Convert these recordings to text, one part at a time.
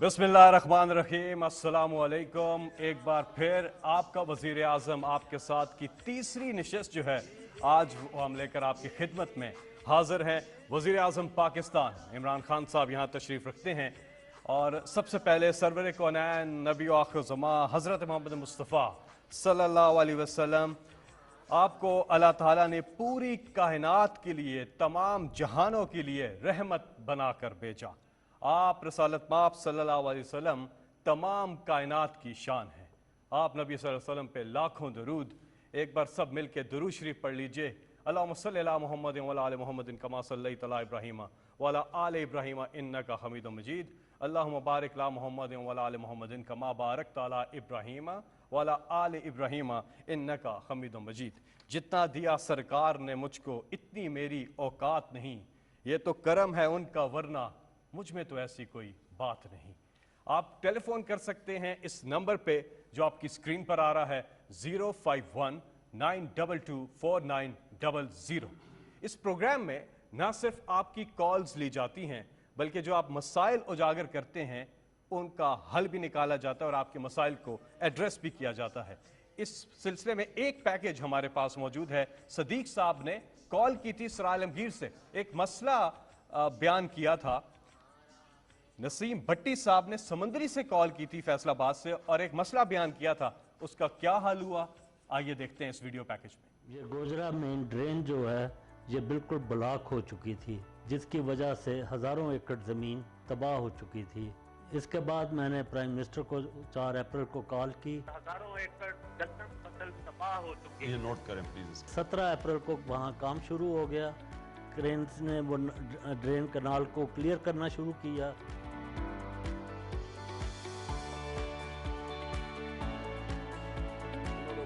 बिस्मिल्लाहिर्रहमानिर्रहीम, अस्सलामु अलैकुम। एक बार फिर आपका वज़ीर आज़म आपके साथ की तीसरी नशिस्त जो है आज वो हम लेकर आपकी खिदमत में हाजिर हैं। वज़ीर आज़म पाकिस्तान इमरान खान साहब यहाँ तशरीफ़ रखते हैं और सबसे पहले सरवर कौनैन नबी आखिर ज़मा हज़रत मोहम्मद मुस्तफ़ा सल्लल्लाहु अलैहि वसल्लम आपको अल्लाह ताला ने पूरी कायनात के लिए, तमाम जहानों के लिए रहमत बनाकर भेजा। आप रसालत माप सल्लल्लाहु अलैहि वसल्लम तमाम कायनात की शान है। आप नबी सल्लल्लाहु अलैहि वसल्लम पे लाखों दरूद। एक बार सब मिल के दरूद शरीफ पढ़ लीजिए। अल्लाहुम्मा सल्लि अला मुहम्मदिन व अला आलि मुहम्मदिन कमा सल्लैता अला इब्राहीम व अला आलि इब्राहीम इन्नका हमीदुम मजीद। अल्लाहुम्मा बारिक अला मुहम्मदिन व अला आलि मुहम्मदिन कमा बारकता अला इब्राहीम व अला आलि इब्राहीम इन्नका हमीदुम मजीद। जितना दिया सरकार ने मुझको इतनी मेरी औकात नहीं, ये तो करम है उनका वरना मुझ में तो ऐसी कोई बात नहीं। आप टेलीफोन कर सकते हैं इस नंबर पे जो आपकी स्क्रीन पर आ रहा है 051-922-4900। इस प्रोग्राम में ना सिर्फ आपकी कॉल्स ली जाती हैं बल्कि जो आप मसाइल उजागर करते हैं उनका हल भी निकाला जाता है और आपके मसाइल को एड्रेस भी किया जाता है। इस सिलसिले में एक पैकेज हमारे पास मौजूद है। सदीक साहब ने कॉल की थी सर आलमगीर से, एक मसला बयान किया था। नसीम भट्टी साहब ने समंदरी से कॉल की थी फैसलाबाद से और एक मसला बयान किया था, उसका क्या हल हुआ आइए देखते हैं इस वीडियो पैकेज में। ये गोजरा मेन ड्रेन जो है ये बिल्कुल ब्लॉक हो चुकी थी, जिसकी वजह से हज़ारों एकड़ ज़मीन तबाह हो चुकी थी। इसके बाद मैंने प्राइम मिनिस्टर को 4 अप्रैल को कॉल की। हज़ारों एकड़ दलदल फसल तबाह हो चुकी है। नोट करें प्लीज। 17 अप्रैल को वहाँ काम शुरू हो गया। क्रेन्स ने वो ड्रेन कनाल को क्लियर करना शुरू किया।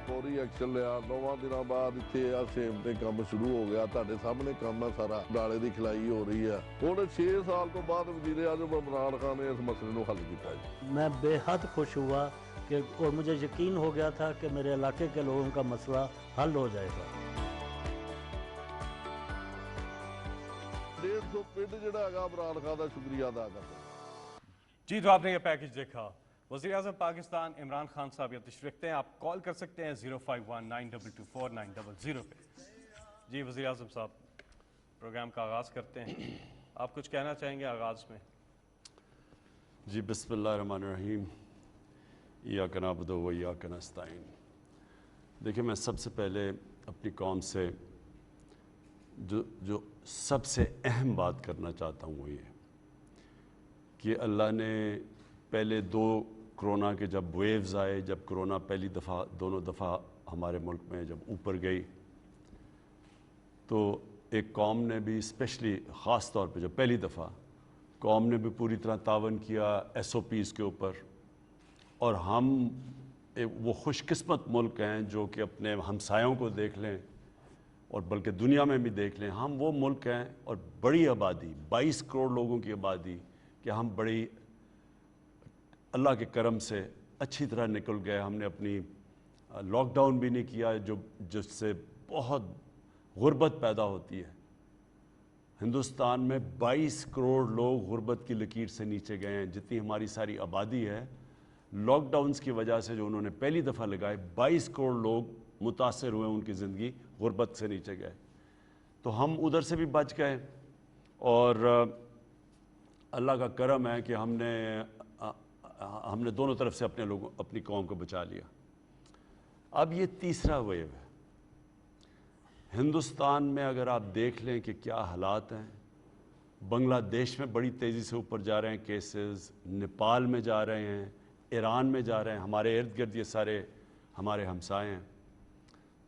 ਫੌਰੀ ਐਕਸ਼ਨ ਲਿਆ। 9 ਦਿਨਾਂ ਬਾਅਦ ਇੱਥੇ ਆ ਸੇਮ ਤੇ ਕੰਮ ਸ਼ੁਰੂ ਹੋ ਗਿਆ। ਤੁਹਾਡੇ ਸਾਹਮਣੇ ਕੰਮ ਆ ਸਾਰਾ, ਡਾਲੇ ਦੀ ਖਿਲਾਈ ਹੋ ਰਹੀ ਆ। ਹੁਣ 6 ਸਾਲ ਤੋਂ ਬਾਅਦ ਵਜ਼ੀਰ ਆਜ਼ਮ ਇਮਰਾਨ ਖਾਨ ਨੇ ਇਸ ਮਸਲੇ ਨੂੰ ਹੱਲ ਕੀਤਾ ਹੈ। मैं बेहद खुश हुआ कि और मुझे यकीन हो गया था कि मेरे इलाके के लोगों का मसला हल हो जाएगा। 150 ਪਿੰਡ ਜਿਹੜਾ ਹੈਗਾ ਇਮਰਾਨ ਖਾਨ ਦਾ ਸ਼ੁਕਰੀਆ ਅਦਾ ਕਰਦਾ। जी तो आपने ये पैकेज देखा। वज़ीर आज़म पाकिस्तान इमरान खान साहब यहाँ तशरीफ़ रखते हैं। आप कॉल कर सकते हैं 051-922-4900 पे। जी वज़ीर आज़म साहब प्रोग्राम का आगाज़ करते हैं, आप कुछ कहना चाहेंगे आगाज़ में? जी बिस्मिल्लाहिर्रहमानिर्रहीम, इय्याका नअबुदु व इय्याका नस्तईन। देखिए, मैं सबसे पहले अपनी कौम से जो सबसे अहम बात करना चाहता हूँ वो ये कि अल्लाह ने पहले 2 कोरोना के जब वेव्स आए, जब कोरोना पहली दफ़ा दोनों दफ़ा हमारे मुल्क में जब ऊपर गई, तो एक कौम ने भी स्पेशली ख़ास तौर पे जब पहली दफ़ा कौम ने भी पूरी तरह तावन किया SOPs के ऊपर। और हम वो खुशकिस्मत मुल्क हैं जो कि अपने हमसायों को देख लें और बल्कि दुनिया में भी देख लें, हम वो मुल्क हैं और बड़ी आबादी 22 करोड़ लोगों की आबादी कि हम बड़ी अल्लाह के करम से अच्छी तरह निकल गए। हमने अपनी लॉकडाउन भी नहीं किया जो जिससे बहुत गुर्बत पैदा होती है। हिंदुस्तान में 22 करोड़ लोग गुर्बत की लकीर से नीचे गए हैं। जितनी हमारी सारी आबादी है, लॉकडाउन्स की वजह से जो उन्होंने पहली दफ़ा लगाए, 22 करोड़ लोग मुतासर हुए, उनकी ज़िंदगी गुर्बत से नीचे गए। तो हम उधर से भी बच गए और अल्लाह का करम है कि हमने दोनों तरफ से अपनी कौम को बचा लिया। अब ये तीसरा वेव है हिंदुस्तान में। अगर आप देख लें कि क्या हालात हैं, बांग्लादेश में बड़ी तेज़ी से ऊपर जा रहे हैं केसेस, नेपाल में जा रहे हैं, ईरान में जा रहे हैं, हमारे इर्द गिर्द ये सारे हमारे हमसाए हैं।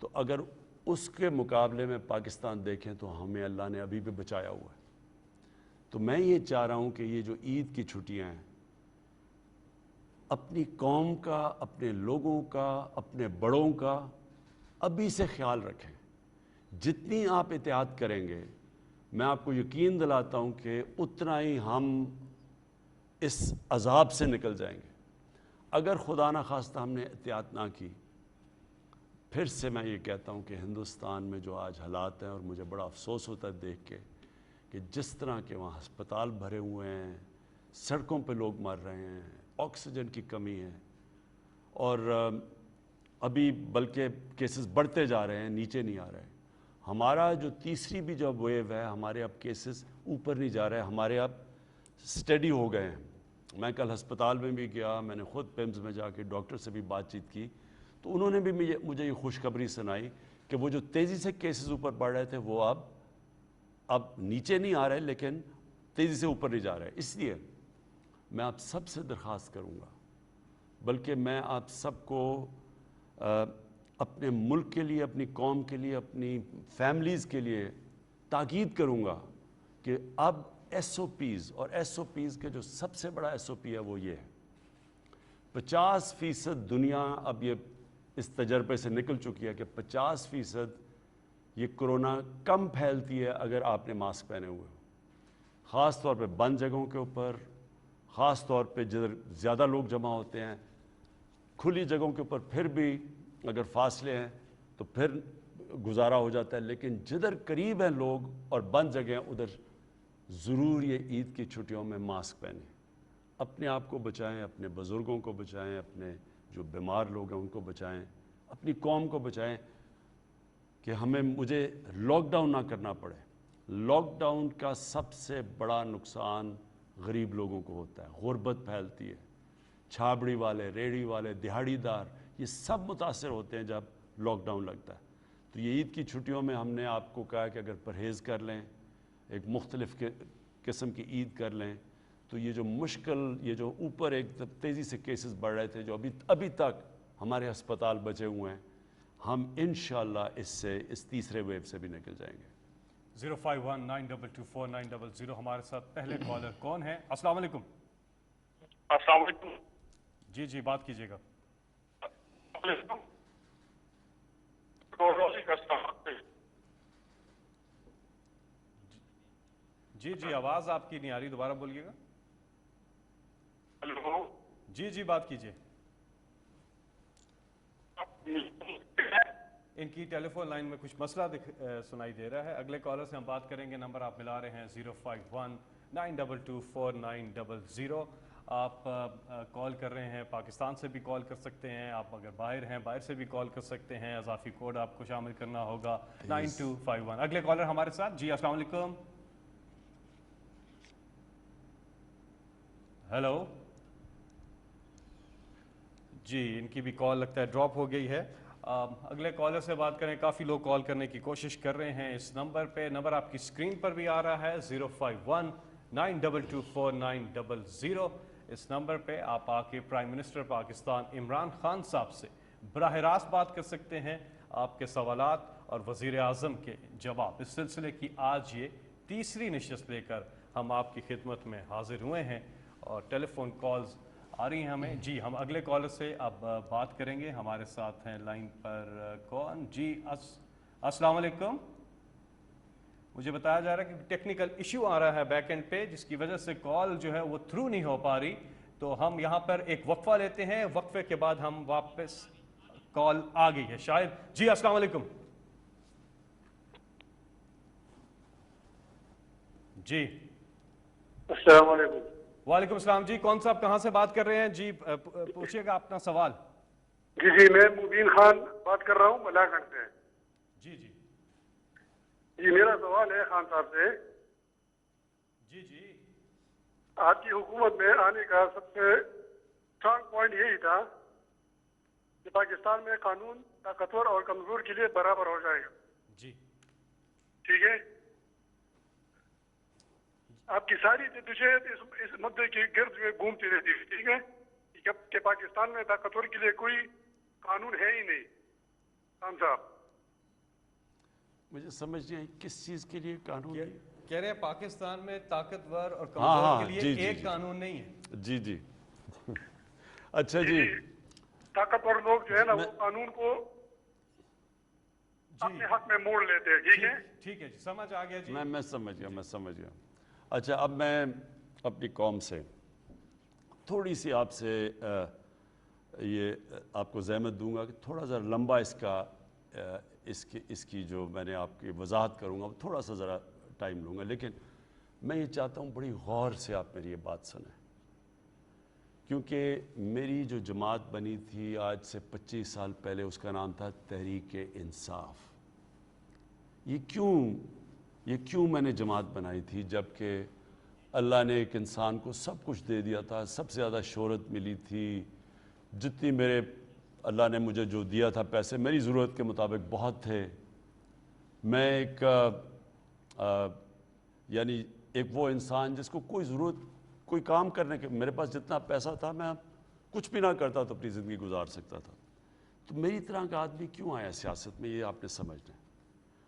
तो अगर उसके मुकाबले में पाकिस्तान देखें तो हमें अल्लाह ने अभी भी बचाया हुआ है। तो मैं ये चाह रहा हूँ कि ये जो ईद की छुट्टियाँ हैं, अपनी कौम का, अपने लोगों का, अपने बड़ों का अभी से ख्याल रखें। जितनी आप एहतियात करेंगे, मैं आपको यकीन दिलाता हूँ कि उतना ही हम इस अजाब से निकल जाएंगे। अगर खुदा न खास्ता हमने एहतियात ना की, پھر سے میں یہ کہتا ہوں کہ ہندوستان میں جو آج حالات ہیں، اور مجھے بڑا افسوس ہوتا ہے دیکھ کے کہ جس طرح کے وہاں ہسپتال بھرے ہوئے ہیں، سڑکوں پہ لوگ مر رہے ہیں، آکسیجن کی کمی ہے، اور ابھی بلکہ کیسز بڑھتے جا رہے ہیں، نیچے نہیں آ رہے۔ ہمارا جو تیسری بھی جو ویو ہے، ہمارے اب کیسز اوپر نہیں جا رہے، ہمارے اب سٹیڈی ہو گئے ہیں۔ میں کل ہسپتال میں بھی گیا، میں نے خود پیمز میں جا کے ڈاکٹر سے بھی بات چیت کی، تو انہوں نے بھی مجھے یہ خوشخبری سنائی کہ وہ جو تیزی سے کیسز اوپر بڑھ رہے تھے وہ اب نیچے نہیں آ رہے، لیکن تیزی سے اوپر نہیں جا رہے۔ اس لیے میں آپ سب سے درخواست کروں گا، بلکہ میں آپ سب کو اپنے ملک کے لیے، اپنی قوم کے لیے، اپنی فیملیز کے لیے تاکید کروں گا کہ اب ایس او پیز، اور ایس او پیز کے جو سب سے بڑا ایس او پی ہے وہ یہ ہے، 50% دنیا اب یہ اس تجربے سے نکل چکی ہے کہ 50% یہ کرونا کم پھیلتی ہے اگر آپ نے ماسک پہنے ہوئے، خاص طور پہ بند جگہوں کے اوپر، خاص طور پہ جدھر زیادہ لوگ جمع ہوتے ہیں۔ کھلی جگہوں کے اوپر پھر بھی اگر فاصلے ہیں تو پھر گزارا ہو جاتا ہے، لیکن جدھر قریب ہیں لوگ اور بند جگہ ہیں ادھر ضرور یہ عید کی چھٹیوں میں ماسک پہنیں، اپنے آپ کو بچائیں، اپنے بزرگوں کو بچائیں، اپنے جو بیمار لوگ ہیں ان کو بچائیں، اپنی قوم کو بچائیں، کہ مجھے لاک ڈاؤن نہ کرنا پڑے۔ لاک ڈاؤن کا سب سے بڑا نقصان غریب لوگوں کو ہوتا ہے، غربت پھیلتی ہے، چھابڑی والے، ریڑھی والے، دہاڑی دار، یہ سب متاثر ہوتے ہیں جب لاک ڈاؤن لگتا ہے۔ تو یہ عید کی چھٹیوں میں ہم نے آپ کو کہا کہ اگر پرہیز کر لیں، ایک مختلف قسم کی عید کر لیں، تو یہ جو مشکل، یہ جو اوپر ایک تیزی سے کیسز بڑھ رہے تھے، جو ابھی تک ہمارے ہسپتال بچے ہوئے ہیں، ہم انشاءاللہ اس تیسرے ویو سے بھی نکل جائیں گے۔ 05192249000 ہمارے ساتھ پہلے کالر کون ہے؟ السلام علیکم۔ السلام علیکم۔ جی بات کیجیے گا۔ جی آواز آپ کی نہیں آ رہی، دوبارہ بولیے گا۔ ہلو جی بات کیجیے۔ ان کی ٹیلی فون لائن میں کچھ مسئلہ سنائی دے رہا ہے۔ اگلے کالر سے ہم بات کریں گے۔ نمبر آپ ملا رہے ہیں 05192249000۔ آپ کال کر رہے ہیں پاکستان سے بھی کال کر سکتے ہیں، آپ اگر باہر ہیں باہر سے بھی کال کر سکتے ہیں، اضافی کوڈ آپ کو شامل کرنا ہوگا 9251۔ اگلے کالر ہمارے ساتھ۔ جی السلام علیکم۔ ہیلو جی، ان کی بھی کال لگتا ہے ڈراپ ہو گئی ہے۔ اگلے کالر سے بات کریں۔ کافی لوگ کال کرنے کی کوشش کر رہے ہیں اس نمبر پہ، نمبر آپ کی اسکرین پر بھی آ رہا ہے 05192249000۔ اس نمبر پہ آپ آ کے پرائم منسٹر پاکستان عمران خان صاحب سے براہ راست بات کر سکتے ہیں، آپ کے سوالات اور وزیر اعظم کے جواب۔ اس سلسلے کی آج یہ تیسری نشست لے کر ہم آپ کی خدمت میں حاضر ہوئے ہیں، اور ٹیلی فون کالز آ رہی ہیں ہمیں۔ جی ہم اگلے کالر سے اب بات کریں گے۔ ہمارے ساتھ ہیں لائن پر کون؟ جی السلام علیکم۔ مجھے بتایا جا رہا ہے کہ ٹیکنیکل ایشو آ رہا ہے بیک اینڈ پہ، جس کی وجہ سے کال جو ہے وہ تھرو نہیں ہو پا رہی، تو ہم یہاں پر ایک وقفہ لیتے ہیں، وقفے کے بعد ہم واپس کال آ گئی ہے شاید۔ جی السلام علیکم۔ جی السلام علیکم۔ وعلیکم السلام۔ جی کون صاحب کہاں سے بات کر رہے ہیں؟ جی پوچھئے گا اپنا سوال۔ جی میں مبین خان بات کر رہا ہوں ملاکنڈ سے۔ جی میرا سوال ہے خان صاحب سے۔ جی آپ کی حکومت میں آنے کا سب سے اسٹرانگ پوائنٹ یہی تھا کہ پاکستان میں قانون طاقتور اور کمزور کے لیے برابر ہو جائے گا۔ جی ٹھیک ہے، آپ کی ساری جدوجہد اس مدعے کے گرد میں گھومتی رہتی ہے، ٹھیک ہے، کہ پاکستان میں طاقتور کے لیے کوئی قانون ہے ہی نہیں۔ خان صاحب مجھے سمجھ نہیں آئی کس چیز کے لیے قانون؟ کہہ رہے ہیں پاکستان میں طاقتور اور کمزور کے لیے ایک قانون نہیں ہے۔ جی اچھا جی، طاقتور لوگ جو ہے نا وہ قانون کو اپنے حق میں موڑ لیتے ہیں، ٹھیک ہے؟ ٹھیک ہے جی، سمجھ آ گیا جی۔ میں سمجھ گیا۔ اچھا اب میں اپنی قوم سے تھوڑی سی آپ سے یہ آپ کو زحمت دوں گا کہ تھوڑا سا لمبا اس کا اس کی جو میں نے آپ کی وضاحت کروں گا تھوڑا سا ذرا ٹائم لوں گا، لیکن میں یہ چاہتا ہوں بڑی غور سے آپ میری یہ بات سنیں، کیونکہ میری جو جماعت بنی تھی آج سے 25 سال پہلے، اس کا نام تھا تحریک انصاف۔ یہ کیوں میں نے جماعت بنائی تھی، جبکہ اللہ نے ایک انسان کو سب کچھ دے دیا تھا، سب سے زیادہ شہرت ملی تھی، جتنی اللہ نے مجھے جو دیا تھا پیسے میری ضرورت کے مطابق بہت تھے۔ میں یعنی ایک وہ انسان جس کو کوئی کام کرنے کے، میرے پاس جتنا پیسہ تھا میں کچھ بھی نہ کرتا تو اپنی زندگی گزار سکتا تھا۔ تو میری طرح کا آدمی کیوں آیا سیاست میں، یہ آپ نے سمجھنا ہے،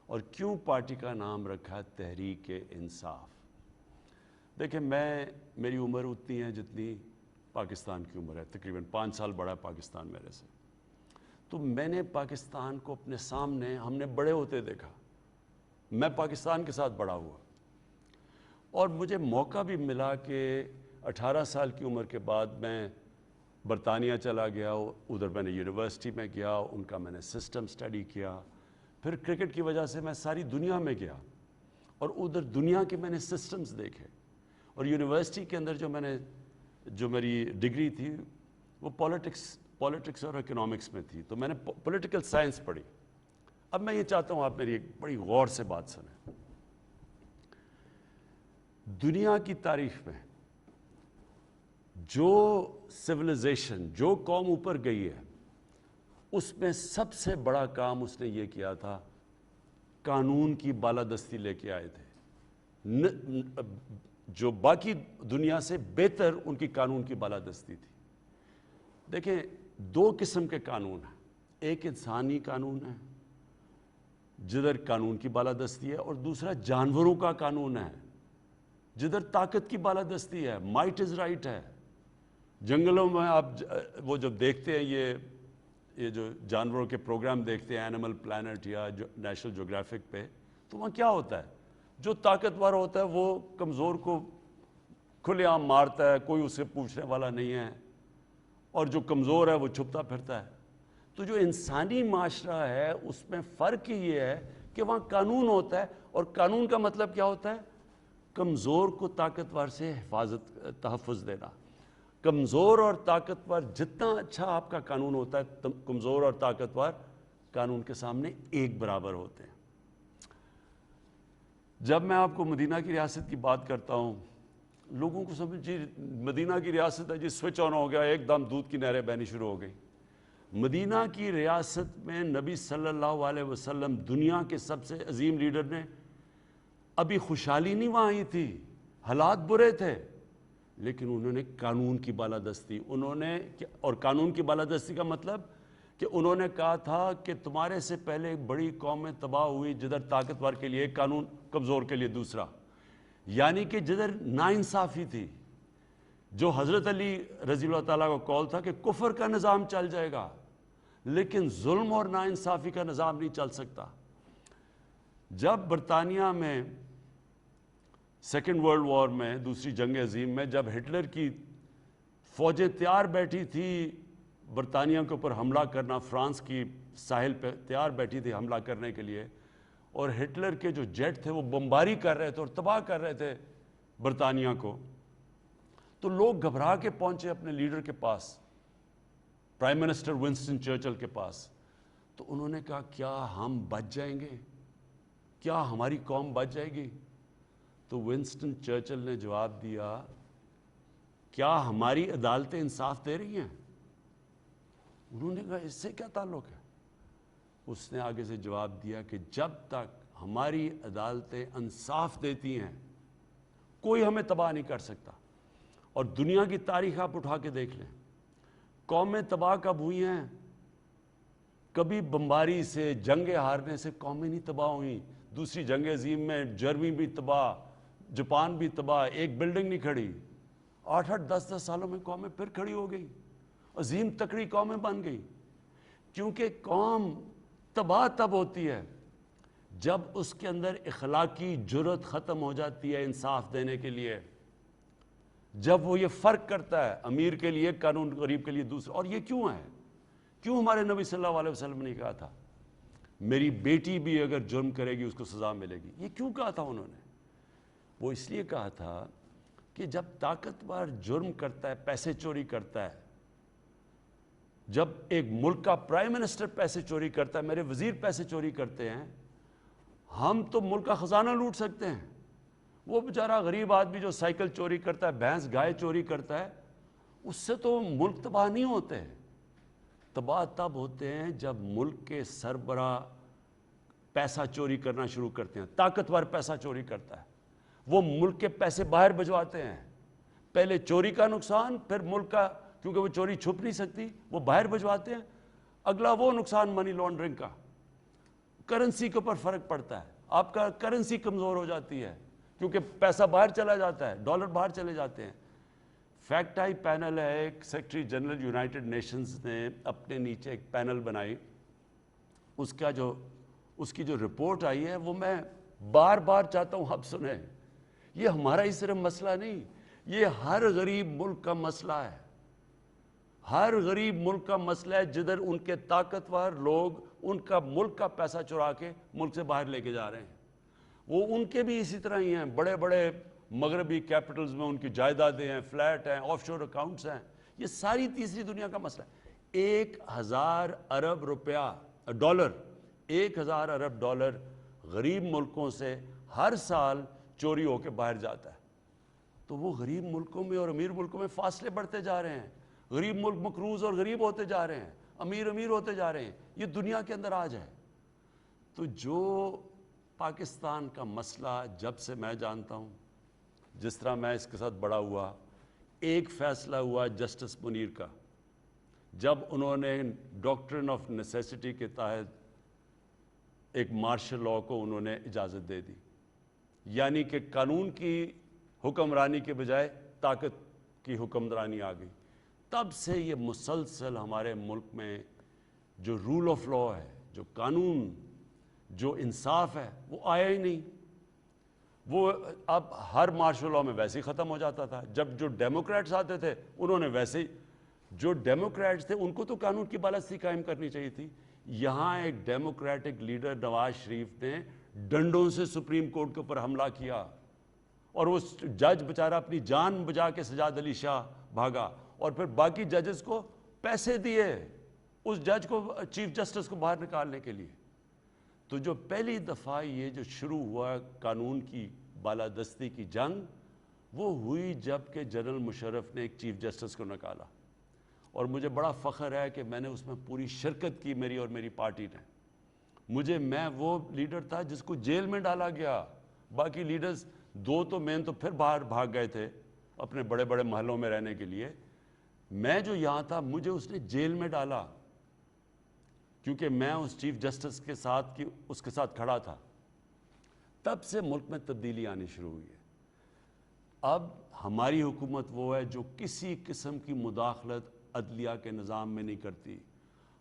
اور کیوں پارٹی کا نام رکھا ہے تحریک انصاف۔ دیکھیں، میری عمر اتنی ہے جتنی پاکستان کی عمر ہے، تقریباً 5 سال بڑا ہے پاکستان میرے سے۔ تو میں نے پاکستان کو اپنے سامنے، ہم نے بڑے ہوتے دیکھا، میں پاکستان کے ساتھ بڑا ہوا، اور مجھے موقع بھی ملا کہ 18 سال کی عمر کے بعد میں برطانیہ چلا گیا، ادھر میں نے یونیورسٹی میں گیا، ان کا میں نے سسٹم سٹڈی کیا، پھر کرکٹ کی وجہ سے میں ساری دنیا میں گیا اور ادھر دنیا کے میں نے سسٹمز دیکھے، اور یونیورسٹی کے اندر جو میری ڈگری تھی وہ پولیٹکس اور اکنامکس میں تھی، تو میں نے پولیٹیکل سائنس پڑھی۔ اب میں یہ چاہتا ہوں آپ میری ایک بڑی غور سے بات سنیں۔ دنیا کی تاریخ میں جو سویلائزیشن، جو قوم اوپر گئی ہے، اس میں سب سے بڑا کام اس نے یہ کیا تھا، قانون کی بالادستی لے کے آئے تھے۔ جو باقی دنیا سے بہتر ان کی قانون کی بالادستی تھی۔ دیکھیں، 2 قسم کے قانون ہیں، ایک انسانی قانون ہے جدھر قانون کی بالادستی ہے، اور دوسرا جانوروں کا قانون ہے جدھر طاقت کی بالادستی ہے، مائٹ از رائٹ ہے۔ جنگلوں میں آپ وہ جب دیکھتے ہیں یہ جو جانوروں کے پروگرام دیکھتے ہیں، اینیمل پلانٹ یا نیشنل جیوگرافک پہ، تو وہاں کیا ہوتا ہے؟ جو طاقتور ہوتا ہے وہ کمزور کو کھلے عام مارتا ہے، کوئی اسے پوچھنے والا نہیں ہے، اور جو کمزور ہے وہ چھپتا پھرتا ہے۔ تو جو انسانی معاشرہ ہے اس میں فرق یہ ہے کہ وہاں قانون ہوتا ہے، اور قانون کا مطلب کیا ہوتا ہے؟ کمزور کو طاقتور سے تحفظ دینا۔ کمزور اور طاقتور جتنا اچھا آپ کا قانون ہوتا ہے، کمزور اور طاقتور قانون کے سامنے ایک برابر ہوتے ہیں۔ جب میں آپ کو مدینہ کی ریاست کی بات کرتا ہوں، لوگوں کو سمجھ جی مدینہ کی ریاست ہے جی، سوئچ آن ہو گیا، ایک دم دودھ کی نہریں بہنی شروع ہو گئی۔ مدینہ کی ریاست میں نبی صلی اللہ علیہ وسلم، دنیا کے سب سے عظیم لیڈر نے، ابھی خوشحالی نہیں وہاں آئی تھی، حالات برے تھے، لیکن انہوں نے قانون کی بالادستی، اور قانون کی بالادستی کا مطلب کہ انہوں نے کہا تھا کہ تمہارے سے پہلے بڑی قومیں تباہ ہوئی جدھر طاقتور کے لیے قانون، کمزور کے لیے دوسرا، یعنی کہ جدھر ناانصافی تھی، جو حضرت علی رضی اللہ تعالیٰ کو قول تھا کہ کفر کا نظام چل جائے گا لیکن ظلم اور ناانصافی کا نظام نہیں چل سکتا۔ جب برطانیہ میں سیکنڈ ورلڈ وار میں، دوسری جنگ عظیم میں، جب ہٹلر کی فوجیں تیار بیٹھی تھی برطانیہ کے اوپر حملہ کرنا، فرانس کی ساحل پہ تیار بیٹھی تھی حملہ کرنے کے لیے، اور ہٹلر کے جو جیٹ تھے وہ بمباری کر رہے تھے اور تباہ کر رہے تھے برطانیہ کو، تو لوگ گھبرا کے پہنچے اپنے لیڈر کے پاس، پرائم منسٹر ونسٹن چرچل کے پاس۔ تو انہوں نے کہا کیا ہم بچ جائیں گے؟ کیا ہماری قوم بچ جائے گی؟ تو ونسٹن چرچل نے جواب دیا، کیا ہماری عدالتیں انصاف دے رہی ہیں؟ انہوں نے کہا اس سے کیا تعلق ہے؟ اس نے آگے سے جواب دیا کہ جب تک ہماری عدالتیں انصاف دیتی ہیں کوئی ہمیں تباہ نہیں کر سکتا۔ اور دنیا کی تاریخ آپ اٹھا کے دیکھ لیں، قومیں تباہ کب ہوئی ہیں؟ کبھی بمباری سے، جنگ ہارنے سے قومیں نہیں تباہ ہوئیں۔ دوسری جنگ عظیم میں جرمنی بھی تباہ، جاپان بھی تباہ، ایک بلڈنگ نہیں کھڑی، 8-8 10-10 سالوں میں قومیں پھر کھڑی ہو گئی، عظیم تکڑی قومیں بن گئی۔ کیونکہ قوم تباہ تب ہوتی ہے جب اس کے اندر اخلاقی جرات ختم ہو جاتی ہے انصاف دینے کے لیے، جب وہ یہ فرق کرتا ہے امیر کے لیے قانون، غریب کے لیے دوسرا۔ اور یہ کیوں ہے؟ کیوں ہمارے نبی صلی اللہ علیہ وسلم نے کہا تھا मेरी बेटी भी अगर जुर्म करेगी उसको सज़ा मिलेगी। ये क्यों कहा था उन्होंने? वो इसलिए कहा था कि जब ताकतवर जुर्म करता है, पैसे चोरी करता है, जब एक मुल्क का प्राइम मिनिस्टर पैसे चोरी करता है, मेरे वजीर पैसे चोरी करते हैं, हम तो मुल्क का खजाना लूट सकते हैं। वो बेचारा गरीब आदमी जो साइकिल चोरी करता है, भैंस गाय चोरी करता है, उससे तो मुल्क तबाह नहीं होते हैं। तबाह तब होते हैं जब मुल्क के सरबरा पैसा चोरी करना शुरू करते हैं। ताकतवर पैसा चोरी करता है, वो मुल्क के पैसे बाहर भिजवाते हैं। पहले चोरी का नुकसान, फिर मुल्क का, क्योंकि वो चोरी छुप नहीं सकती, वो बाहर भिजवाते हैं। अगला वो नुकसान मनी लॉन्ड्रिंग का, करेंसी के ऊपर फर्क पड़ता है, आपका करेंसी कमज़ोर हो जाती है क्योंकि पैसा बाहर चला जाता है, डॉलर बाहर चले जाते हैं। फैक्ट आई पैनल है, एक सेक्रेटरी जनरल यूनाइटेड नेशंस ने अपने नीचे एक पैनल बनाई, उसकी जो रिपोर्ट आई है वो मैं बार बार चाहता हूँ आप सुने। ये हमारा ही सिर्फ मसला नहीं, ये हर गरीब मुल्क का मसला है। हर गरीब मुल्क का मसला है जिधर उनके ताकतवर लोग उनका मुल्क का पैसा चुरा के मुल्क से बाहर लेके जा रहे हैं। वो उनके भी इसी तरह ही हैं, बड़े बड़े मगरबी कैपिटल्स में उनकी जायदादें हैं, फ्लैट हैं, ऑफशोर अकाउंट्स हैं। ये सारी तीसरी दुनिया का मसला है। 1000 अरब रुपया डॉलर 1000 अरब डॉलर गरीब मुल्कों से हर साल चोरी होकर बाहर जाता है। तो वो गरीब मुल्कों में और अमीर मुल्कों में फासले बढ़ते जा रहे हैं। गरीब मुल्क मकरूज और गरीब होते जा रहे हैं, अमीर अमीर होते जा रहे हैं। ये दुनिया के अंदर आज है। तो जो पाकिस्तान का मसला जब से मैं जानता हूँ, जिस तरह मैं इसके साथ बड़ा हुआ, एक फ़ैसला हुआ जस्टिस मुनीर का, जब उन्होंने डॉक्ट्रिन ऑफ नेसेसिटी के तहत एक मार्शल लॉ को उन्होंने इजाज़त दे दी, यानी कि कानून की हुक्मरानी के बजाय ताकत की हुक्मरानी आ गई। तब से ये मुसलसल हमारे मुल्क में जो रूल ऑफ लॉ है, जो कानून, जो इंसाफ है, वो आया ही नहीं। वो अब हर मार्शल लॉ में वैसे ही ख़त्म हो जाता था। जब जो डेमोक्रेट्स आते थे उन्होंने वैसे ही, जो डेमोक्रेट्स थे उनको तो कानून की बालादस्ती कायम करनी चाहिए थी। यहाँ एक डेमोक्रेटिक लीडर नवाज शरीफ ने डंडों से सुप्रीम कोर्ट के ऊपर हमला किया और वो जज बेचारा अपनी जान बचा के सजाद अली शाह भागा, और फिर बाकी जजेस को पैसे दिए उस जज को, चीफ जस्टिस को बाहर निकालने के लिए। तो जो पहली दफ़ा ये जो शुरू हुआ कानून की बालादस्ती की जंग, वो हुई जब कि जनरल मुशर्रफ ने एक चीफ जस्टिस को निकाला, और मुझे बड़ा फ़ख्र है कि मैंने उसमें पूरी शिरकत की, मेरी और मेरी पार्टी ने। मैं वो लीडर था जिसको जेल में डाला गया। बाकी लीडर्स दो तो मेन तो फिर बाहर भाग गए थे अपने बड़े बड़े महलों में रहने के लिए। मैं जो यहाँ था मुझे उसने जेल में डाला क्योंकि मैं उस चीफ जस्टिस के साथ उसके साथ खड़ा था। तब से मुल्क में तब्दीली आनी शुरू हुई है। अब हमारी हुकूमत वो है जो किसी किस्म की मुदाखलत अदलिया के निज़ाम में नहीं करती।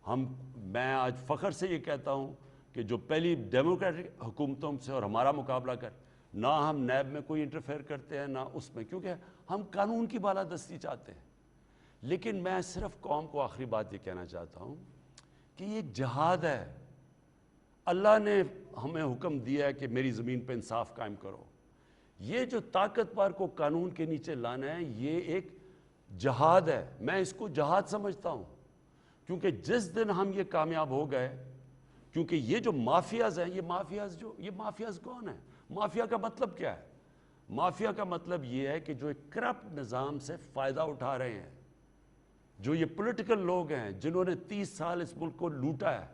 मैं आज फ़ख्र से ये कहता हूँ कि जो पहली डेमोक्रेटिक हुकूमतों से और हमारा मुकाबला कर, ना हम नैब में कोई इंटरफेयर करते हैं ना उसमें, क्योंकि हम कानून की बालादस्ती चाहते हैं। लेकिन मैं सिर्फ कौम को आखिरी बात ये कहना चाहता हूँ कि ये एक जहाद है। अल्लाह ने हमें हुक्म दिया है कि मेरी ज़मीन पर इंसाफ कायम करो। ये जो ताकतवर को कानून के नीचे लाना है, ये एक जहाद है। मैं इसको जहाद समझता हूँ, क्योंकि जिस दिन हम ये कामयाब हो गए, क्योंकि ये जो माफियाज हैं, ये माफियाज कौन है? माफिया का मतलब क्या है? माफिया का मतलब ये है कि जो एक करप्ट निज़ाम से फ़ायदा उठा रहे हैं, जो ये पॉलिटिकल लोग हैं जिन्होंने 30 साल इस मुल्क को लूटा है,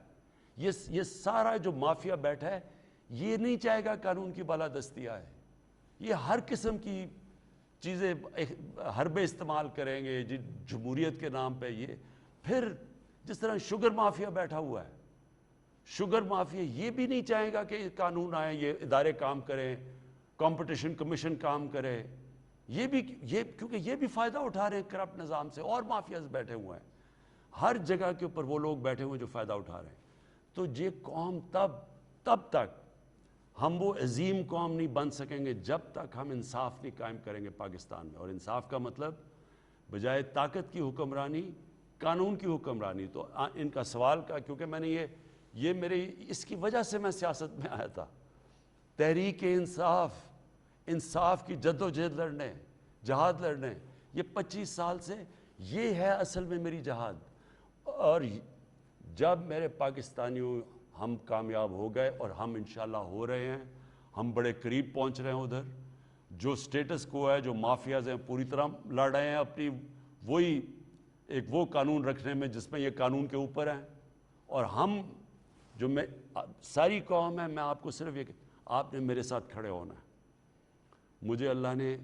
ये सारा जो माफिया बैठा है, ये नहीं चाहेगा कानून की बालादस्ती आए। ये हर किस्म की चीज़ें हरबे इस्तेमाल करेंगे जमहूरियत के नाम पे। ये फिर जिस तरह शुगर माफिया बैठा हुआ है, शुगर माफिया ये भी नहीं चाहेगा कि कानून आए, ये इदारे काम करें, कंपटीशन कमीशन काम करे। क्योंकि ये भी फ़ायदा उठा रहे हैं करप्ट निज़ाम से, और माफियाज बैठे हुए हैं हर जगह के ऊपर, वो लोग बैठे हुए जो फ़ायदा उठा रहे हैं। तो ये कौम तब तक हम वो अजीम कौम नहीं बन सकेंगे जब तक हम इंसाफ नहीं कायम करेंगे पाकिस्तान में। और इंसाफ का मतलब बजाय ताकत की हुक्मरानी, कानून की हुक्मरानी। तो इनका सवाल का, क्योंकि मैंने یہ میری اس کی وجہ سے میں سیاست میں آیا تھا. تحریک انصاف، انصاف کی جد و جہد لڑنے، جہاد لڑنے، یہ 25 سال سے یہ ہے اصل میں میری جہاد. اور جب میرے پاکستانیوں ہم کامیاب ہو گئے، اور ہم انشاءاللہ ہو رہے ہیں، ہم بڑے قریب پہنچ رہے ہیں ادھر. جو سٹیٹس کو ہے، جو مافیاز ہیں پوری طرح لڑ رہے ہیں اپنی وہی ایک وہ قانون رکھنے میں جس میں یہ قانون کے اوپر ہیں. اور ہم جو میں ساری قوم ہے، میں آپ کو صرف یہ کہ آپ نے میرے ساتھ کھڑے ہونا ہے. مجھے اللہ نے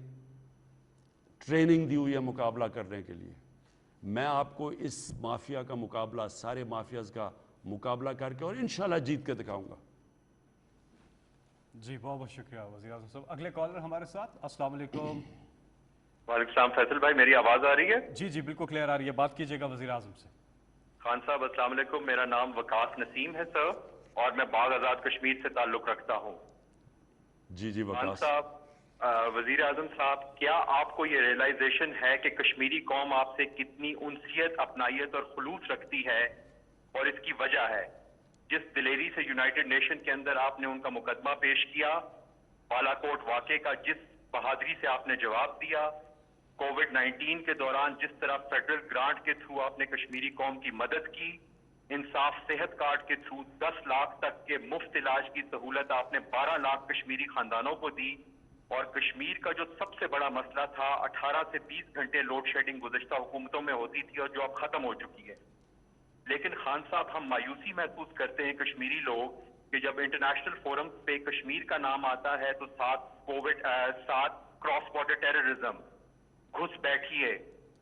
ٹریننگ دی ہوئی ہے مقابلہ کرنے کے لیے. میں آپ کو اس مافیا کا مقابلہ، سارے مافیاز کا مقابلہ کر کے اور انشاءاللہ جیت کے دکھاؤں گا. جی بہت بہت شکریہ وزیر اعظم صاحب. اگلے کالر ہمارے ساتھ. السلام علیکم. وعلیکم السلام. فیصل بھائی میری آواز آ رہی ہے؟ جی جی بالکل کلیئر آ رہی ہے. بات کیجیے گا وزیر اعظم سے. خان صاحب السلام علیکم. میرا نام وقاص نسیم ہے سر، اور میں باغ آزاد کشمیر سے تعلق رکھتا ہوں. جی جی خان وقاص صاحب، وزیر اعظم صاحب، کیا آپ کو یہ ریئلائزیشن ہے کہ کشمیری قوم آپ سے کتنی انسیت، اپنائیت اور خلوص رکھتی ہے؟ اور اس کی وجہ ہے جس دلیری سے یونائٹڈ نیشن کے اندر آپ نے ان کا مقدمہ پیش کیا، بالا کوٹ واقعے کا جس بہادری سے آپ نے جواب دیا، کووڈ-19 کے دوران جس طرح فیڈرل گرانٹ کے تھرو آپ نے کشمیری قوم کی مدد کی، انصاف صحت کارڈ کے تھرو 10 لاکھ تک کے مفت علاج کی سہولت آپ نے 12 لاکھ کشمیری خاندانوں کو دی، اور کشمیر کا جو سب سے بڑا مسئلہ تھا 18 سے 20 گھنٹے لوڈ شیڈنگ گزشتہ حکومتوں میں ہوتی تھی اور جو اب ختم ہو چکی ہے. لیکن خان صاحب ہم مایوسی محسوس کرتے ہیں کشمیری لوگ کہ جب انٹرنیشنل فورم پہ کشمیر کا نام آتا ہے تو ساتھ کراس بارڈر ٹیررزم، گھس بیٹھیے،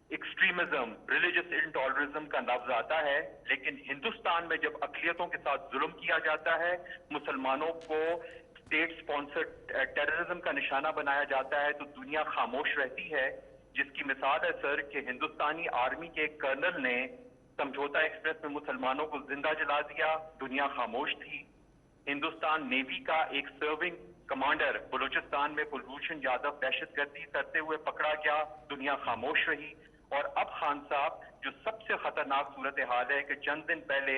ایکسٹریمزم، ریلیجس انٹالرنزم کا لفظ آتا ہے. لیکن ہندوستان میں جب اقلیتوں کے ساتھ ظلم کیا جاتا ہے، مسلمانوں کو اسٹیٹ سپانسرڈ ٹیررزم کا نشانہ بنایا جاتا ہے، تو دنیا خاموش رہتی ہے. جس کی مثال ہے سر کہ ہندوستانی آرمی کے ایک کرنل نے سمجھوتا ایکسپریس میں مسلمانوں کو زندہ جلا دیا، دنیا خاموش تھی. ہندوستان نیوی کا ایک سرونگ کمانڈر بلوچستان میں کلبھوشن یادو دہشت گردی کرتے ہوئے پکڑا گیا، دنیا خاموش رہی. اور اب خان صاحب جو سب سے خطرناک صورتحال ہے کہ چند دن پہلے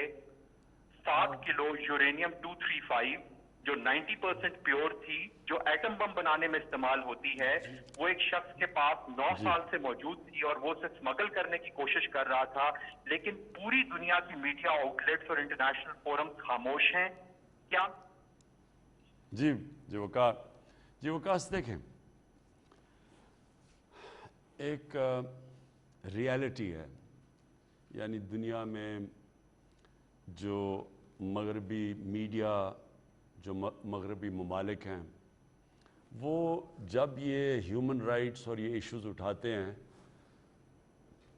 7 کلو یورینیم 235 جو 90% پیور تھی، جو ایٹم بم بنانے میں استعمال ہوتی ہے، وہ ایک شخص کے پاس 9 سال سے موجود تھی اور وہ اسے اسمگل کرنے کی کوشش کر رہا تھا. لیکن پوری دنیا کی میڈیا آؤٹ لیٹس اور انٹرنیشنل فورمز خاموش ہیں. کیا جی وقاص دیکھیں، ایک ریالٹی ہے، یعنی دنیا میں جو مغربی میڈیا، جو مغربی ممالک ہیں، وہ جب یہ ہیومن رائٹس اور یہ ایشوز اٹھاتے ہیں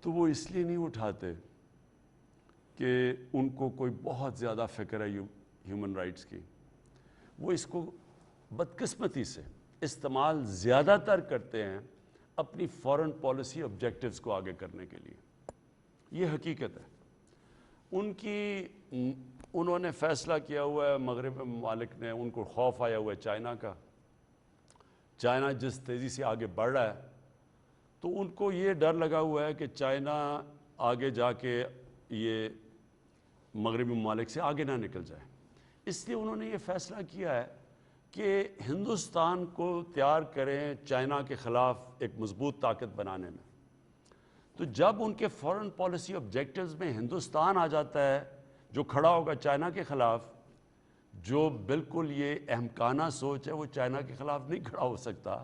تو وہ اس لیے نہیں اٹھاتے کہ ان کو کوئی بہت زیادہ فکر ہے ہیومن رائٹس کی. وہ اس کو بدقسمتی سے استعمال زیادہ تر کرتے ہیں اپنی فارن پالیسی آبجیکٹیوز کو آگے کرنے کے لیے. یہ حقیقت ہے. انہوں نے فیصلہ کیا ہوا ہے، مغرب ممالک نے، ان کو خوف آیا ہوا ہے چائنا کا. چائنا جس تیزی سے آگے بڑھ رہا ہے تو ان کو یہ ڈر لگا ہوا ہے کہ چائنا آگے جا کے یہ مغربی ممالک سے آگے نہ نکل جائے. اس لیے انہوں نے یہ فیصلہ کیا ہے کہ ہندوستان کو تیار کریں چائنا کے خلاف ایک مضبوط طاقت بنانے میں. تو جب ان کے فارن پالیسی آبجیکٹیوز میں ہندوستان آ جاتا ہے جو کھڑا ہوگا چائنا کے خلاف، جو بالکل یہ احمقانہ سوچ ہے، وہ چائنا کے خلاف نہیں کھڑا ہو سکتا،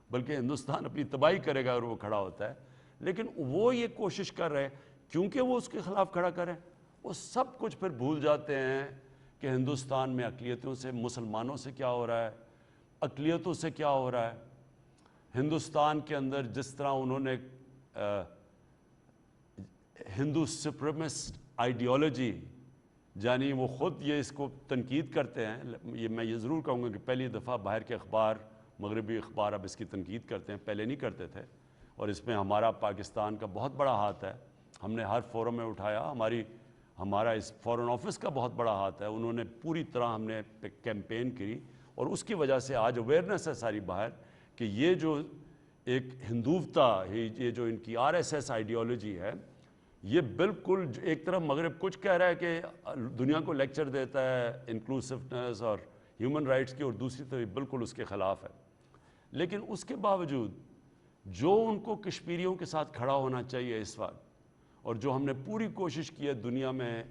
بلکہ ہندوستان اپنی تباہی کرے گا اگر وہ کھڑا ہوتا ہے. لیکن وہ یہ کوشش کر رہے ہیں کیونکہ وہ اس کے خلاف کھڑا کریں، وہ سب کچھ پھر بھول جاتے ہیں کہ ہندوستان میں اقلیتوں سے، مسلمانوں سے کیا ہو رہا ہے، اقلیتوں سے کیا ہو رہا ہے. ہندوستان کے اندر جس طرح انہوں نے ہندو سپریمسٹ آئیڈیالوجی، یعنی وہ خود یہ اس کو تنقید کرتے ہیں. میں یہ ضرور کہوں گا کہ پہلی دفعہ باہر کے اخبار، مغربی اخبار اب اس کی تنقید کرتے ہیں، پہلے نہیں کرتے تھے. اور اس میں ہمارا پاکستان کا بہت بڑا ہاتھ ہے. ہم نے ہر فورم میں اٹھایا، ہمارا اس فورن آفس کا بہت بڑا ہاتھ ہے. انہوں نے پوری طرح ہم نے کیمپین کی اور اس کی وجہ سے آج اویئرنیس ہے ساری باہر کہ یہ جو ایک ہندوتا، یہ جو ان کی RSS آئیڈیالوجی ہے، یہ بالکل ایک طرف مغرب کچھ کہہ رہا ہے کہ دنیا کو لیکچر دیتا ہے انکلوسیونیس اور ہیومن رائٹس کی، اور دوسری طرف بالکل اس کے خلاف ہے. لیکن اس کے باوجود جو ان کو کشمیریوں کے ساتھ کھڑا ہونا چاہیے اس وقت، اور جو ہم نے پوری کوشش کی ہے دنیا میں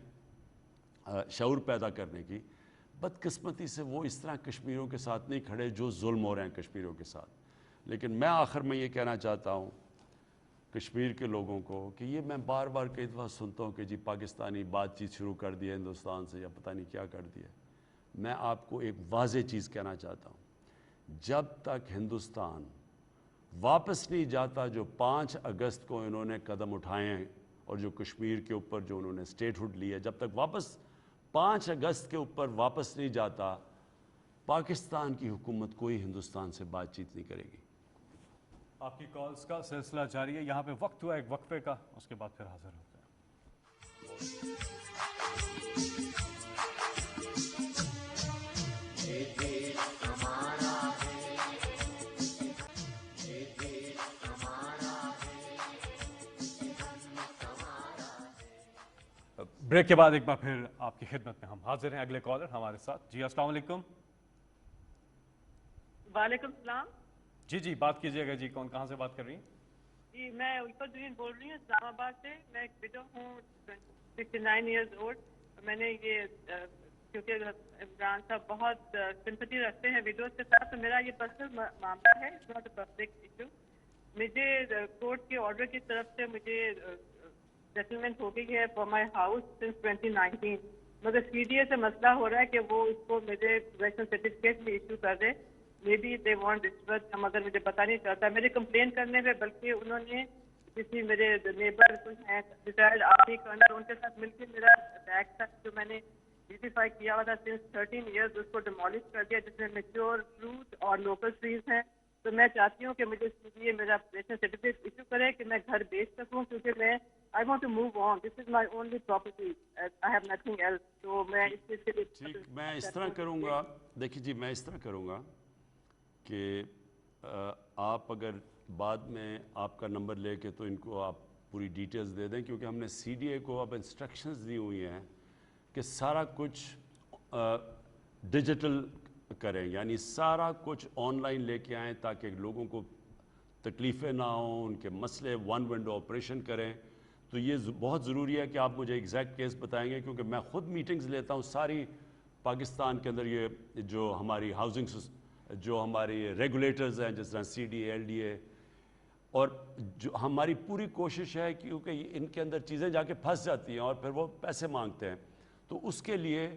شعور پیدا کرنے کی، بدقسمتی سے وہ اس طرح کشمیریوں کے ساتھ نہیں کھڑے جو ظلم ہو رہے ہیں کشمیریوں کے ساتھ. لیکن میں آخر میں یہ کہنا چاہتا ہوں کشمیر کے لوگوں کو کہ یہ میں بار بار کئی دفعہ سنتا ہوں کہ جی پاکستانی بات چیت شروع کر دی ہے ہندوستان سے، یا پتہ نہیں کیا کر دیا. میں آپ کو ایک واضح چیز کہنا چاہتا ہوں، جب تک ہندوستان واپس نہیں جاتا جو 5 اگست کو انہوں نے قدم اٹھائے ہیں، اور جو کشمیر کے اوپر جو انہوں نے اسٹیٹ ہوڈ لی ہے، جب تک واپس 5 اگست کے اوپر واپس نہیں جاتا، پاکستان کی حکومت کوئی ہندوستان سے بات چیت نہیں کرے گی. آپ کی کالز کا سلسلہ جاری ہے. یہاں پہ وقت ہوا ایک وقفے کا، اس کے بعد پھر حاضر ہوتے ہیں. بریک کے بعد ایک بار پھر آپ کی خدمت میں ہم حاضر ہیں. اگلے کالر ہمارے ساتھ. جی السلام علیکم. وعلیکم السلام. جی بات کیجیے گا. جی کون کہاں سے بات کر رہی ہیں؟ جی میں الفت جرین بول رہی ہوں اسلام آباد سے. میں ایک بیٹا ہوں 69 ایئرز اولڈ. میں نے یہ کیونکہ عمران صاحب بہت سمپتی رکھتے ہیں ویڈیوز کے ساتھ، تو میرا یہ پرسنل معاملہ ہے، it's not a public issue. مجھے کورٹ کے آرڈر کی طرف سے مجھے سیٹلمنٹ ہو گئی ہے فار مائی ہاؤس سنس 2019، مگر سی ڈی اے سے مسئلہ ہو رہا ہے کہ وہ اس کو مجھے پوزیشن سرٹیفکیٹ بھی ایشو کر دے. مے بی دے وانٹ رشوت، مگر مجھے پتا نہیں چلتا. میرے کمپلین کرنے میں بلکہ انہوں نے کسی میرے نیبر کچھ ہیں ریٹائرڈ آرمی کرنل، ان کے ساتھ مل کے میرا ٹیکس تک جو میں نے بیوٹیفائی کیا ہوا تھا سنس 13 ایئرز اس کو ڈیمالش کر دیا، جس میں میچور فروٹ اور لوکل ٹریز ہیں. تو میں چاہتی ہوں کہ مجھے اس کے لیے میرا پوزیشن سرٹیفکیٹ ایشو کرے کہ میں گھر بیچ سکوں، کیونکہ میں I want to move on. This is my only property. I have nothing else. تو میں اس چیز کے لیے ٹھیک، میں اس طرح کروں گا. دیکھیے جی میں اس طرح کروں گا کہ آپ اگر بعد میں آپ کا نمبر لے کے تو ان کو آپ پوری ڈیٹیلز دے دیں، کیونکہ ہم نے سی ڈی اے کو اب انسٹرکشنز دی ہوئی ہیں کہ سارا کچھ ڈیجیٹل کریں، یعنی سارا کچھ آن لائن لے کے آئیں تاکہ لوگوں کو تکلیفیں نہ ہوں، ان کے مسئلے 1 ونڈو آپریشن کریں. تو یہ بہت ضروری ہے کہ آپ مجھے ایگزیکٹ کیس بتائیں گے، کیونکہ میں خود میٹنگز لیتا ہوں ساری پاکستان کے اندر. یہ جو ہماری ہاؤسنگ جو ہماری ریگولیٹرز ہیں جس طرح C D A, L D A, اور جو ہماری پوری کوشش ہے کیونکہ ان کے اندر چیزیں جا کے پھنس جاتی ہیں اور پھر وہ پیسے مانگتے ہیں، تو اس کے لیے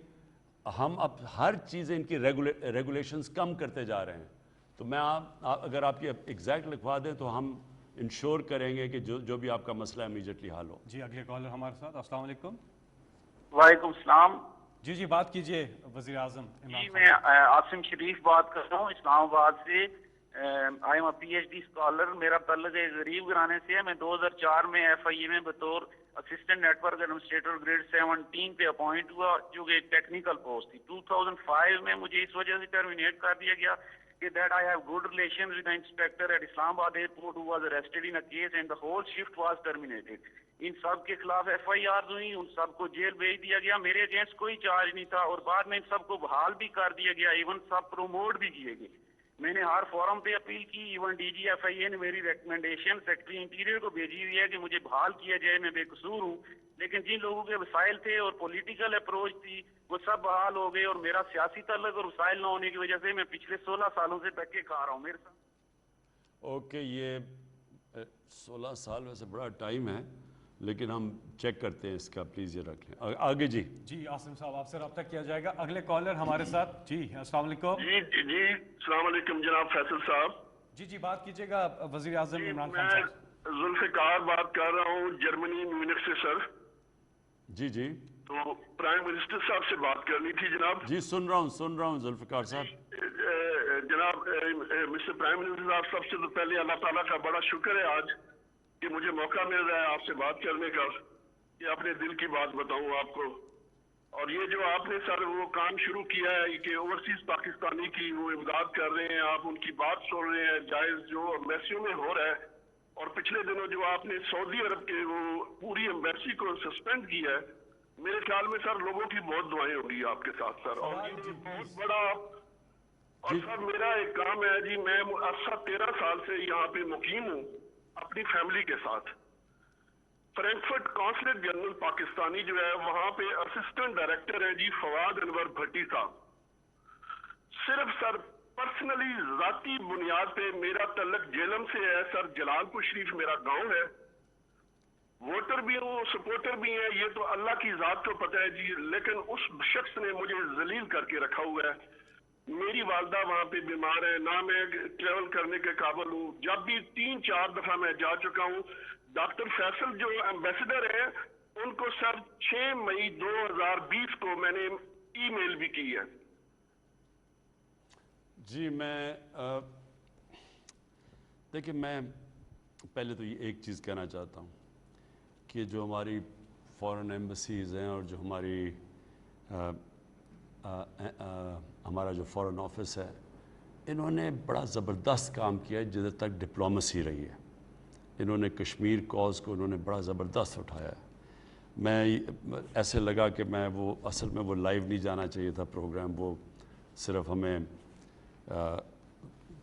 ہم اب ہر چیزیں ان کی ریگولیشنز کم کرتے جا رہے ہیں. تو میں اگر آپ یہ ایگزیکٹ لکھوا دیں تو ہم انشور کریں گے کہ جو بھی آپ کا مسئلہ ہے امیجیٹلی حل ہو. جی اگلے کالر ہمارے ساتھ. السلام علیکم. وعلیکم السلام. جی بات کیجیے وزیر اعظم. جی میں عاصم شریف بات کر رہا ہوں اسلام آباد سے. I am a P H D scholar. میرا تعلق ایک غریب گھرانے سے ہے. میں 2004 میں ایف آئی اے میں بطور assistant network administrator grade 17 پہ اپوائنٹ ہوا، جو کہ ایک ٹیکنیکل پوسٹ تھی. 2005 میں مجھے اس وجہ سے ٹرمینیٹ کر دیا گیا کہ that I have good relations with the inspector at Islamabad airport who was arrested in a case and the whole shift was terminated. ان سب کے خلاف ایف آئی آر ہوئی، ان سب کو جیل بھیج دیا گیا. میرے اگینسٹ کوئی چارج نہیں تھا اور بعد میں ان سب کو بحال بھی کر دیا گیا، ایون سب پروموٹ بھی کیے گئے. میں نے ہر فورم پہ اپیل کی، ایون ڈی جی ایف آئی اے نے میری ریکمنڈیشن سیکرٹری انٹیریئر کو بھیجی ہوئی ہے کہ مجھے بحال کیا جائے، میں بے قصور ہوں. لیکن جن لوگوں کے وسائل تھے اور پولیٹیکل اپروچ تھی وہ سب بحال ہو گئے، اور میرا سیاسی تعلق اور وسائل نہ ہونے کی وجہ سے میں پچھلے 16 سالوں سے دھکے کھا رہا ہوں میرے ساتھ. اوکے، یہ 16 سال ویسے بڑا ٹائم ہے، لیکن ہم چیک کرتے ہیں اس کا. پلیز یہ رکھ لیں آگے. جی عاصم صاحب آپ سے رابطہ کیا جائے گا. اگلے کالر ہمارے ساتھ. جی السلام علیکم. جی السلام علیکم جناب فیصل صاحب. جی بات کیجیے گا وزیر اعظم عمران خان میں صاحب. ذوالفقار بات کر رہا ہوں جرمنی میونخ سے سر. جی تو پرائم منسٹر صاحب سے بات کرنی تھی جناب. جی سن رہا ہوں ذوالفقار صاحب. جناب مسٹر پرائم منسٹر صاحب، سب سے تو پہلے اللہ تعالیٰ کا بڑا شکر ہے آج کہ مجھے موقع مل رہا ہے آپ سے بات کرنے کا، کہ اپنے دل کی بات بتاؤں آپ کو. اور یہ جو آپ نے سر وہ کام شروع کیا ہے کہ اوورسیز پاکستانی کی وہ امداد کر رہے ہیں، آپ ان کی بات سن رہے ہیں، جائز جو میسیوں میں ہو رہا ہے और पिछले दिनों जो आपने सऊदी अरब के वो पूरी एम्बेसी को सस्पेंड किया है, मेरे ख्याल में सर लोगों की बहुत दुआएं होंगी आपके साथ सर, और ये बहुत बड़ा। और सर मेरा एक काम है जी, मैं 13 साल से यहाँ पे मुकीम हूँ अपनी फैमिली के साथ। फ्रैंकफर्ट कॉन्सुलेट जनरल पाकिस्तानी जो है वहाँ पे असिस्टेंट डायरेक्टर है जी फवाद अनवर भट्टी साहब। सिर्फ सर पर्सनली जाती बुनियाद पे मेरा तल्लक जेलम से है सर, जलालपुर शरीफ मेरा गांव है, वोटर भी हूँ, सपोर्टर भी हैं, ये तो अल्लाह की जात को पता है जी। लेकिन उस शख्स ने मुझे जलील करके रखा हुआ है। मेरी वालदा वहाँ पे बीमार है, ना मैं ट्रेवल करने के काबिल हूँ। जब भी 3-4 दफा मैं जा चुका हूँ। डॉक्टर फैसल जो एम्बेसडर है उनको सर 6 मई 2020 को मैंने ईमेल भी की है। जी देखिए, मैं पहले तो ये एक चीज़ कहना चाहता हूँ कि जो हमारी फॉरेन एम्बसीज़ हैं और जो हमारा जो फॉरेन ऑफिस है, इन्होंने बड़ा ज़बरदस्त काम किया है जिधर तक डिप्लोमेसी रही है। इन्होंने कश्मीर कॉज को इन्होंने बड़ा ज़बरदस्त उठाया है। मैं ऐसे लगा कि मैं वो असल में वो लाइव नहीं जाना चाहिए था प्रोग्राम, वो सिर्फ हमें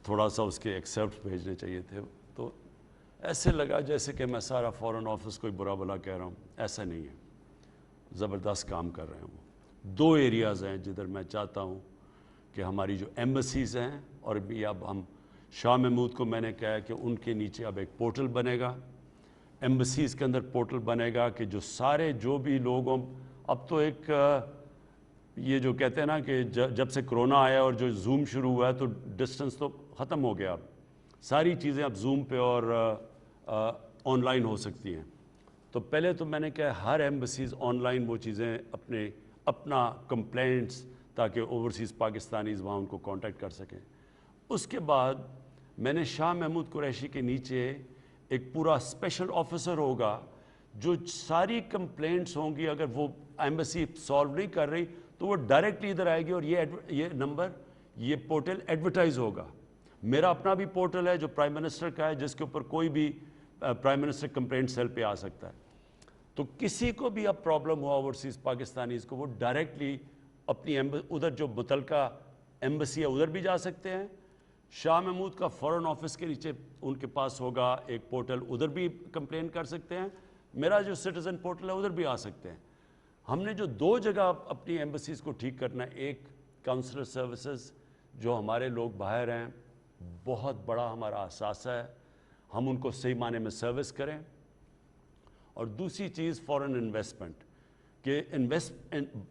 थोड़ा सा उसके एक्सेप्ट भेजने चाहिए थे। तो ऐसे लगा जैसे कि मैं सारा फॉरेन ऑफिस कोई बुरा भला कह रहा हूँ, ऐसा नहीं है। ज़बरदस्त काम कर रहे हैं वो। 2 एरियाज़ हैं जिधर मैं चाहता हूँ कि हमारी जो एम्बसीज़ हैं, और भी अब हम शाह महमूद को मैंने कहा है कि उनके नीचे अब एक पोर्टल बनेगा, एम्बसीज़ के अंदर पोर्टल बनेगा कि जो सारे जो भी लोगों, अब तो एक ये जो कहते हैं ना कि जब से कोरोना आया और जो जूम शुरू हुआ है तो डिस्टेंस तो ख़त्म हो गया। अब सारी चीज़ें अब जूम पे और ऑनलाइन हो सकती हैं। तो पहले तो मैंने कहा हर एम्बसीज़ ऑनलाइन वो चीज़ें अपना कंप्लेंट्स, ताकि ओवरसीज़ पाकिस्तानीज़ वहाँ उनको कांटेक्ट कर सकें। उसके बाद मैंने शाह महमूद कुरैशी के नीचे एक पूरा स्पेशल ऑफिसर होगा जो सारी कंप्लेंट्स होंगी, अगर वो एम्बसी सॉल्व नहीं कर रही तो वो डायरेक्टली इधर आएगी और ये पोर्टल एडवर्टाइज होगा। मेरा अपना भी पोर्टल है जो प्राइम मिनिस्टर का है, जिसके ऊपर कोई भी प्राइम मिनिस्टर कंप्लेंट सेल पे आ सकता है। तो किसी को भी अब प्रॉब्लम हुआ ओवरसीज़ पाकिस्तानीज़ को, वो डायरेक्टली अपनी उधर जो मुतलका एम्बसी है उधर भी जा सकते हैं। शाह महमूद का फॉरेन ऑफिस के नीचे उनके पास होगा एक पोर्टल, उधर भी कंप्लेन कर सकते हैं। मेरा जो सिटीज़न पोर्टल है उधर भी आ सकते हैं। हमने जो 2 जगह अपनी एम्बसीज़ को ठीक करना है, एक काउंसलर सर्विसेज जो हमारे लोग बाहर हैं, बहुत बड़ा हमारा असासा है, हम उनको सही माने में सर्विस करें। और दूसरी चीज़ फॉरेन इन्वेस्टमेंट के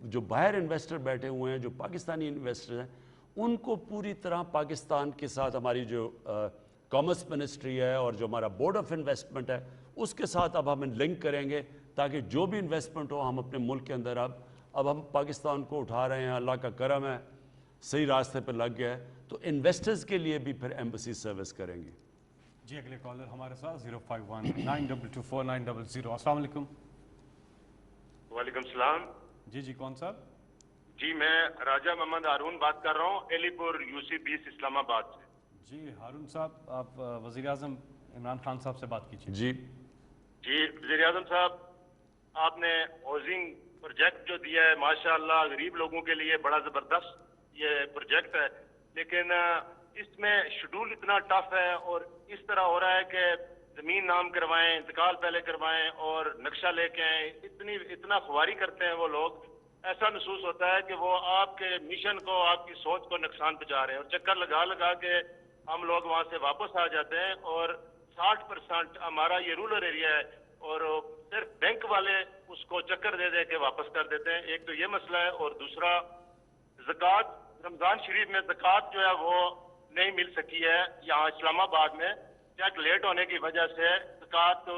जो बाहर इन्वेस्टर बैठे हुए हैं, जो पाकिस्तानी इन्वेस्टर हैं, उनको पूरी तरह पाकिस्तान के साथ हमारी जो कॉमर्स मिनिस्ट्री है और जो हमारा बोर्ड ऑफ इन्वेस्टमेंट है उसके साथ अब हम लिंक करेंगे, ताकि जो भी इन्वेस्टमेंट हो हम अपने मुल्क के अंदर अब हम पाकिस्तान को उठा रहे हैं। अल्लाह का करम है, सही रास्ते पर लग गया है, तो इन्वेस्टर्स के लिए भी फिर एम्बसी सर्विस करेंगे। जी अगले कॉलर हमारे साथ 05192249000। अस्सलाम वालेकुम। वालेकुम सलाम। जी कौन साहब? जी मैं राजा मोहम्मद हारून बात कर रहा हूँ, एलीपुर यूसी 20 इस्लामाबाद से। जी हारून साहब, आप वज़ीर आज़म इमरान खान साहब से बात कीजिए। जी वज़ीर आज़म साहब, आपने हाउसिंग प्रोजेक्ट जो दिया है माशाअल्लाह गरीब लोगों के लिए बड़ा ज़बरदस्त ये प्रोजेक्ट है, लेकिन इसमें शेड्यूल इतना टफ है और इस तरह हो रहा है कि ज़मीन नाम करवाएं, इंतकाल पहले करवाएं और नक्शा लेके आएँ, इतना खुवारी करते हैं वो लोग। ऐसा महसूस होता है कि वो आपके मिशन को, आपकी सोच को नुकसान पहुंचा रहे हैं, और चक्कर लगा लगा के हम लोग वहाँ से वापस आ जाते हैं। और 60% हमारा ये रूरल एरिया है और सिर्फ बैंक वाले उसको चक्कर दे दे के वापस कर देते हैं। एक तो ये मसला है, और दूसरा ज़कात, रमज़ान शरीफ में ज़कात जो है वो नहीं मिल सकी है यहाँ इस्लामाबाद में। चेक लेट होने की वजह से ज़कात तो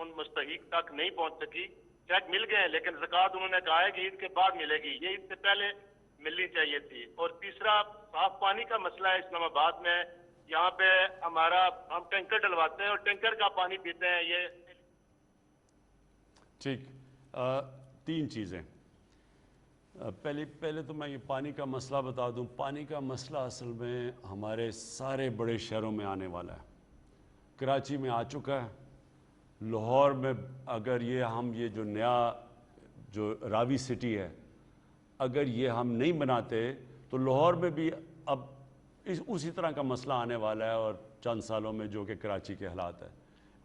उन मुस्तहिक तक नहीं पहुँच सकी। चेक मिल गए लेकिन ज़कात उन्होंने कहा है कि ईद के बाद मिलेगी, ये ईद से पहले मिलनी चाहिए थी। और तीसरा साफ पानी का मसला है इस्लामाबाद में। यहाँ पे हम टैंकर डलवाते हैं और टैंकर का पानी पीते हैं। ये ठीक, 3 चीज़ें। पहले तो मैं ये पानी का मसला बता दूं। पानी का मसला असल में हमारे सारे बड़े शहरों में आने वाला है। कराची में आ चुका है। लाहौर में अगर ये जो नया जो रावी सिटी है, अगर ये हम नहीं बनाते तो लाहौर में भी अब उसी तरह का मसला आने वाला है, और चंद सालों में जो कि कराची के हालात है।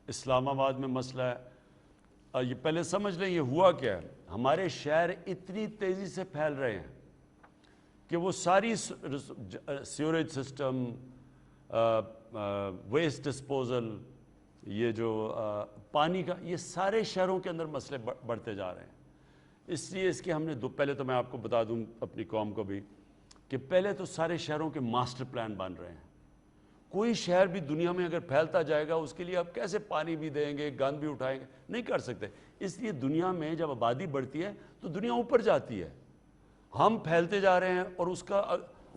इस्लामाबाद में मसला है, ये पहले समझ लें ये हुआ क्या है। हमारे शहर इतनी तेज़ी से फैल रहे हैं कि वो सारी सीवरेज सिस्टम, वेस्ट डिस्पोजल, ये जो पानी का, ये सारे शहरों के अंदर मसले बढ़ते जा रहे हैं। इसलिए इसके हमने पहले तो मैं आपको बता दूं अपनी कौम को भी कि पहले तो सारे शहरों के मास्टर प्लान बन रहे हैं। कोई शहर भी दुनिया में अगर फैलता जाएगा उसके लिए आप कैसे पानी भी देंगे, गंद भी उठाएंगे, नहीं कर सकते। इसलिए दुनिया में जब आबादी बढ़ती है तो दुनिया ऊपर जाती है, हम फैलते जा रहे हैं। और उसका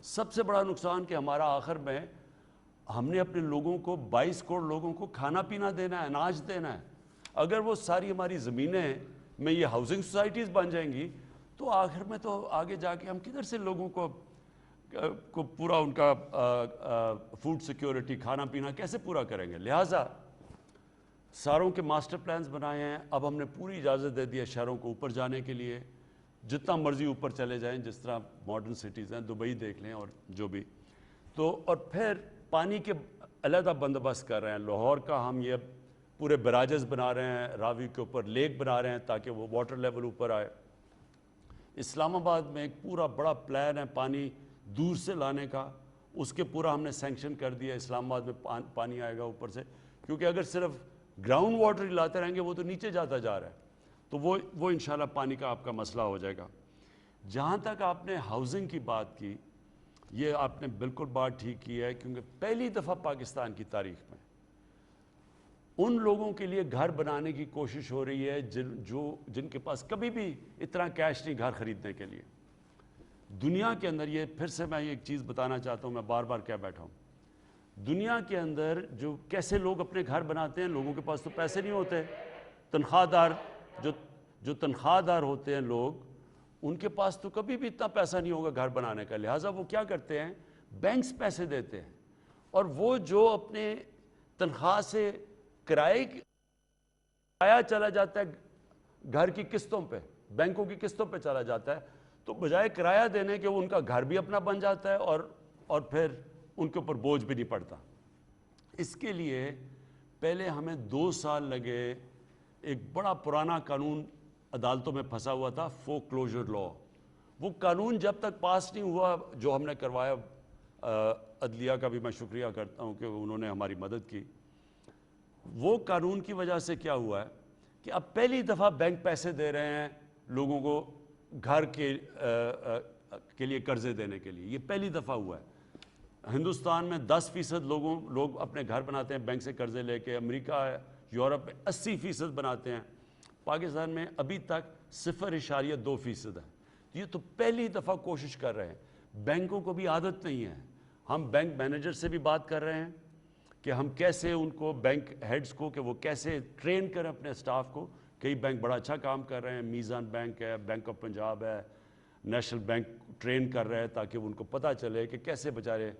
सबसे बड़ा नुकसान कि हमारा आखिर में हमने अपने लोगों को 22 करोड़ लोगों को खाना पीना देना है, अनाज देना है। अगर वो सारी हमारी ज़मीनें में ये हाउसिंग सोसाइटीज़ बन जाएंगी तो आखिर में तो आगे जाके हम किधर से लोगों को पूरा उनका फूड सिक्योरिटी, खाना पीना कैसे पूरा करेंगे। लिहाजा शहरों के मास्टर प्लान्स बनाए हैं। अब हमने पूरी इजाज़त दे दी है शहरों को ऊपर जाने के लिए, जितना मर्जी ऊपर चले जाएं, जिस तरह मॉडर्न सिटीज़ हैं, दुबई देख लें और जो भी। तो और फिर पानी के अलहदा बंदोबस्त कर रहे हैं। लाहौर का हम ये पूरे बराजेस बना रहे हैं, रावी के ऊपर लेक बना रहे हैं ताकि वो वाटर लेवल ऊपर आए। इस्लामाबाद में एक पूरा बड़ा प्लान है पानी दूर से लाने का, उसके पूरा हमने सैंक्शन कर दिया। इस्लामाबाद में पानी आएगा ऊपर से, क्योंकि अगर सिर्फ ग्राउंड वाटर ही लाते रहेंगे वो तो नीचे जाता जा रहा है। तो वो इंशाल्लाह पानी का आपका मसला हो जाएगा। जहाँ तक आपने हाउसिंग की बात की, ये आपने बिल्कुल बात ठीक की है, क्योंकि पहली दफ़ा पाकिस्तान की तारीख में उन लोगों के लिए घर बनाने की कोशिश हो रही है जिनके पास कभी भी इतना कैश नहीं घर खरीदने के लिए। दुनिया के अंदर, ये फिर से मैं एक चीज़ बताना चाहता हूँ, मैं बार बार कह बैठा हूँ, दुनिया के अंदर जो कैसे लोग अपने घर बनाते हैं, लोगों के पास तो पैसे नहीं होते। तनख्वाहदार जो तनख्वाहदार होते हैं लोग, उनके पास तो कभी भी इतना पैसा नहीं होगा घर बनाने का। लिहाजा वो क्या करते हैं, बैंक्स पैसे देते हैं, और वो जो अपने तनख्वाह से किराया चला जाता है घर की किस्तों पे, बैंकों की किस्तों पे चला जाता है। तो बजाय किराया देने के वो उनका घर भी अपना बन जाता है और फिर उनके ऊपर बोझ भी नहीं पड़ता। इसके लिए पहले हमें 2 साल लगे। एक बड़ा पुराना कानून अदालतों में फंसा हुआ था, फोरक्लोजर लॉ। वो कानून जब तक पास नहीं हुआ, जो हमने करवाया, अदलिया का भी मैं शुक्रिया करता हूँ कि उन्होंने हमारी मदद की। वो कानून की वजह से क्या हुआ है कि अब पहली दफ़ा बैंक पैसे दे रहे हैं लोगों को घर के लिए कर्जे देने के लिए। ये पहली दफ़ा हुआ है। हिंदुस्तान में 10% लोग अपने घर बनाते हैं बैंक से कर्जे लेके। अमेरिका, यूरोप में 80% बनाते हैं। पाकिस्तान में अभी तक 0.2% है। ये तो पहली दफ़ा कोशिश कर रहे हैं। बैंकों को भी आदत नहीं है। हम बैंक मैनेजर से भी बात कर रहे हैं कि हम कैसे उनको, बैंक हेड्स को, कि वो कैसे ट्रेन करें अपने स्टाफ को। कई बैंक बड़ा अच्छा काम कर रहे हैं, मीज़ान बैंक है, बैंक ऑफ पंजाब है, नेशनल बैंक ट्रेन कर रहे हैं ताकि उनको पता चले कि कैसे बेचारे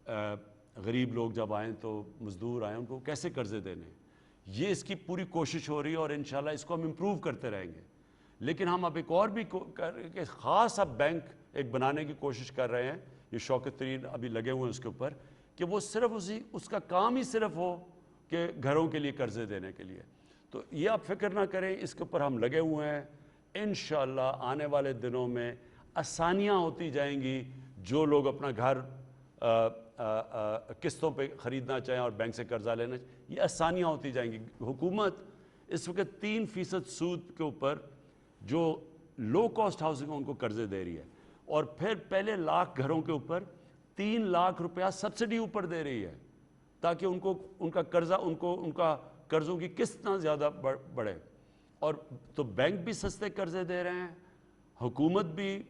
गरीब लोग जब आएँ तो मज़दूर आएँ, उनको कैसे कर्जे देने। ये इसकी पूरी कोशिश हो रही है और इंशाल्लाह इसको हम इम्प्रूव करते रहेंगे। लेकिन हम अब एक और भी ख़ास अब बैंक एक बनाने की कोशिश कर रहे हैं। ये शौकत तरीन अभी लगे हुए हैं उसके ऊपर कि वो सिर्फ उसका काम ही सिर्फ हो कि घरों के लिए कर्जे देने के लिए। तो ये आप फिक्र ना करें, इसके ऊपर हम लगे हुए हैं। इंशाल्लाह आने वाले दिनों में आसानियाँ होती जाएंगी। जो लोग अपना घर किस्तों पे ख़रीदना चाहें और बैंक से कर्जा लेना चाहें, ये आसानियाँ होती जाएंगी। हुकूमत इस वक्त 3% सूद के ऊपर जो लो कॉस्ट हाउसिंग उनको कर्जे दे रही है, और फिर पहले लाख घरों के ऊपर 3 लाख रुपया सब्सिडी ऊपर दे रही है ताकि उनका कर्जा, उनका कर्जों की किस्त ना ज़्यादा बढ़े। और तो बैंक भी सस्ते कर्जे दे रहे हैं, हुकूमत भी,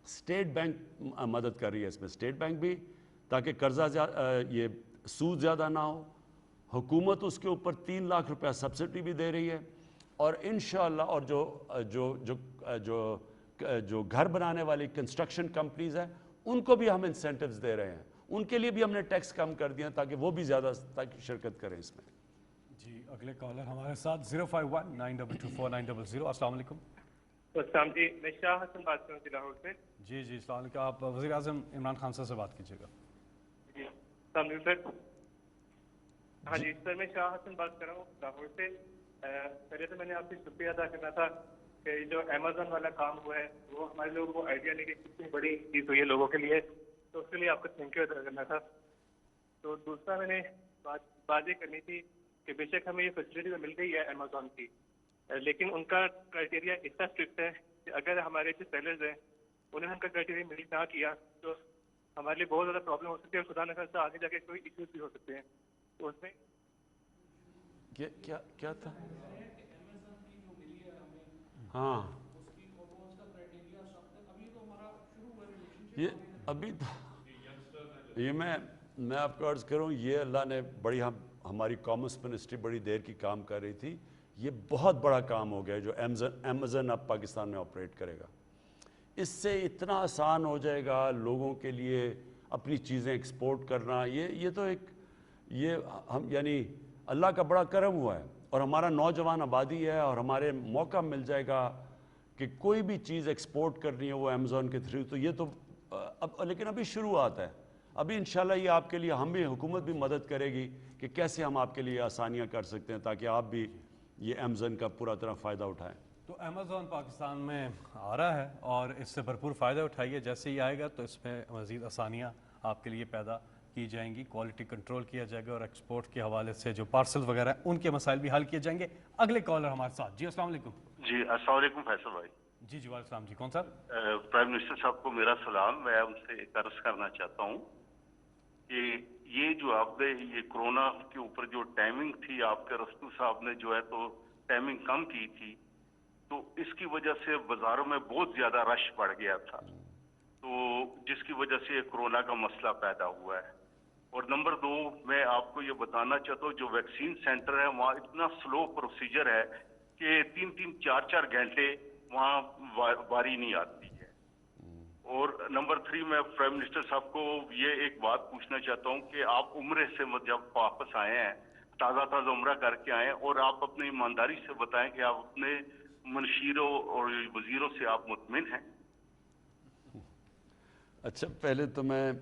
स्टेट बैंक मदद कर रही है इसमें, स्टेट बैंक भी, ताकि कर्जा ये सूद ज़्यादा ना हो। हुकूमत उसके ऊपर 3 लाख रुपया सब्सिडी भी दे रही है। और इंशाअल्लाह और जो घर बनाने वाली कंस्ट्रक्शन कंपनीज़ हैं उनको भी हम इंसेंटिव्स दे रहे हैं। ان کے لیے بھی ہم نے ٹیکس کم کر دیا تاکہ وہ بھی زیادہ تاکہ شرکت کریں اس میں. جی اگلے کالر ہمارے ساتھ 05192249000. السلام علیکم. السلام جی، میں شاہ حسن بات کر رہا ہوں لاہور سے. جی السلام علیکم. آپ وزیر اعظم عمران خان صاحب سے بات کیجیے گا. جی السلام علیکم سر. ہاں جی سر، میں شاہ حسن بات کر رہا ہوں لاہور سے. پہلے تو میں نے آپ سے شکریہ ادا کرنا تھا کہ جو امیزون والا کام ہوا ہے وہ ہمارے لوگوں کو آئیڈیا نہیں کہ کتنی بڑی چیز ہوئی ہے لوگوں کے لیے، تو اس کے لیے آپ کو تھینک یو ادا کرنا تھا. تو دوسرا میں نے بات یہ کرنی تھی کہ بے شک ہمیں یہ فیسلٹی تو مل گئی ہے امیزون کی، لیکن ان کا کرائٹیریا اتنا اسٹرکٹ ہے کہ اگر ہمارے جو سیلرز ہیں انہیں ان کا کرائٹیریا مل نہ کیا تو ہمارے لیے بہت زیادہ پرابلم ہو سکتی ہے، اور خدا نہ خاصہ آگے جا کے کوئی ایشوز بھی ہو سکتے ہیں. تو اس میں کیا تھا؟ ہاں یہ ابھی یہ میں آپ کو عرض کروں، یہ اللہ نے بڑی ہماری کامرس منسٹری بڑی دیر کی کام کر رہی تھی. یہ بہت بڑا کام ہو گیا جو امیزون اب پاکستان میں آپریٹ کرے گا. اس سے اتنا آسان ہو جائے گا لوگوں کے لیے اپنی چیزیں ایکسپورٹ کرنا. یہ تو ایک ہم یعنی اللہ کا بڑا کرم ہوا ہے، اور ہمارا نوجوان آبادی ہے، اور ہمارے موقع مل جائے گا کہ کوئی بھی چیز ایکسپورٹ کرنی ہے وہ امیزون کے تھرو. تو یہ تو لیکن ابھی شروعات ہے. ابھی انشاءاللہ یہ آپ کے لیے حکومت بھی مدد کرے گی کہ کیسے ہم آپ کے لیے آسانیاں کر سکتے ہیں تاکہ آپ بھی یہ امیزون کا پورا طرح فائدہ اٹھائیں. تو امیزون پاکستان میں آ رہا ہے اور اس سے بھرپور فائدہ اٹھائیے. جیسے ہی آئے گا تو اس میں مزید آسانیاں آپ کے لیے پیدا کی جائیں گی، کوالٹی کنٹرول کیا جائے گا، اور ایکسپورٹ کے حوالے سے جو پارسل وغیرہ ہیں ان کے مسائل بھی حل کیے جائیں گے. اگلے کالر ہمارے ساتھ. جی السلام علیکم. جی السلام علیکم فیصل بھائی. جی وعلیکم السلام. جی کون صاحب؟ پرائم منسٹر صاحب کو میرا سلام. میں ان سے ایک عرض کرنا چاہتا ہوں کہ یہ جو آپ نے یہ کورونا کے اوپر جو ٹائمنگ تھی آپ کے رستو صاحب نے جو ہے تو ٹائمنگ کم کی تھی، تو اس کی وجہ سے بازاروں میں بہت زیادہ رش بڑھ گیا تھا، تو جس کی وجہ سے کورونا کا مسئلہ پیدا ہوا ہے. اور نمبر 2 میں آپ کو یہ بتانا چاہتا ہوں جو ویکسین سینٹر ہے وہاں اتنا سلو پروسیجر ہے کہ 3-3 4-4 گھنٹے وہاں باری نہیں آتی ہے. اور نمبر 3 میں پرائم منسٹر صاحب کو یہ ایک بات پوچھنا چاہتا ہوں کہ آپ عمرے سے جب واپس آئے ہیں تازہ عمرہ کر کے آئے ہیں، اور آپ اپنی ایمانداری سے بتائیں کہ آپ اپنے منشیروں اور وزیروں سے آپ مطمئن ہیں؟ اچھا پہلے تو میں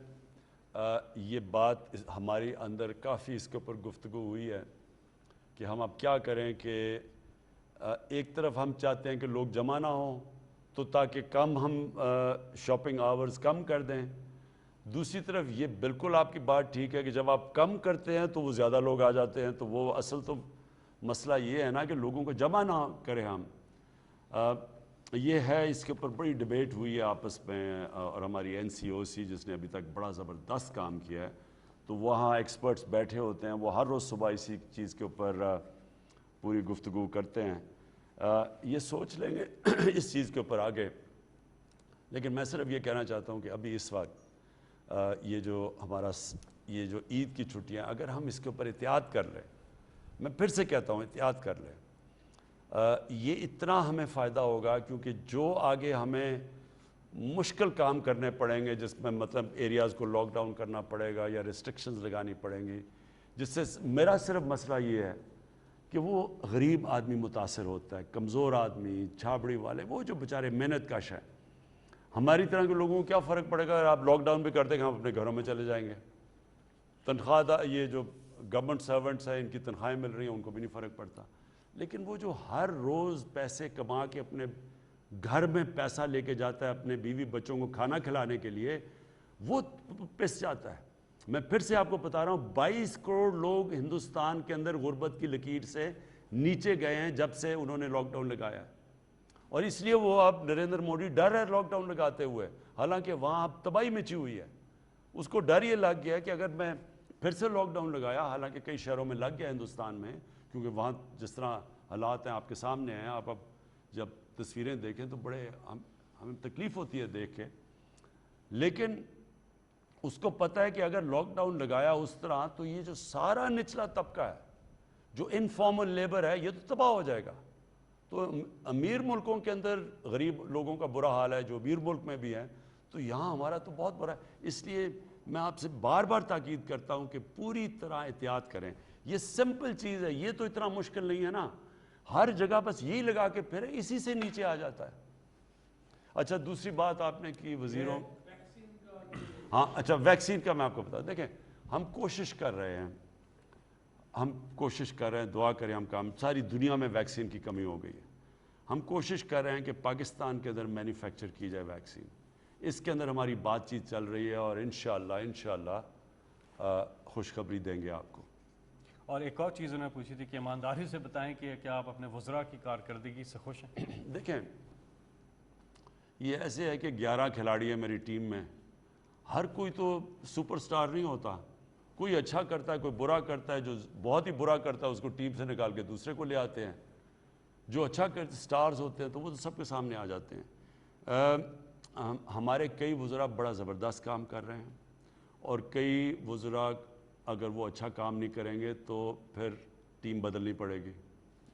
یہ بات ہماری اندر کافی اس کے اوپر گفتگو ہوئی ہے کہ ہم اب کیا کریں کہ ایک طرف ہم چاہتے ہیں کہ لوگ جمع نہ ہوں تو تاکہ کم ہم شاپنگ آورز کم کر دیں. دوسری طرف یہ بالکل آپ کی بات ٹھیک ہے کہ جب آپ کم کرتے ہیں تو وہ زیادہ لوگ آ جاتے ہیں، تو وہ اصل تو مسئلہ یہ ہے نا کہ لوگوں کو جمع نہ کریں ہم. یہ ہے اس کے اوپر بڑی ڈیبیٹ ہوئی ہے آپس میں، اور ہماری NCOC جس نے ابھی تک بڑا زبردست کام کیا ہے، تو وہاں ایکسپرٹس بیٹھے ہوتے ہیں، وہ ہر روز صبح اسی چیز کے اوپر پوری گفتگو کرتے ہیں. یہ سوچ لیں گے اس چیز کے اوپر آگے. لیکن میں صرف یہ کہنا چاہتا ہوں کہ ابھی اس وقت یہ جو ہمارا یہ جو عید کی چھٹیاں، اگر ہم اس کے اوپر احتیاط کر لیں، میں پھر سے کہتا ہوں احتیاط کر لیں، یہ اتنا ہمیں فائدہ ہوگا. کیونکہ جو آگے ہمیں مشکل کام کرنے پڑیں گے، جس میں مطلب ایریاز کو لاک ڈاؤن کرنا پڑے گا یا ریسٹرکشنز لگانی پڑیں گی، جس سے میرا صرف مسئلہ یہ ہے کہ وہ غریب آدمی متاثر ہوتا ہے، کمزور آدمی، چھابڑی والے، وہ جو بیچارے محنت کش ہیں. ہماری طرح کے لوگوں کو کیا فرق پڑے گا اگر آپ لاک ڈاؤن بھی کر دیں گے، ہم اپنے گھروں میں چلے جائیں گے. تنخواہ یہ جو گورنمنٹ سرونٹس ہیں ان کی تنخواہیں مل رہی ہیں ان کو بھی نہیں فرق پڑتا. لیکن وہ جو ہر روز پیسے کما کے اپنے گھر میں پیسہ لے کے جاتا ہے اپنے بیوی بچوں کو کھانا کھلانے کے لیے، وہ پس جاتا ہے. میں پھر سے آپ کو بتا رہا ہوں 22 کروڑ لوگ ہندوستان کے اندر غربت کی لکیر سے نیچے گئے ہیں جب سے انہوں نے لاک ڈاؤن لگایا. اور اس لیے وہ اب نریندر مودی ڈر ہے لاک ڈاؤن لگاتے ہوئے، حالانکہ وہاں اب تباہی مچی ہوئی ہے. اس کو ڈر یہ لگ گیا کہ اگر میں پھر سے لاک ڈاؤن لگایا، حالانکہ کئی شہروں میں لگ گیا ہندوستان میں، کیونکہ وہاں جس طرح حالات ہیں آپ کے سامنے ہیں، آپ اب جب تصویریں دیکھیں تو بڑے ہمیں تکلیف ہوتی ہے دیکھ کے. لیکن اس کو پتہ ہے کہ اگر لاک ڈاؤن لگایا اس طرح تو یہ جو سارا نچلا طبقہ ہے جو انفارمل لیبر ہے یہ تو تباہ ہو جائے گا. تو امیر ملکوں کے اندر غریب لوگوں کا برا حال ہے جو امیر ملک میں بھی ہیں، تو یہاں ہمارا تو بہت برا ہے. اس لیے میں آپ سے بار بار تاکید کرتا ہوں کہ پوری طرح احتیاط کریں. یہ سمپل چیز ہے, یہ تو اتنا مشکل نہیں ہے نا, ہر جگہ بس یہی لگا کے پھر اسی سے نیچے آ جاتا ہے. اچھا دوسری بات آپ نے کی وزیروں, ہاں اچھا ویکسین کا میں آپ کو بتا, دیکھیں ہم کوشش کر رہے ہیں, دعا کریں ہم کام, ساری دنیا میں ویکسین کی کمی ہو گئی ہے. ہم کوشش کر رہے ہیں کہ پاکستان کے اندر مینوفیکچر کی جائے ویکسین. اس کے اندر ہماری بات چیت چل رہی ہے اور انشاءاللہ خوشخبری دیں گے آپ کو. اور ایک اور چیز انہوں نے پوچھی تھی کہ ایمانداری سے بتائیں کہ کیا آپ اپنے وزراء کی کارکردگی سے خوش ہیں؟ دیکھیں یہ ایسے ہے کہ 11 کھلاڑی ہیں میری ٹیم میں, ہر کوئی تو سپر سٹار نہیں ہوتا, کوئی اچھا کرتا ہے کوئی برا کرتا ہے, جو بہت ہی برا کرتا ہے اس کو ٹیم سے نکال کے دوسرے کو لے آتے ہیں, جو اچھا کرتے سٹارز ہوتے ہیں تو وہ تو سب کے سامنے آ جاتے ہیں. ہمارے کئی وزراء بڑا زبردست کام کر رہے ہیں اور کئی وزراء اگر وہ اچھا کام نہیں کریں گے تو پھر ٹیم بدلنی پڑے گی.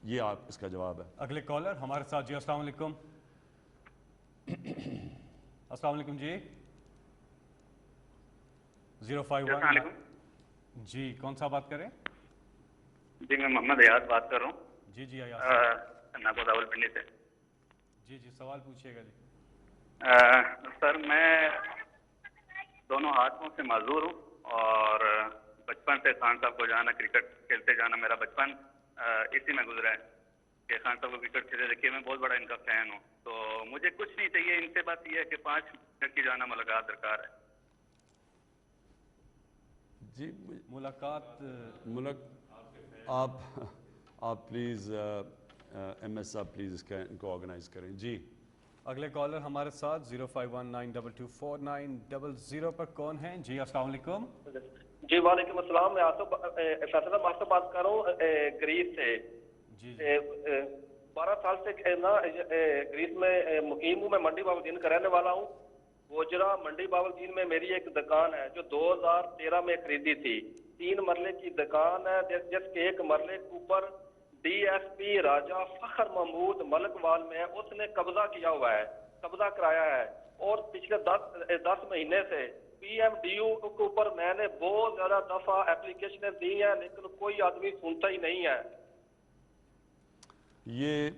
یہ آپ اس کا جواب ہے. اگلے کالر ہمارے ساتھ جی. السلام علیکم. السلام علیکم جی. 051 جی, کون سا بات کریں؟ جی میں محمد ایاز بات کر رہا ہوں. جی ناگو راول پنڈی سے. جی سوال پوچھیے گا. جی سر میں دونوں ہاتھوں سے معذور ہوں اور بچپن سے خان صاحب کو جانا, کرکٹ کھیلتے جانا, میرا بچپن اسی میں گزرا ہے کہ خان صاحب کو کرکٹ کھیلتے دیکھیے, میں بہت بڑا ان کا فین ہوں. تو مجھے کچھ نہیں چاہیے ان سے, بس یہ ہے کہ 5 منٹ کی جانا ملاقات درکار ہے. جی ملاقات آپ پلیز ایم ایس صاحب پلیز ان کو آرگنائز کریں. جی اگلے کالر ہمارے ساتھ 0519224900 پر کون ہیں؟ جی السلام علیکم. جی وعلیکم السلام. میں فیصل صاحب بات کر رہا ہوں گریس سے. جی 12 سال سے نا گریس میں مقیم ہوں. میں منڈی باولدین کا رہنے والا ہوں. گوجرا منڈی باولدین میں میری ایک دکان ہے جو 2013 میں خریدی تھی. 3 مرلے کی دکان ہے جس کے ایک مرلے کے اوپر ڈی ایس پی راجہ فخر محمود ملک وال میں اس نے قبضہ کیا ہوا ہے, قبضہ کرایا ہے. اور پچھلے 10 مہینے سے پی ایم ڈی یو کے اوپر میں نے بہت زیادہ دفعہ اپلیکیشنیں دی ہیں لیکن کوئی آدمی سنتا ہی نہیں ہے. یہ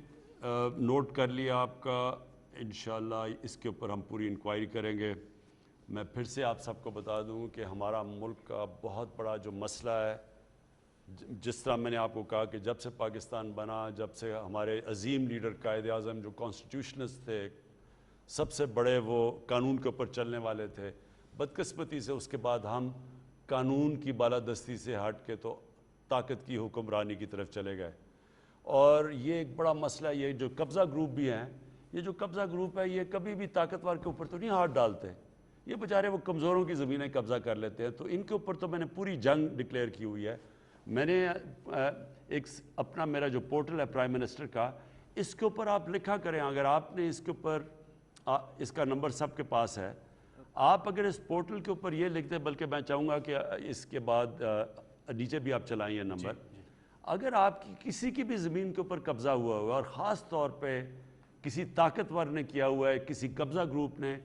نوٹ کر لیا آپ کا, انشاءاللہ اس کے اوپر ہم پوری انکوائری کریں گے. میں پھر سے آپ سب کو بتا دوں کہ ہمارا ملک کا بہت بڑا جو مسئلہ ہے, جس طرح میں نے آپ کو کہا کہ جب سے پاکستان بنا, جب سے ہمارے عظیم لیڈر قائد اعظم جو کانسٹیٹیوشنسٹ تھے, سب سے بڑے وہ قانون کے اوپر چلنے والے تھے, بدقسمتی سے اس کے بعد ہم قانون کی بالادستی سے ہٹ کے تو طاقت کی حکمرانی کی طرف چلے گئے. اور یہ ایک بڑا مسئلہ, یہ جو قبضہ گروپ بھی ہیں, یہ جو قبضہ گروپ ہے یہ کبھی بھی طاقتور کے اوپر تو نہیں ہاتھ ڈالتے, یہ بیچارے وہ کمزوروں کی زمینیں قبضہ کر لیتے ہیں. تو ان کے اوپر تو میں نے پوری جنگ ڈکلیئر کی ہوئی ہے. میں نے ایک اپنا میرا جو پورٹل ہے پرائم منسٹر کا, اس کے اوپر آپ لکھا کریں, اگر آپ نے اس کے اوپر اس کا نمبر سب کے پاس ہے, آپ اگر اس پورٹل کے اوپر یہ لکھ دیں, بلکہ میں چاہوں گا کہ اس کے بعد نیچے بھی آپ چلائیں یہ نمبر, اگر آپ کی کسی کی بھی زمین کے اوپر قبضہ ہوا ہوا اور خاص طور پہ کسی طاقتور نے کیا ہوا ہے, کسی قبضہ گروپ نے,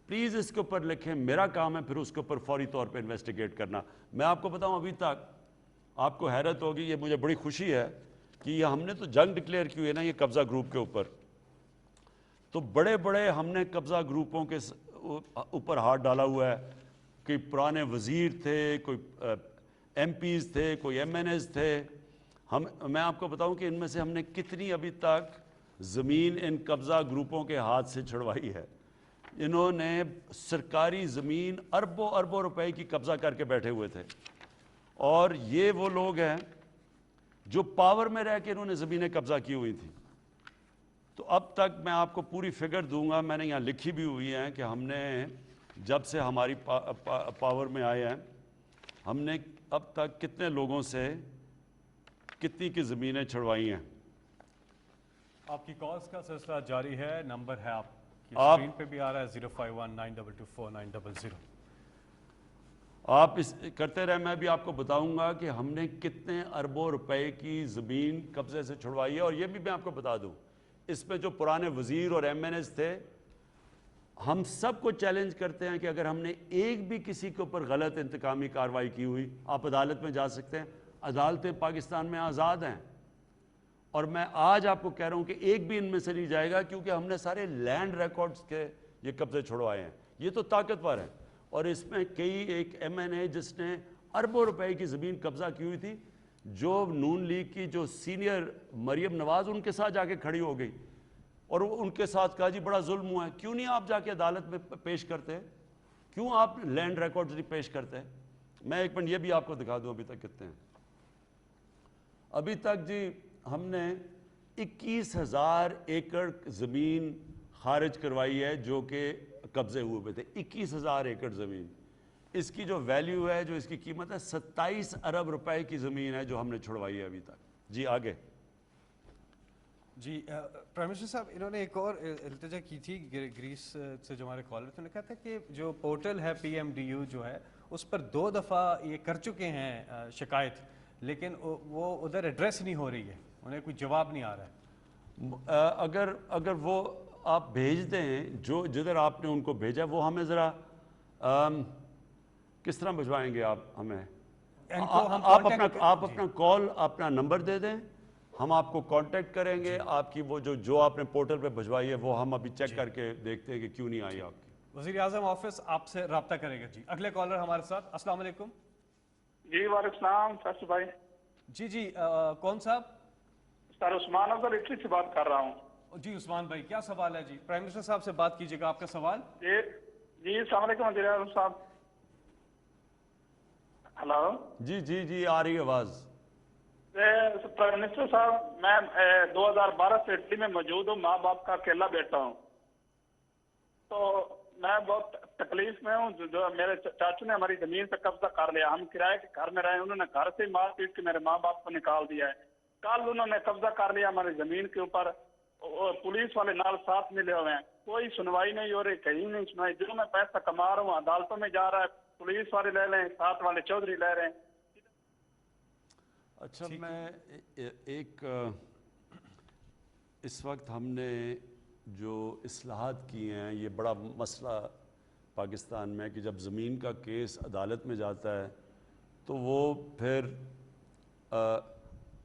پلیز اس کے اوپر لکھیں. میرا کام ہے پھر اس کے اوپر فوری طور پہ انویسٹیگیٹ کرنا. میں آپ کو بتاؤں ابھی تک آپ کو حیرت ہوگی, یہ مجھے بڑی خوشی ہے کہ یہ ہم نے تو جنگ ڈکلیئر کی ہوئی ہے نا یہ قبضہ گروپ کے اوپر, تو بڑے بڑے ہم نے قبضہ گروپوں کے اوپر ہاتھ ڈالا ہوا ہے. کوئی پرانے وزیر تھے, کوئی ایم پیز تھے, کوئی ایم این ایز تھے. میں آپ کو بتاؤں کہ ان میں سے ہم نے کتنی ابھی تک زمین ان قبضہ گروپوں کے ہاتھ سے چھڑوائی ہے. انہوں نے سرکاری زمین اربوں اربوں روپے کی قبضہ کر کے بیٹھے ہوئے تھے, اور یہ وہ لوگ ہیں جو پاور میں رہ کے انہوں نے زمینیں قبضہ کی ہوئی تھیں. تو اب تک میں آپ کو پوری فگر دوں گا, میں نے یہاں لکھی بھی ہوئی ہیں کہ ہم نے جب سے ہماری پاور میں آئے ہیں, ہم نے اب تک کتنے لوگوں سے کتنی کی زمینیں چھڑوائی ہیں. آپ کی کالز کا سلسلہ جاری ہے. نمبر ہے آپ کی اسکرین پہ بھی آ رہا ہے 0519224900. آپ اس کرتے رہے, میں بھی آپ کو بتاؤں گا کہ ہم نے کتنے اربوں روپے کی زمین قبضے سے چھڑوائی ہے. اور یہ بھی میں آپ کو بتا دوں, اس میں جو پرانے وزیر اور ایم این ایز تھے ہم سب کو چیلنج کرتے ہیں کہ اگر ہم نے ایک بھی کسی کے اوپر غلط انتقامی کارروائی کی ہوئی، آپ عدالت میں جا سکتے ہیں. عدالتیں پاکستان میں آزاد ہیں، اور میں آج آپ کو کہہ رہا ہوں کہ ایک بھی ان میں سے نہیں جائے گا، کیونکہ ہم نے سارے لینڈ ریکارڈز کے یہ قبضے چھڑوائے ہیں. یہ تو طاقتور ہیں، اور اس میں ایک ایم این اے جس نے اربوں روپے کی زمین قبضہ کی ہوئی تھی، جو نون لیگ کی جو سینئر مریم نواز ان کے ساتھ جا کے کھڑی ہو گئی، اور ان کے ساتھ کہا جی بڑا ظلم ہوا ہے. کیوں نہیں آپ جا کے عدالت میں پیش کرتے؟ کیوں آپ لینڈ ریکارڈز نہیں پیش کرتے؟ میں ایک منٹ یہ بھی آپ کو دکھا دوں ابھی تک کتنے ہیں. ابھی تک جی ہم نے 21,000 ایکڑ زمین خارج کروائی ہے جو کہ قبضے ہوئے تھے. 21,000 ایکڑ زمین، اس کی جو ویلیو ہے، جو اس کی قیمت ہے، 27 ارب روپے کی زمین ہے جو ہم نے چھڑوائی ہے ابھی تک. جی آگے. جی پرائم منسٹر صاحب، انہوں نے ایک اور التجا کی تھی گریس سے جو ہمارے کالر تھے، انہوں نے کہا تھا کہ جو پورٹل ہے PMDU جو ہے اس پر 2 دفعہ یہ کر چکے ہیں شکایت، لیکن وہ ادھر ایڈریس نہیں ہو رہی ہے، انہیں کوئی جواب نہیں آ رہا ہے. اگر وہ آپ بھیج دیں جو جدھر آپ نے ان کو بھیجا، وہ ہمیں ذرا کس طرح بھجوائیں گے آپ ہمیں؟ آپ اپنا کال، اپنا نمبر دے دیں، ہم آپ کو کانٹیکٹ کریں گے. آپ کی وہ جو آپ نے پورٹل پہ بھجوائی ہے وہ ہم ابھی چیک کر کے دیکھتے ہیں کہ کیوں نہیں آئی آپ کی. وزیر اعظم آفس آپ سے رابطہ کرے گا. جی اگلے کالر ہمارے ساتھ. السلام علیکم. جی وعلیکم السلام فیصل بھائی. جی کون صاحب؟ سر عثمان افضل اٹلی سے بات کر رہا ہوں. جی عثمان بھائی کیا سوال ہے؟ جی پرائم منسٹر صاحب سے بات کیجیے گا. آپ کا سوال. جی السلام علیکم وزیر اعظم صاحب. ہلو. جی آ رہی آواز. پرائم منسٹر صاحب، میں 2012 سے اٹلی میں موجود ہوں. ماں باپ کا اکیلا بیٹا ہوں، تو میں بہت تکلیف میں ہوں. جو میرے چاچو نے ہماری زمین سے قبضہ کر لیا. ہم کرائے کے گھر میں رہے، انہوں نے گھر سے مار پیٹ کے میرے ماں باپ کو نکال دیا ہے. کل انہوں نے قبضہ کر لیا ہماری زمین کے اوپر. پولیس والے نال ساتھ ملے ہوئے ہیں. کوئی سنوائی نہیں ہو رہی، کہیں نہیں سنوائی. جو میں پیسہ کما رہا ہوں عدالتوں میں جا رہا ہے، پولیس والے لے لیں، ساتھ والے چودھری لے رہے ہیں. اچھا، میں اس وقت ہم نے جو اصلاحات کی ہیں، یہ بڑا مسئلہ پاکستان میں کہ جب زمین کا کیس عدالت میں جاتا ہے تو وہ پھر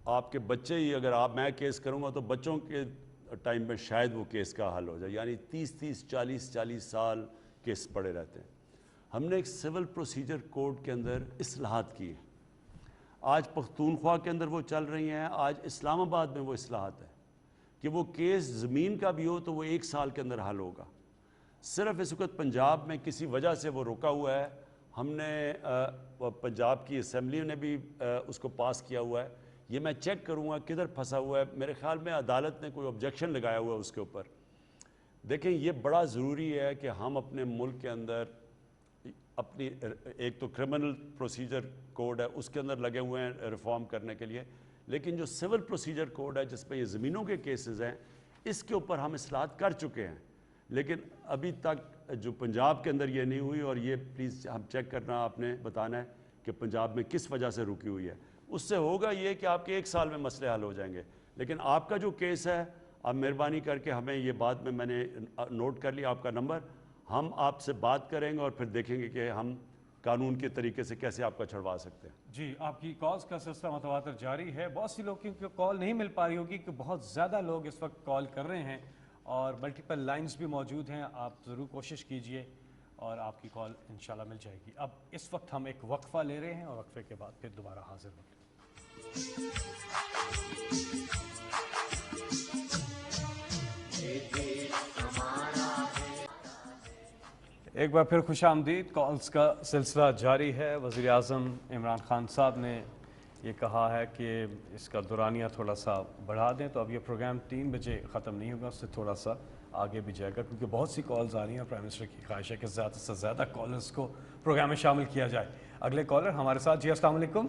آپ کے بچے ہی، اگر میں کیس کروں گا تو بچوں کے ٹائم میں شاید وہ کیس کا حل ہو جائے. یعنی 30 40 سال کیس پڑے رہتے ہیں. ہم نے ایک سول پروسیجر کوڈ کے اندر اصلاحات کی ہیں. آج پختونخوا کے اندر وہ چل رہی ہیں. آج اسلام آباد میں وہ اصلاحات ہے کہ وہ کیس زمین کا بھی ہو تو وہ 1 سال کے اندر حل ہوگا. صرف اس وقت پنجاب میں کسی وجہ سے وہ رکا ہوا ہے. ہم نے پنجاب کی اسمبلی نے بھی اس کو پاس کیا ہوا ہے. یہ میں چیک کروں گا کدھر پھنسا ہوا ہے. میرے خیال میں عدالت نے کوئی آبجیکشن لگایا ہوا ہے اس کے اوپر. دیکھیں، یہ بڑا ضروری ہے کہ ہم اپنے ملک کے اندر اپنی ایک تو کرمنل پروسیجر کوڈ ہے، اس کے اندر لگے ہوئے ہیں ریفارم کرنے کے لیے، لیکن جو سول پروسیجر کوڈ ہے جس پہ یہ زمینوں کے کیسز ہیں، اس کے اوپر ہم اصلاحات کر چکے ہیں. لیکن ابھی تک جو پنجاب کے اندر یہ نہیں ہوئی، اور یہ پلیز ہم چیک کرنا، آپ نے بتانا ہے کہ پنجاب میں کس وجہ سے رکی ہوئی ہے. اس سے ہوگا یہ کہ آپ کے 1 سال میں مسئلے حل ہو جائیں گے. لیکن آپ کا جو کیس ہے، آپ مہربانی کر کے ہمیں یہ بات میں نے نوٹ کر لیا آپ کا نمبر. ہم آپ سے بات کریں گے اور پھر دیکھیں گے کہ ہم قانون کے طریقے سے کیسے آپ کا چھڑوا سکتے ہیں. جی آپ کی کالز کا سلسلہ متواتر جاری ہے. بہت سی لوگوں کی کال نہیں مل پا رہی ہوگی کہ بہت زیادہ لوگ اس وقت کال کر رہے ہیں اور ملٹیپل لائنز بھی موجود ہیں. آپ ضرور کوشش کیجئے اور آپ کی کال انشاءاللہ مل جائے گی. اب اس وقت ہم ایک وقفہ لے رہے ہیں اور وقفے کے بعد پھر دوبارہ حاضر ہوں گے. ایک بار پھر خوش آمدید. کالز کا سلسلہ جاری ہے. وزیر اعظم عمران خان صاحب نے یہ کہا ہے کہ اس کا دورانیہ تھوڑا سا بڑھا دیں. تو اب یہ پروگرام 3 بجے ختم نہیں ہوگا، اس سے تھوڑا سا آگے بھی جائے گا کیونکہ بہت سی کالز آ رہی ہیں. پرائم منسٹر کی خواہش ہے کہ زیادہ سے زیادہ کالرز کو پروگرام میں شامل کیا جائے. اگلے کالر ہمارے ساتھ. جی السلام علیکم.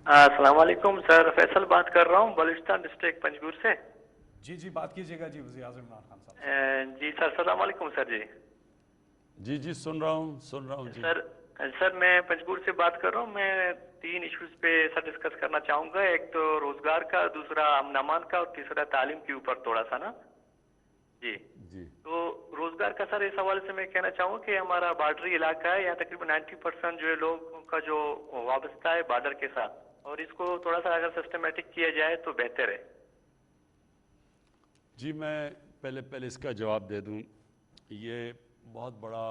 السلام علیکم سر، فیصل بات کر رہا ہوں بلوچستان ڈسٹرکٹ پنجگور سے. جی بات کیجیے گا. جی وزیر اعظم عمران خان صاحب. جی سر السلام علیکم سر. جی سن رہا ہوں جی. سر میں پنجگور سے بات کر رہا ہوں. میں 3 ایشوز پہ سر ڈسکس کرنا چاہوں گا. ایک تو روزگار کا، دوسرا امن امان کا، اور تیسرا تعلیم کے اوپر تھوڑا سا نا. جی تو रोजगार का सर इस हवाले से मैं कहना चाहूँगा कि हमारा बॉर्डरी इलाका है, यहाँ तकरीबन 90% जो है लोगों का जो वाबस्ता है बॉर्डर के साथ, और इसको थोड़ा सा अगर सिस्टमेटिक किया जाए तो बेहतर है। जी मैं पहले इसका जवाब दे दूं। ये बहुत बड़ा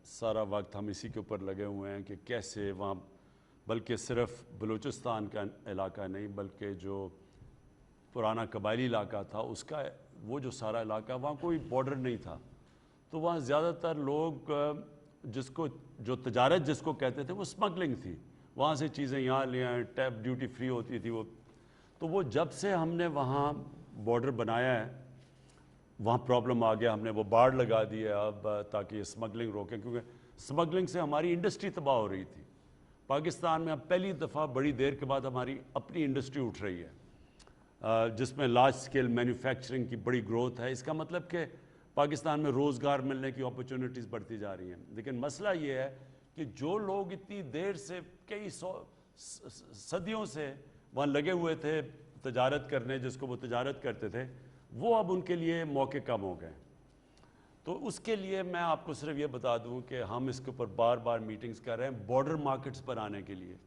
सारा वक्त हम इसी के ऊपर लगे हुए हैं कि कैसे वहाँ, बल्कि सिर्फ बलूचिस्तान का इलाका नहीं बल्कि जो पुराना कबायली इलाका था उसका वो जो सारा इलाका, वहाँ कोई बॉर्डर नहीं था, तो वहाँ ज़्यादातर लोग जिसको जो तजारत जिसको कहते थे वो स्मगलिंग थी, वहाँ से चीज़ें यहाँ ले आए, टैप ड्यूटी फ्री होती थी वो। तो वो जब से हमने वहाँ बॉर्डर बनाया है वहाँ प्रॉब्लम आ गया, हमने वो बाड़ लगा दी है अब ताकि ये स्मगलिंग रोकें, क्योंकि स्मगलिंग से हमारी इंडस्ट्री तबाह हो रही थी। पाकिस्तान में अब पहली दफ़ा बड़ी देर के बाद हमारी अपनी इंडस्ट्री उठ रही है जिसमें लार्ज स्केल मैन्युफैक्चरिंग की बड़ी ग्रोथ है। इसका मतलब कि पाकिस्तान में रोज़गार मिलने की अपॉर्चुनिटीज़ बढ़ती जा रही हैं। लेकिन मसला ये है कि जो लोग इतनी देर से कई सदियों से वहाँ लगे हुए थे तजारत करने, जिसको वो तजारत करते थे, वो अब उनके लिए मौके कम हो गए। तो उसके लिए मैं आपको सिर्फ ये बता दूं कि हम इसके ऊपर बार बार मीटिंग्स कर रहे हैं बॉर्डर मार्केट्स बनाने के लिए।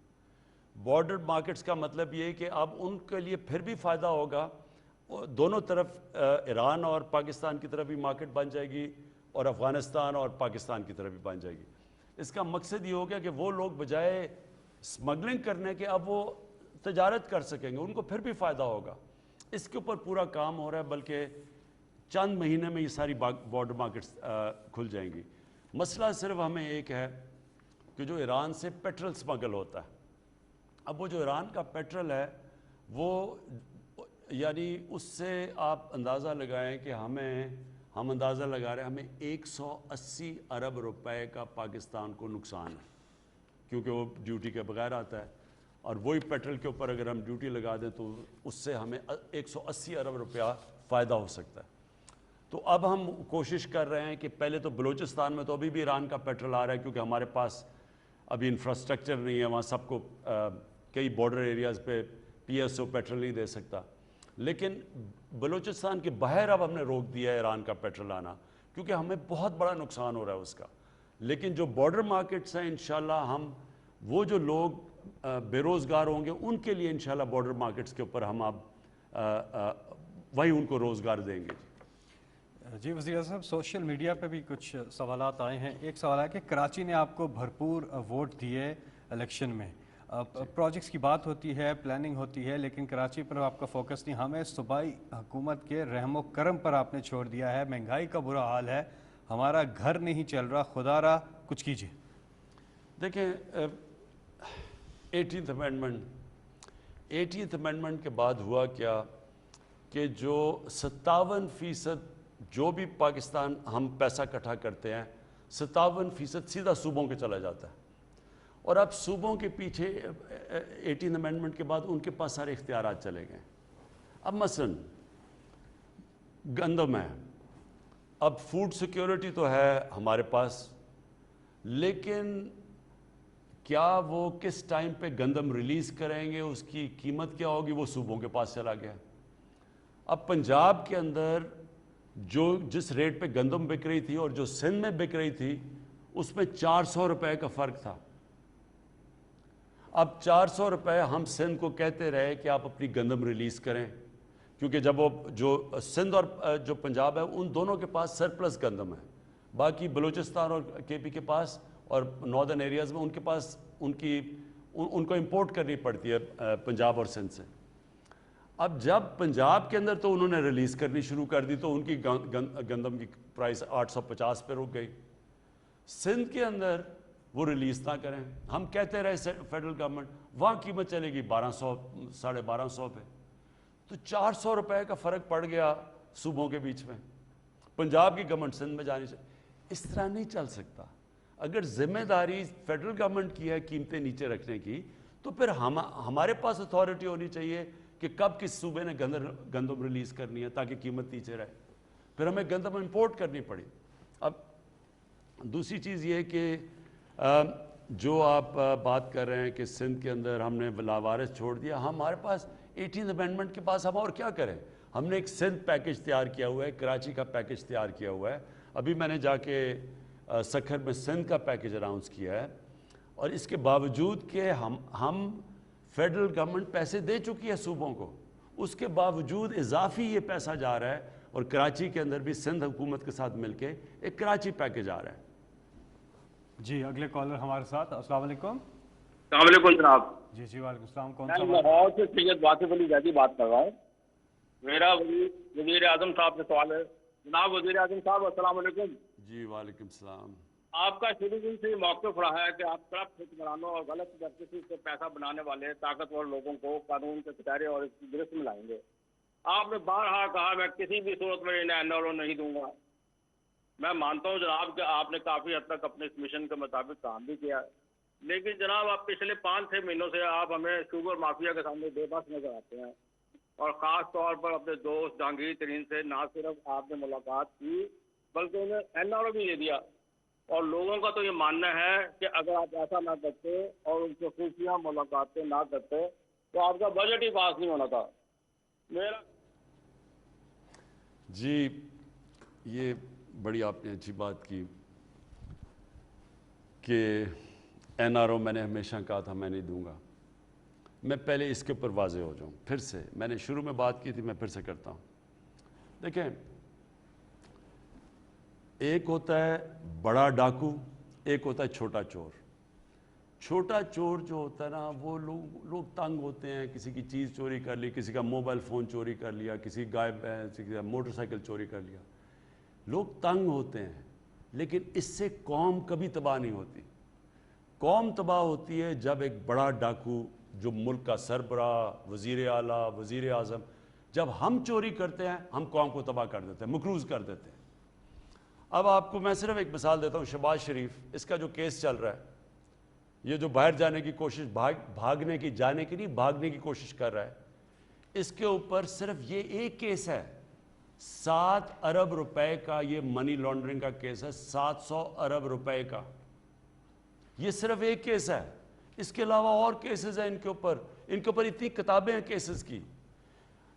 बॉर्डर मार्केट्स का मतलब ये है कि अब उनके लिए फिर भी फ़ायदा होगा, दोनों तरफ ईरान और पाकिस्तान की तरफ भी मार्केट बन जाएगी और अफ़गानिस्तान और पाकिस्तान की तरफ भी बन जाएगी। इसका मकसद ये हो गया कि वो लोग बजाय स्मगलिंग करने के अब वो तजारत कर सकेंगे, उनको फिर भी फ़ायदा होगा। इसके ऊपर पूरा काम हो रहा है, बल्कि चंद महीने में ये सारी बॉर्डर मार्केट्स खुल जाएंगी। मसला सिर्फ हमें एक है कि जो ईरान से पेट्रोल स्मगल होता है, अब वो जो ईरान का पेट्रोल है वो यानी उससे आप अंदाज़ा लगाएं कि हम अंदाज़ा लगा रहे हैं हमें 180 अरब रुपए का पाकिस्तान को नुकसान है, क्योंकि वो ड्यूटी के बगैर आता है। और वही पेट्रोल के ऊपर अगर हम ड्यूटी लगा दें तो उससे हमें 180 अरब रुपया फ़ायदा हो सकता है। तो अब हम कोशिश कर रहे हैं कि पहले तो बलूचिस्तान में तो अभी भी ईरान का पेट्रोल आ रहा है, क्योंकि हमारे पास अभी इंफ्रास्ट्रक्चर नहीं है, वहाँ सबको कई बॉर्डर एरियाज़ पे PSO पेट्रोल नहीं दे सकता। लेकिन बलूचिस्तान के बाहर अब हमने रोक दिया है ईरान का पेट्रोल आना, क्योंकि हमें बहुत बड़ा नुकसान हो रहा है उसका। लेकिन जो बॉर्डर मार्केट्स हैं इंशाल्लाह हम वो जो लोग बेरोज़गार होंगे उनके लिए इंशाल्लाह बॉर्डर मार्केट्स के ऊपर हम अब वही उनको रोज़गार देंगे। जी वज़ीर साहब, सोशल मीडिया पे भी कुछ सवालात आए हैं। एक सवाल है कि कराची ने आपको भरपूर वोट दिए इलेक्शन में, प्रोजेक्ट्स की बात होती है, प्लानिंग होती है, लेकिन कराची पर आपका फोकस नहीं, हमें सूबाई हुकूमत के रहमो करम पर आपने छोड़ दिया है। महंगाई का बुरा हाल है, हमारा घर नहीं चल रहा, खुदारा कुछ कीजिए। देखें 18th अमेंडमेंट के बाद हुआ क्या कि जो 57% जो भी पाकिस्तान हम पैसा इकट्ठा करते हैं 57% सीधा सूबों के चला जाता है। और अब सूबों के पीछे 18th अमेंडमेंट के बाद उनके पास सारे इख्तियारात चले गए। अब मसलन गंदम है, अब फूड सिक्योरिटी तो है हमारे पास, लेकिन क्या वो किस टाइम पे गंदम रिलीज़ करेंगे, उसकी कीमत क्या होगी, वो सूबों के पास चला गया। अब पंजाब के अंदर जो जिस रेट पे गंदम बिक रही थी और जो सिंध में बिक रही थी उसमें 400 रुपए का फ़र्क था। अब 400 रुपए हम सिंध को कहते रहे कि आप अपनी गंदम रिलीज़ करें, क्योंकि जब वो जो सिंध और जो पंजाब है उन दोनों के पास सरप्लस गंदम है, बाकी बलूचिस्तान और KP के पास और नॉर्दर्न एरियाज़ में उनके पास उनको इंपोर्ट करनी पड़ती है पंजाब और सिंध से। अब जब पंजाब के अंदर तो उन्होंने रिलीज़ करनी शुरू कर दी तो उनकी गंदम की प्राइस 850 पे रुक गई। सिंध के अंदर वो रिलीज़ ना करें, हम कहते रहे फेडरल गवर्नमेंट, वहाँ कीमत चलेगी 1200 1250 पे, तो 400 रुपए का फ़र्क पड़ गया सूबों के बीच में। पंजाब की गवर्नमेंट सिंध में जानी चाहिए। इस तरह नहीं चल सकता। अगर जिम्मेदारी फेडरल गवर्नमेंट की है कीमतें नीचे रखने की, तो फिर हमारे पास अथॉरिटी होनी चाहिए कि कब किस सूबे ने गंदम रिलीज़ करनी है ताकि कीमत नीचे रहे। फिर हमें गंदम इंपोर्ट करनी पड़ी। अब दूसरी चीज़ ये है कि जो आप बात कर रहे हैं कि सिंध के अंदर हमने लावारिस छोड़ दिया, हमारे पास 18th अमेंडमेंट के पास हम और क्या करें। हमने एक सिंध पैकेज तैयार किया हुआ है, कराची का पैकेज तैयार किया हुआ है, अभी मैंने जाके सखर में सिंध का पैकेज अनाउंस किया है, और इसके बावजूद कि हम फेडरल गवर्नमेंट पैसे दे चुकी है सूबों को, उसके बावजूद इजाफी ये पैसा जा रहा है, और कराची के अंदर भी सिंध हुकूमत के साथ मिलके एक कराची पैकेज आ रहा है। जी अगले कॉलर हमारे साथ। अस्सलाम वालेकुम। अस्सलाम वालेकुम जनाब। जी जी वालेकुम सलाम। कौन मैं सा लाहौर से सैयद वासिफ अली जैदी बात कर रहा हूँ। मेरा वजीर आजम साहब से सवाल है। जनाब वजीर आजम साहब अस्सलाम वालेकुम। जी वालेकुम सलाम। आपका शुरू दिन से मौक़िफ़ रहा है कि आप करप्ट हुक्मरानों और गलत प्रैक्टिस से पैसा बनाने वाले ताकतवर लोगों को कानून के कटहरे और इसकी गिरफ्त में लाएंगे। आपने बारहा कहा मैं किसी भी सूरत में इन्हें एनओ नहीं दूंगा। मैं मानता हूँ जनाब कि आपने काफ़ी हद तक अपने इस मिशन के मुताबिक काम भी किया है, लेकिन जनाब आप पिछले 5-6 महीनों से आप हमें शुगर माफिया के सामने बेबस नजर आते हैं, और ख़ास तौर पर अपने दोस्त जहांगीर तरीन से ना सिर्फ आपने मुलाकात की बल्कि उन्हें एनओ भी दे दिया, और लोगों का तो ये मानना है कि अगर आप ऐसा ना करते और उनसे खुफिया मुलाकातें ना करते तो आपका बजट ही पास नहीं होना था। मेरा जी ये बड़ी आपने अच्छी बात की कि एनआरओ मैंने हमेशा कहा था मैं नहीं दूंगा। मैं पहले इसके ऊपर वाज़े हो जाऊं, फिर से मैंने शुरू में बात की थी, मैं फिर से करता हूं। देखें, एक होता है बड़ा डाकू, एक होता है छोटा चोर। छोटा चोर जो होता है ना, वो लोग तंग होते हैं, किसी की चीज़ चोरी कर ली, किसी का मोबाइल फ़ोन चोरी कर लिया, किसी गायब किसी का मोटरसाइकिल चोरी कर लिया, लोग तंग होते हैं। लेकिन इससे कौम कभी तबाह नहीं होती। कौम तबाह होती है जब एक बड़ा डाकू जो मुल्क का सरबराह, वज़ीर आला, वज़ीर आज़म, जब हम चोरी करते हैं हम कौम को तबाह कर देते हैं, मकरूज़ कर देते हैं। अब आपको मैं सिर्फ एक मिसाल देता हूँ। शहबाज शरीफ, इसका जो केस चल रहा है, ये जो बाहर जाने की कोशिश, भागने की, जाने की नहीं, भागने की कोशिश कर रहा है, इसके ऊपर सिर्फ ये एक केस है, 7 अरब रुपए का ये मनी लॉन्ड्रिंग का केस है, 700 अरब रुपए का। ये सिर्फ एक केस है, इसके अलावा और केसेस हैं इनके ऊपर इतनी किताबें हैं केसेस की।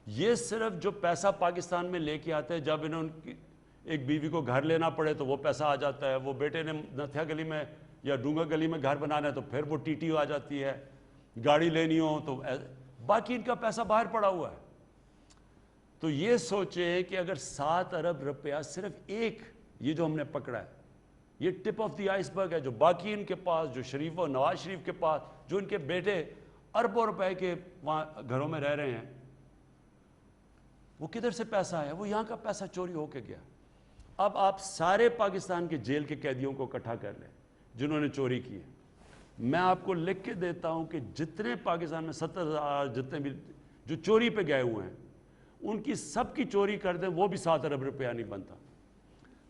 ये सिर्फ जो पैसा पाकिस्तान में लेके आते हैं, जब इन्हें उनकी एक बीवी को घर लेना पड़े तो वो पैसा आ जाता है, वो बेटे ने नथिया गली में या डूंगा गली में घर बनाना है तो फिर वो टीटी आ जाती है, गाड़ी लेनी हो तो बाकी इनका पैसा बाहर पड़ा हुआ है। तो ये सोचें कि अगर 7 अरब रुपया सिर्फ एक, ये जो हमने पकड़ा है, ये टिप ऑफ द आइसबर्ग है। जो बाकी इनके पास, जो शरीफ और नवाज शरीफ के पास, जो इनके बेटे अरबों रुपए के वहाँ घरों में रह रहे हैं, वो किधर से पैसा आया? वो यहाँ का पैसा चोरी होके गया। अब आप सारे पाकिस्तान के जेल के कैदियों को इकट्ठा कर लें जिन्होंने चोरी की है। मैं आपको लिख के देता हूँ कि जितने पाकिस्तान में 70,000 जितने भी जो चोरी पे गए हुए हैं, उनकी सबकी चोरी कर दें, वो भी 7 अरब रुपया नहीं बनता।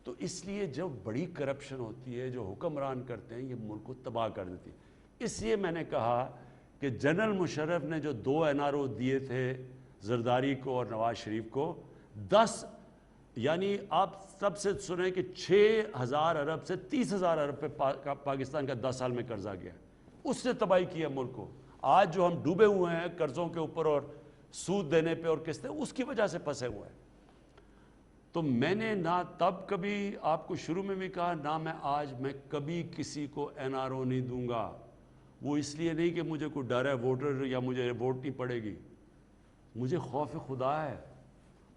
तो इसलिए जब बड़ी करप्शन होती है, जो हुक्मरान करते हैं, ये मुल्क को तबाह कर देती है। इसलिए मैंने कहा कि जनरल मुशर्रफ ने जो 2 एनआरओ दिए थे जरदारी को और नवाज शरीफ को, 10 यानी आप सबसे सुने कि 6,000 अरब से 30,000 अरब पे पाकिस्तान का 10 साल में कर्जा गया, उससे तबाही की है मुल्क को। आज जो हम डूबे हुए हैं कर्जों के ऊपर और सूद देने पे और किस्तें, उसकी वजह से फंसे हुए हैं। तो मैंने ना तब कभी आपको शुरू में भी कहा, ना मैं आज, मैं कभी किसी को एनआरओ नहीं दूंगा। वो इसलिए नहीं कि मुझे कोई डर है वोटर या मुझे वोट नहीं पड़ेगी, मुझे खौफ खुदा है।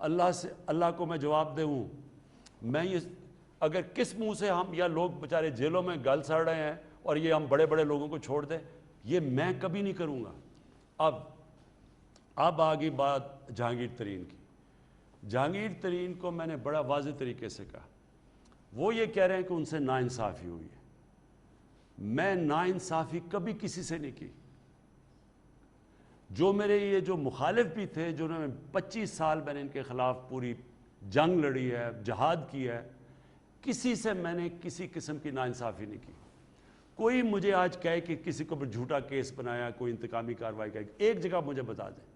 अल्लाह से, अल्लाह को मैं जवाब दूँ। मैं ये अगर किस मुंह से हम या लोग बेचारे जेलों में गल सड़ रहे हैं और ये हम बड़े बड़े लोगों को छोड़ दें, ये मैं कभी नहीं करूँगा। अब आ गई बात जहांगीर तरीन की। जहांगीर तरीन को मैंने बड़ा वाज़ेह तरीके से कहा, वो ये कह रहे हैं कि उनसे नाइंसाफ़ी हुई है। मैं नाइंसाफ़ी कभी किसी से नहीं की। जो मेरे ये जो मुखालिफ भी थे, जिन्होंने 25 साल मैंने इनके ख़िलाफ़ पूरी जंग लड़ी है, जहाद की है, किसी से मैंने किसी किस्म की नाइंसाफ़ी नहीं की। कोई मुझे आज कहे कि किसी को झूठा केस बनाया, कोई इंतकामी कार्रवाई का, एक जगह मुझे बता दें।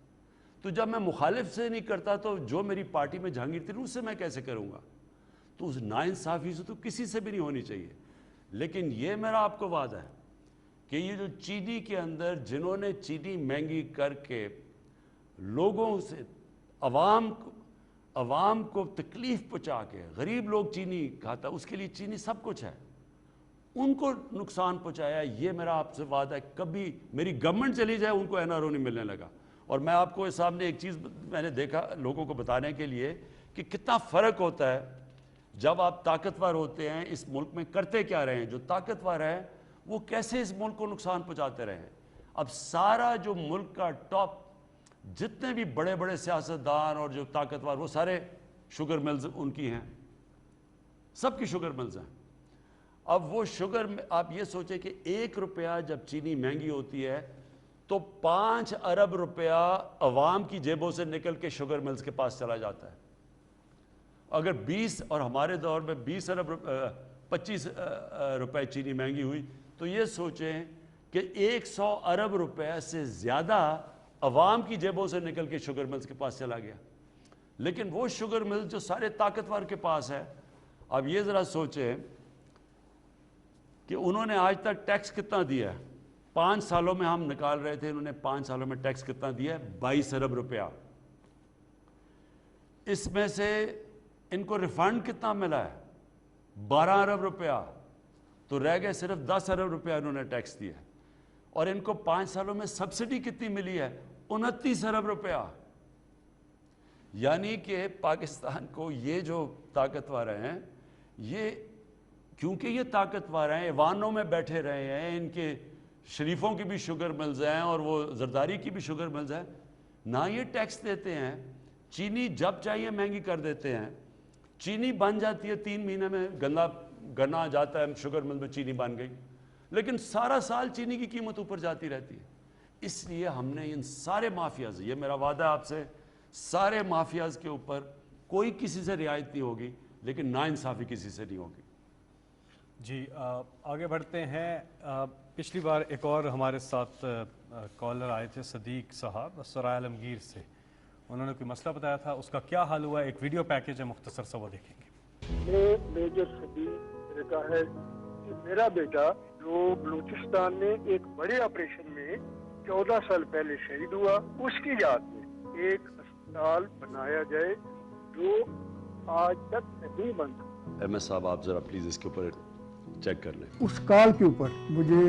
तो जब मैं मुखालिफ से नहीं करता तो जो मेरी पार्टी में जहांगीर थी उससे मैं कैसे करूँगा? तो उस नाइंसाफ़ी से तो किसी से भी नहीं होनी चाहिए। लेकिन ये मेरा आपको वादा है कि ये जो चीनी के अंदर जिन्होंने चीनी महंगी करके लोगों से, अवाम عوام کو تکلیف پہنچا کے غریب لوگ چینی کھاتا ہے، اس کے لیے چینی سب کچھ ہے، ان کو نقصان پہنچایا. یہ میرا آپ سے وعدہ ہے، کبھی میری گورنمنٹ چلی جائے ان کو NRO نہیں ملنے لگا. اور میں آپ کو سامنے ایک چیز میں نے دیکھا لوگوں کو بتانے کے لیے کہ کتنا فرق ہوتا ہے جب آپ طاقتور ہوتے ہیں. اس ملک میں کرتے کیا رہے ہیں؟ جو طاقتور ہیں وہ کیسے اس ملک کو نقصان پہنچاتے رہے ہیں. اب سارا جو ملک کا ٹاپ جتنے بھی بڑے بڑے سیاستدان اور جو طاقتور، وہ سارے شوگر ملز ان کی ہیں، سب کی شوگر ملز ہیں. اب وہ شوگر، آپ یہ سوچیں کہ 1 روپیہ جب چینی مہنگی ہوتی ہے تو 5 ارب روپیہ عوام کی جیبوں سے نکل کے شوگر ملز کے پاس چلا جاتا ہے. اگر 20 اور ہمارے دور میں 25 روپے چینی مہنگی ہوئی تو یہ سوچیں کہ 100 ارب روپے سے زیادہ عوام کی جیبوں سے نکل کے شوگر ملز کے پاس چلا گیا. لیکن وہ شوگر ملز جو سارے طاقتور کے پاس ہے، اب یہ ذرا سوچیں کہ انہوں نے آج تک ٹیکس کتنا دیا ہے. 5 سالوں میں ہم نکال رہے تھے، انہوں نے 5 سالوں میں ٹیکس کتنا دیا ہے؟ 22 ارب روپیہ. اس میں سے ان کو ریفنڈ کتنا ملا ہے؟ 12 ارب روپیہ. تو رہ گئے صرف 10 ارب روپیہ انہوں نے ٹیکس دیا ہے. اور ان کو 5 سالوں میں سبسڈی کتنی ملی ہے؟ 29 ارب روپیہ. یعنی کہ پاکستان کو یہ جو طاقتور ہیں، یہ کیونکہ یہ طاقتور ہیں، ایوانوں میں بیٹھے رہے ہیں، ان کے شریفوں کی بھی شوگر ملز ہیں اور وہ زرداری کی بھی شوگر ملز ہیں، نہ یہ ٹیکس دیتے ہیں. چینی جب چاہیے مہنگی کر دیتے ہیں. چینی بن جاتی ہے 3 مہینے میں، گنا جاتا ہے شوگر مل میں، چینی بن گئی. لیکن سارا سال چینی کی قیمت اوپر جاتی رہتی ہے. اس لیے ہم نے ان سارے مافیاز، یہ میرا وعدہ ہے آپ سے، سارے مافیاز کے اوپر کوئی کسی سے رعایت نہیں ہوگی، لیکن ناانصافی کسی سے نہیں ہوگی. جی آگے بڑھتے ہیں. پچھلی بار ایک اور ہمارے ساتھ کالر آئے تھے، صدیق صاحب سرائے عالمگیر سے. انہوں نے کوئی مسئلہ بتایا تھا، اس کا کیا حل ہوا ہے؟ ایک ویڈیو پیکیج ہے، مختصر سا وہ دیکھیں گے. میں میجر صدیق کہتا ہے کہ میرا بیٹا جو بلوچستان میں ایک بڑے آپریشن میں 14 سال پہلے شہید ہوا، اس کی یاد میں ایک اسپتال بنایا جائے جو آج تک نہیں بنا. ایم ایس صاحب آپ ذرا پلیز اس کے اوپر چیک کر لیں. اس کال کے اوپر مجھے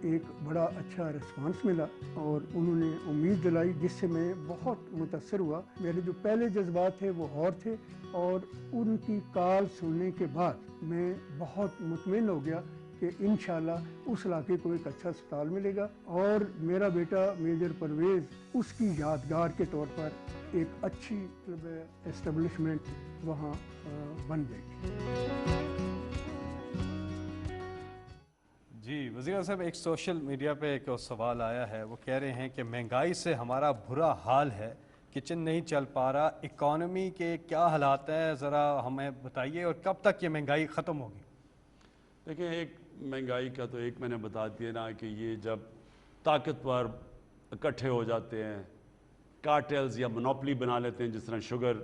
ایک بڑا اچھا ریسپانس ملا اور انہوں نے امید دلائی، جس سے میں بہت متاثر ہوا. میرے جو پہلے جذبات تھے وہ اور تھے، اور ان کی کال سننے کے بعد میں بہت مطمئن ہو گیا کہ انشاءاللہ اس علاقے کو ایک اچھا اسپتال ملے گا، اور میرا بیٹا میجر پرویز اس کی یادگار کے طور پر ایک اچھی اسٹیبلشمنٹ وہاں بن جائے گی. جی وزیر اعظم صاحب، ایک سوشل میڈیا پہ ایک سوال آیا ہے، وہ کہہ رہے ہیں کہ مہنگائی سے ہمارا برا حال ہے، کچن نہیں چل پا رہا، اکانومی کے کیا حالات ہیں، ذرا ہمیں بتائیے، اور کب تک یہ مہنگائی ختم ہوگی؟ دیکھیں، ایک مہنگائی کا تو ایک میں نے بتا دیا نا کہ یہ جب طاقتور اکٹھے ہو جاتے ہیں، کارٹیلز یا منوپلی بنا لیتے ہیں، جس طرح شوگر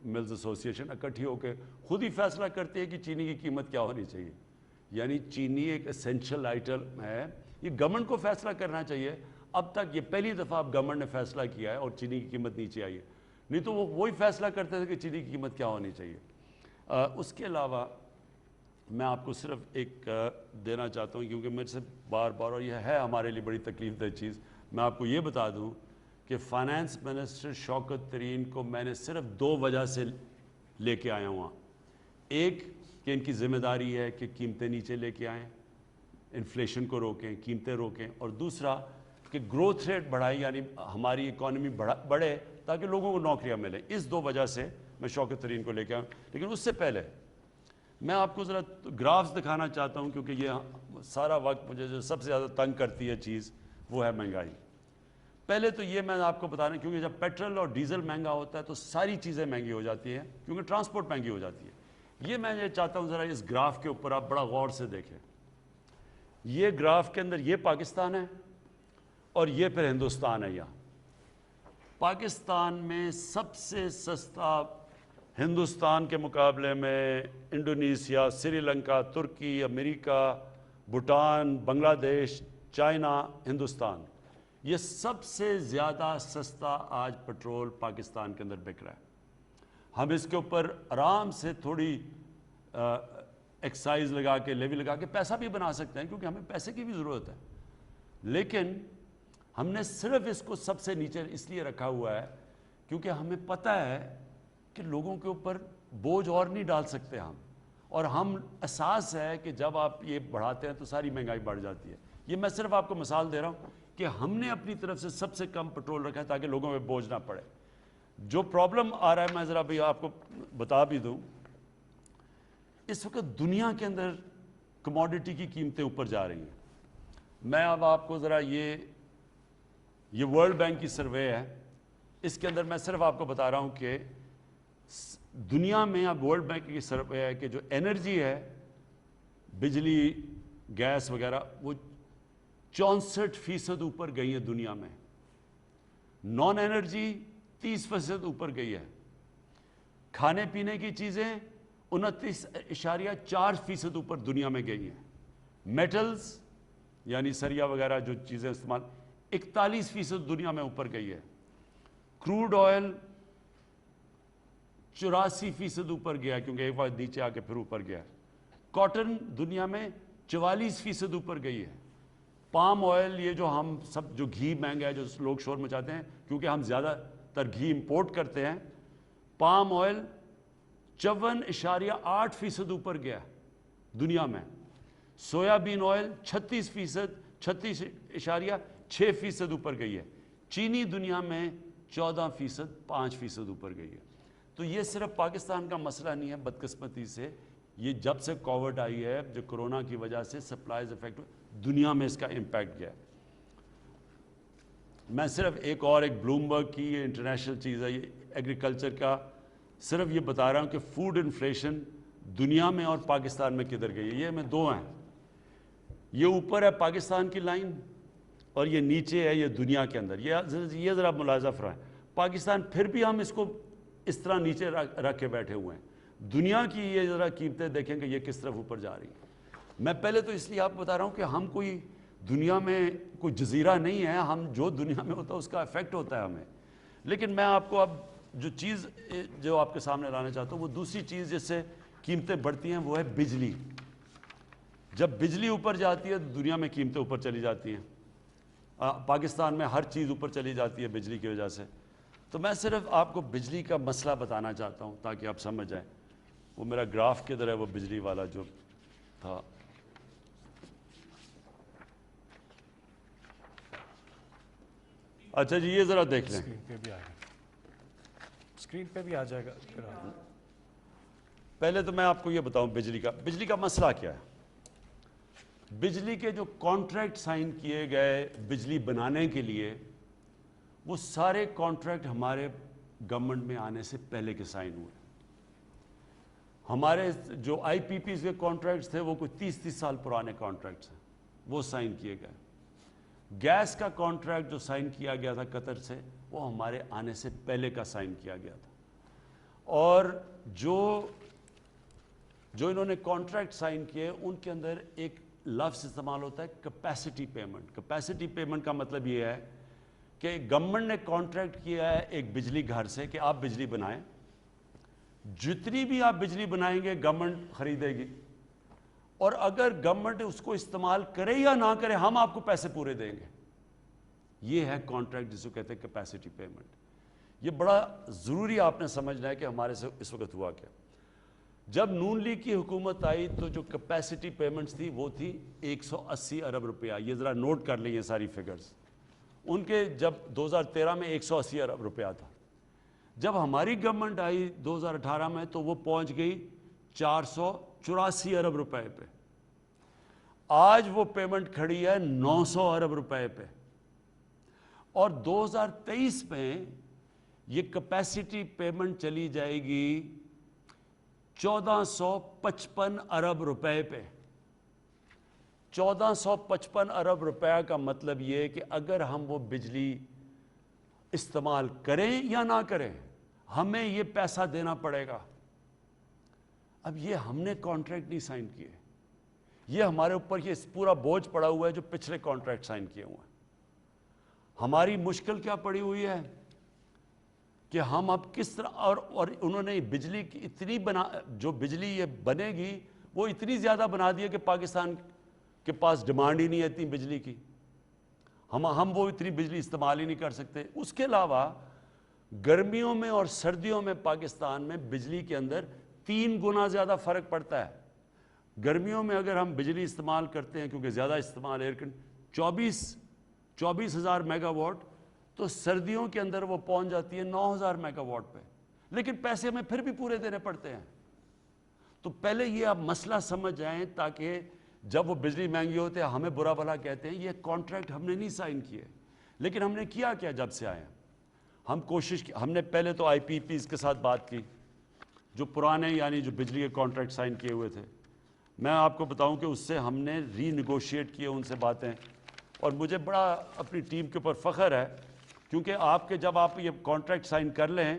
ملز ایسوسیشن اکٹھی ہو کے خود ہی فیصلہ کرتے ہیں کہ چینی کی قیمت کیا ہونی چاہیے. یعنی چینی ایک اسینشل آئٹم ہے، یہ گورنمنٹ کو فیصلہ کرنا چاہیے. اب تک یہ پہلی دفعہ اب گورنمنٹ نے فیصلہ کیا ہے اور چینی کی قیمت نیچے آئی ہے، نہیں تو وہ وہی فیصلہ کرتے تھے کہ چینی کی قیمت کیا ہونی چاہیے. اس کے علاوہ میں آپ کو صرف ایک دینا چاہتا ہوں، کیونکہ میرے سے بار بار، اور یہ ہے ہمارے لیے بڑی تکلیف دہ چیز، میں آپ کو یہ بتا دوں کہ فائنانس منسٹر شوکت ترین کو میں نے صرف 2 وجہ سے لے کے آیا ہوں. ایک کہ ان کی ذمہ داری ہے کہ قیمتیں نیچے لے کے آئیں، انفلیشن کو روکیں، قیمتیں روکیں، اور دوسرا کہ گروتھ ریٹ بڑھائیں، یعنی ہماری اکانومی بڑھے تاکہ لوگوں کو نوکریاں ملیں. اس 2 وجہ سے میں شوکت ترین کو لے کے آیا ہوں. لیکن اس سے پہلے میں آپ کو ذرا گرافز دکھانا چاہتا ہوں، کیونکہ یہ سارا وقت مجھے جو سب سے زیادہ تنگ کرتی ہے چیز وہ ہے مہنگائی. پہلے تو یہ میں آپ کو بتانا، کیونکہ جب پیٹرول اور ڈیزل مہنگا ہوتا ہے تو ساری چیزیں مہنگی ہو جاتی ہیں، کیونکہ ٹرانسپورٹ مہنگی ہو جاتی ہے. یہ میں یہ چاہتا ہوں ذرا اس گراف کے اوپر آپ بڑا غور سے دیکھیں. یہ گراف کے اندر یہ پاکستان ہے اور یہ پھر ہندوستان ہے. یہاں پاکستان میں سب سے سستا ہندوستان کے مقابلے میں انڈونیشیا، سری لنکا، ترکی، امریکہ، بھوٹان، بنگلہ دیش، چائنا، ہندوستان، یہ سب سے زیادہ سستا آج پٹرول پاکستان کے اندر بک رہا ہے. हम इसके ऊपर आराम से थोड़ी एक्साइज लगा के, लेवी लगा के पैसा भी बना सकते हैं, क्योंकि हमें पैसे की भी ज़रूरत है। लेकिन हमने सिर्फ इसको सबसे नीचे इसलिए रखा हुआ है क्योंकि हमें पता है कि लोगों के ऊपर बोझ और नहीं डाल सकते हम, और हम एहसास है कि जब आप ये बढ़ाते हैं तो सारी महंगाई बढ़ जाती है। ये मैं सिर्फ आपको मिसाल दे रहा हूँ कि हमने अपनी तरफ से सबसे कम पेट्रोल रखा है ताकि लोगों पे बोझ ना पड़े। जो प्रॉब्लम आ रहा है मैं ज़रा भी आपको बता भी दूँ, इस वक्त दुनिया के अंदर कमोडिटी की कीमतें ऊपर जा रही हैं। मैं अब आपको ज़रा ये वर्ल्ड बैंक की सर्वे है, इसके अंदर मैं सिर्फ आपको बता रहा हूँ कि दुनिया में अब वर्ल्ड बैंक की सर्वे है कि जो एनर्जी है, बिजली, गैस वगैरह, वो 64% ऊपर गई है दुनिया में। नॉन एनर्जी 30% ऊपर गई है। खाने पीने की चीज़ें 29.4% ऊपर दुनिया में गई हैं। मेटल्स यानी सरिया वगैरह जो चीज़ें इस्तेमाल 41% दुनिया में ऊपर गई है। क्रूड ऑयल 84% ऊपर गया क्योंकि एक बार नीचे आके फिर ऊपर गया। कॉटन दुनिया में 44% ऊपर गई है। पाम ऑयल, ये जो हम सब जो घी महंगा है, जो लोग शोर मचाते हैं क्योंकि हम ज़्यादातर घी इंपोर्ट करते हैं, पाम ऑयल 54.8% ऊपर गया दुनिया में। सोयाबीन ऑयल 36.6% ऊपर गई है। चीनी दुनिया में 14%, 5% ऊपर गई है। तो ये सिर्फ पाकिस्तान का मसला नहीं है, बदकिस्मती से ये जब से कोविड आई है, जो कोरोना की वजह से सप्लाईज इफेक्ट, दुनिया में इसका इम्पैक्ट गया है। मैं सिर्फ एक ब्लूमबर्ग की ये इंटरनेशनल चीज़ है, ये एग्रीकल्चर का, सिर्फ ये बता रहा हूँ कि फूड इन्फ्लेशन दुनिया में और पाकिस्तान में किधर गई है। ये में दो हैं, ये ऊपर है पाकिस्तान की लाइन और ये नीचे है ये दुनिया के अंदर। ये ज़रा मुलाज़ा फरमाएं, पाकिस्तान फिर भी हम इसको इस तरह नीचे रख के बैठे हुए हैं। दुनिया की ये ज़रा कीमतें देखें कि ये किस तरफ ऊपर जा रही हैं। मैं पहले तो इसलिए आपको बता रहा हूँ कि हम कोई दुनिया में कोई जजीरा नहीं है, हम जो दुनिया में होता है उसका इफेक्ट होता है हमें। लेकिन मैं आपको अब जो चीज़ जो आपके सामने लाना चाहता हूँ वो दूसरी चीज़ जिससे कीमतें बढ़ती हैं वो है बिजली। जब बिजली ऊपर जाती है तो दुनिया में कीमतें ऊपर चली जाती हैं। पाकिस्तान में हर चीज़ ऊपर चली जाती है बिजली की वजह से। तो मैं सिर्फ आपको बिजली का मसला बताना चाहता हूँ ताकि आप समझ जाएं। वो मेरा ग्राफ किधर है, वो बिजली वाला जो था। अच्छा जी, ये ज़रा देख लें, स्क्रीन पे भी आ जाएगा। पहले तो मैं आपको ये बताऊं बिजली का मसला क्या है। बिजली के जो कॉन्ट्रैक्ट साइन किए गए बिजली बनाने के लिए, वो सारे कॉन्ट्रैक्ट हमारे गवर्नमेंट में आने से पहले के साइन हुए। हमारे जो IPPs के कॉन्ट्रैक्ट्स थे वो कोई 30-30 साल पुराने कॉन्ट्रैक्ट्स हैं, वो साइन किए गए। गैस का कॉन्ट्रैक्ट जो साइन किया गया था कतर से, वो हमारे आने से पहले का साइन किया गया था। और जो इन्होंने कॉन्ट्रैक्ट साइन किए उनके अंदर एक लफ्ज़ इस्तेमाल होता है कैपेसिटी पेमेंट। कैपेसिटी पेमेंट का मतलब ये है कि गवर्नमेंट ने कॉन्ट्रैक्ट किया है एक बिजली घर से कि आप बिजली बनाएं, जितनी भी आप बिजली बनाएंगे गवर्नमेंट खरीदेगी, और अगर गवर्नमेंट उसको इस्तेमाल करे या ना करे हम आपको पैसे पूरे देंगे। ये है कॉन्ट्रैक्ट जिसको कहते हैं कैपेसिटी पेमेंट। ये बड़ा ज़रूरी आपने समझना है कि हमारे से इस वक्त हुआ क्या। जब नून लीग की हुकूमत आई तो जो कैपेसिटी पेमेंट्स थी वो थी 180 अरब रुपया। ये ज़रा नोट कर लें ये सारी फिगर्स। उनके जब 2013 में 180 अरब रुपया था। जब हमारी गवर्नमेंट आई 2018 में तो वो पहुंच गई 484 अरब रुपए पे। आज वो पेमेंट खड़ी है 900 अरब रुपए पे। और 2023 में ये कैपेसिटी पेमेंट चली जाएगी 1455 अरब रुपए पे। 1455 अरब रुपया का मतलब ये कि अगर हम वो बिजली इस्तेमाल करें या ना करें हमें ये पैसा देना पड़ेगा। अब ये हमने कॉन्ट्रैक्ट नहीं साइन किए, ये हमारे ऊपर ये पूरा बोझ पड़ा हुआ है जो पिछले कॉन्ट्रैक्ट साइन किए हुए हैं। हमारी मुश्किल क्या पड़ी हुई है کہ ہم اب کس طرح اور انہوں نے بجلی کی اتنی جو بجلی یہ بنے گی وہ اتنی زیادہ بنا دی ہے کہ پاکستان کے پاس ڈیمانڈ ہی نہیں ہے اتنی بجلی کی، ہم وہ اتنی بجلی استعمال ہی نہیں کر سکتے۔ اس کے علاوہ گرمیوں میں اور سردیوں میں پاکستان میں بجلی کے اندر 3 گنا زیادہ فرق پڑتا ہے۔ گرمیوں میں اگر ہم بجلی استعمال کرتے ہیں کیونکہ زیادہ استعمال 24,000 میگا واٹ، تو سردیوں کے اندر وہ پہنچ جاتی ہے 9,000 میگا واٹ پہ، لیکن پیسے ہمیں پھر بھی پورے دینے پڑتے ہیں۔ تو پہلے یہ آپ مسئلہ سمجھ جائیں تاکہ جب وہ بجلی مہنگی ہوتے ہیں ہمیں برا بھلا کہتے ہیں، یہ کانٹریکٹ ہم نے نہیں سائن کیے، لیکن ہم نے کیا جب سے آئے ہیں ہم نے پہلے تو آئی پی پیز کے ساتھ بات کی جو پرانے یعنی جو بجلی کے کانٹریکٹ سائن کیے ہوئے تھے۔ میں آپ کو بتاؤں کہ اس سے ہم نے ری نیگوشیٹ کیے ان سے باتیں، اور مجھے بڑا اپنی ٹیم کے اوپر فخر ہے کیونکہ جب آپ یہ کانٹریکٹ سائن کر لیں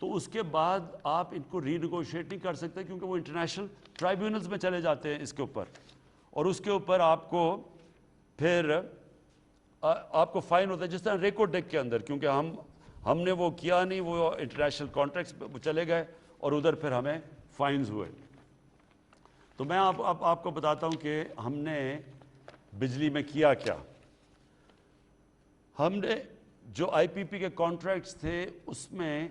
تو اس کے بعد آپ ان کو ری نیگوشیٹ نہیں کر سکتے کیونکہ وہ انٹرنیشنل ٹرائیبیونلز میں چلے جاتے ہیں اس کے اوپر، اور اس کے اوپر آپ کو پھر آپ کو فائن ہوتا ہے، جس طرح ریکو ڈیک کے اندر، کیونکہ ہم نے وہ کیا نہیں، وہ انٹرنیشنل کانٹریکٹس پہ چلے گئے اور ادھر پھر ہمیں فائنز ہوئے۔ تو میں آپ کو بتاتا ہوں کہ ہم نے بجلی میں کیا کیا۔ ہم نے جو آئی پی پی کے کانٹریکٹس تھے اس میں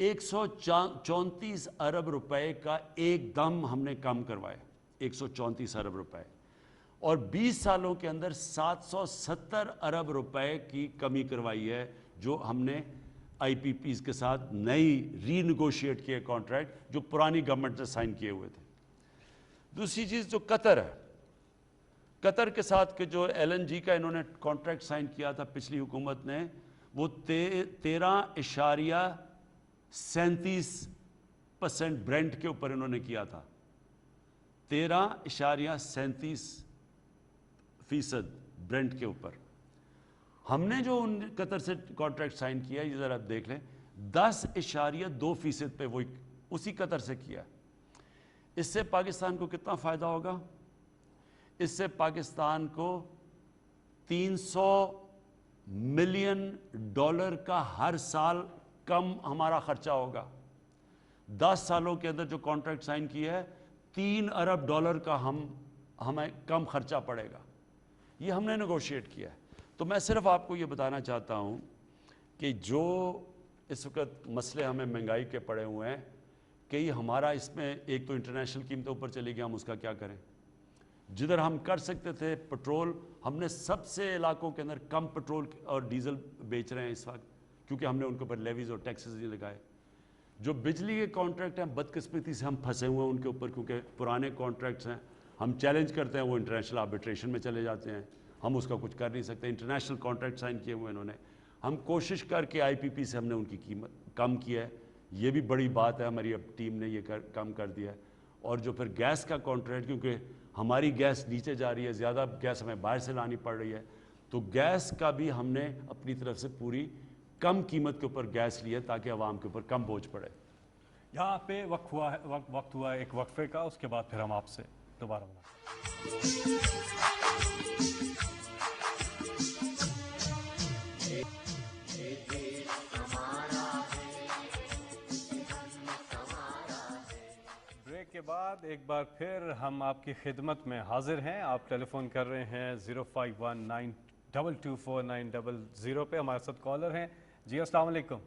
134 ارب روپے کا ایک دم ہم نے کم کروائے، 134 ارب روپے، اور 20 سالوں کے اندر 770 ارب روپے کی کمی کروائی ہے جو ہم نے آئی پی پیز کے ساتھ نئی ری نیگوشیٹ کیے کانٹریکٹ جو پرانی گورنمنٹ نے سائن کیے ہوئے تھے۔ دوسری چیز جو قطر ہے، قطر کے ساتھ کہ جو ایل این جی کا انہوں نے کانٹریکٹ سائن کیا تھا پچھلی حکومت نے، وہ 13.37% برینٹ کے اوپر انہوں نے کیا تھا، 13.37% برینٹ کے اوپر۔ ہم نے جو قطر سے کانٹریکٹ سائن کیا یہ ذرا آپ دیکھ لیں، 10.2% پہ وہ اسی قطر سے کیا۔ اس سے پاکستان کو کتنا فائدہ ہوگا؟ اس سے پاکستان کو $300 ملین کا ہر سال کم ہمارا خرچہ ہوگا۔ 10 سالوں کے اندر جو کانٹریکٹ سائن کیا ہے $3 ارب کا ہمیں کم خرچہ پڑے گا، یہ ہم نے نیگوشیٹ کیا ہے۔ تو میں صرف آپ کو یہ بتانا چاہتا ہوں کہ جو اس وقت مسئلے ہمیں مہنگائی کے پڑے ہوئے ہیں کہ یہ ہمارا اس میں ایک تو انٹرنیشنل قیمتوں اوپر چلی گئی، ہم اس کا کیا کریں؟ جدھر ہم کر سکتے تھے پٹرول، ہم نے سب سے علاقوں کے اندر کم پٹرول اور ڈیزل بیچ رہے ہیں اس وقت کیونکہ ہم نے ان کے اوپر لیویز اور ٹیکسز نہیں لگائے۔ جو بجلی کے کانٹریکٹ ہیں بدقسمتی سے ہم پھنسے ہوئے ہیں ان کے اوپر کیونکہ پرانے کانٹریکٹس ہیں، ہم چیلنج کرتے ہیں وہ انٹرنیشنل آربیٹریشن میں چلے جاتے ہیں، ہم اس کا کچھ کر نہیں سکتے۔ انٹرنیشنل کانٹریکٹ سائن کیے ہوئے انہوں نے، ہم کوشش کر کے آئی پی پی سے ہم نے ان کی قیمت کم کی ہے، یہ بھی بڑی بات ہے، ہماری اب ٹیم نے یہ کم کر دیا ہے۔ اور جو پھر گیس کا کانٹریکٹ، کیونکہ ہماری گیس نیچے جا رہی ہے، زیادہ گیس ہمیں باہر سے لانی پڑ رہی ہے، تو گیس کا بھی ہم نے اپنی طرف سے پوری کم قیمت کے اوپر گیس لی ہے تاکہ عوام کے اوپر کم بوجھ پڑے۔ یہاں پہ وقت ہوا ایک وقفے کا، اس کے بعد پھر ہم آپ سے دوبارہ بریک کے بعد ایک بار پھر ہم آپ کی خدمت میں حاضر ہیں۔ آپ ٹیلی فون کر رہے ہیں 0519224900 پہ، ہمارے ساتھ کالر ہیں۔ جی السلام علیکم۔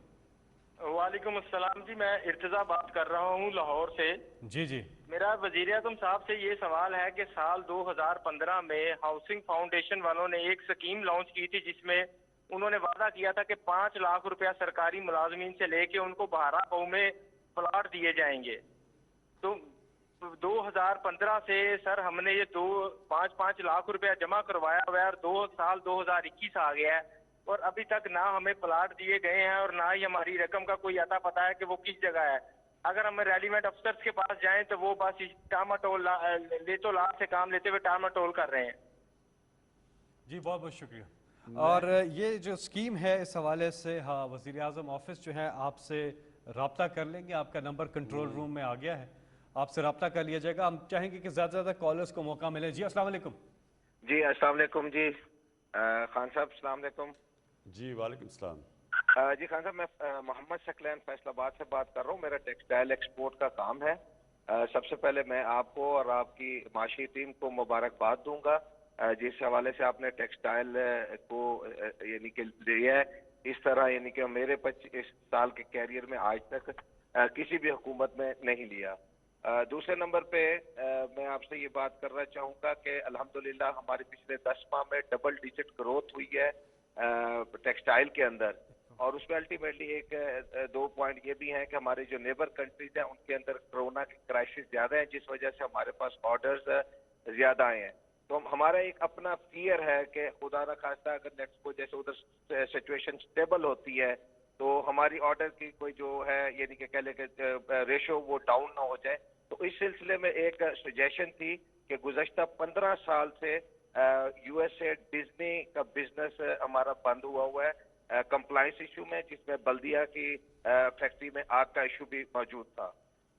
وعلیکم السلام جی، میں ارتضیٰ بات کر رہا ہوں لاہور سے۔ جی میرا وزیر اعظم صاحب سے یہ سوال ہے کہ سال 2015 میں ہاؤسنگ فاؤنڈیشن والوں نے ایک سکیم لانچ کی تھی جس میں انہوں نے وعدہ کیا تھا کہ 5 لاکھ روپیہ سرکاری ملازمین سے لے کے ان کو 12 گاؤں میں پلاٹ دیے جائیں گے۔ تو 2015 سے سر ہم نے یہ 5 لاکھ روپیہ جمع کروایا ہوا ہے اور 2021 آ گیا ہے اور ابھی تک نہ ہمیں پلاٹ دیے گئے ہیں اور نہ ہی ہماری رقم کا کوئی اتا پتا ہے کہ وہ کس جگہ ہے۔ اگر ہم ریلیونٹ افسرز کے پاس جائیں تو وہ بس ٹاماٹول سے کام لیتے ہوئے ٹاماٹول کر رہے ہیں۔ جی بہت بہت شکریہ۔ اور یہ جو اسکیم ہے اس حوالے سے ہاں وزیر اعظم آفس جو ہے آپ سے رابطہ کر لیں گے، آپ کا نمبر کنٹرول روم میں آ گیا ہے، آپ سے رابطہ کر لیا جائے گا۔ ہم چاہیں گے کہ زیادہ سے زیادہ کالرز کو موقع ملے۔ جی السلام علیکم۔ جی السلام علیکم۔ جی خان صاحب السلام علیکم۔ جی وعلیکم السلام۔ جی خان صاحب، میں محمد ثقلین فیصل آباد سے بات کر رہا ہوں. میرا ٹیکسٹائل ایکسپورٹ کا کام ہے. سب سے پہلے میں آپ کو اور آپ کی معاشی ٹیم کو مبارکباد دوں گا جس حوالے سے آپ نے ٹیکسٹائل کو یعنی کہ لیا ہے. اس طرح یعنی کہ میرے 25 سال کے کیریئر میں آج تک کسی بھی حکومت میں نہیں لیا. دوسرے نمبر پہ میں آپ سے یہ بات کرنا چاہوں گا کہ الحمدللہ ہمارے پچھلے 10 ماہ میں ڈبل ڈیجٹ گروتھ ہوئی ہے ٹیکسٹائل کے اندر. اور اس میں الٹیمیٹلی ایک 2 پوائنٹ یہ بھی ہیں کہ ہمارے جو نیبر کنٹریز ہیں ان کے اندر کرونا کی کرائسس زیادہ ہیں جس وجہ سے ہمارے پاس آرڈرز زیادہ آئے ہیں. تو ہمارا ایک اپنا فیئر ہے کہ خدا نہ خواستہ اگر نیکسٹ کو جیسے ادھر سچویشن سٹیبل ہوتی ہے تو ہماری آرڈر کی کوئی جو ہے یعنی کہ کہہ لیں کہ ریشو وہ ڈاؤن نہ ہو جائے. تو اس سلسلے میں ایک سجیشن تھی کہ گزشتہ 15 سال سے یو ایس اے ڈزنی کا بزنس ہمارا بند ہوا ہے کمپلائنس ایشو میں، جس میں بلدیہ کی فیکٹری میں آگ کا ایشو بھی موجود تھا.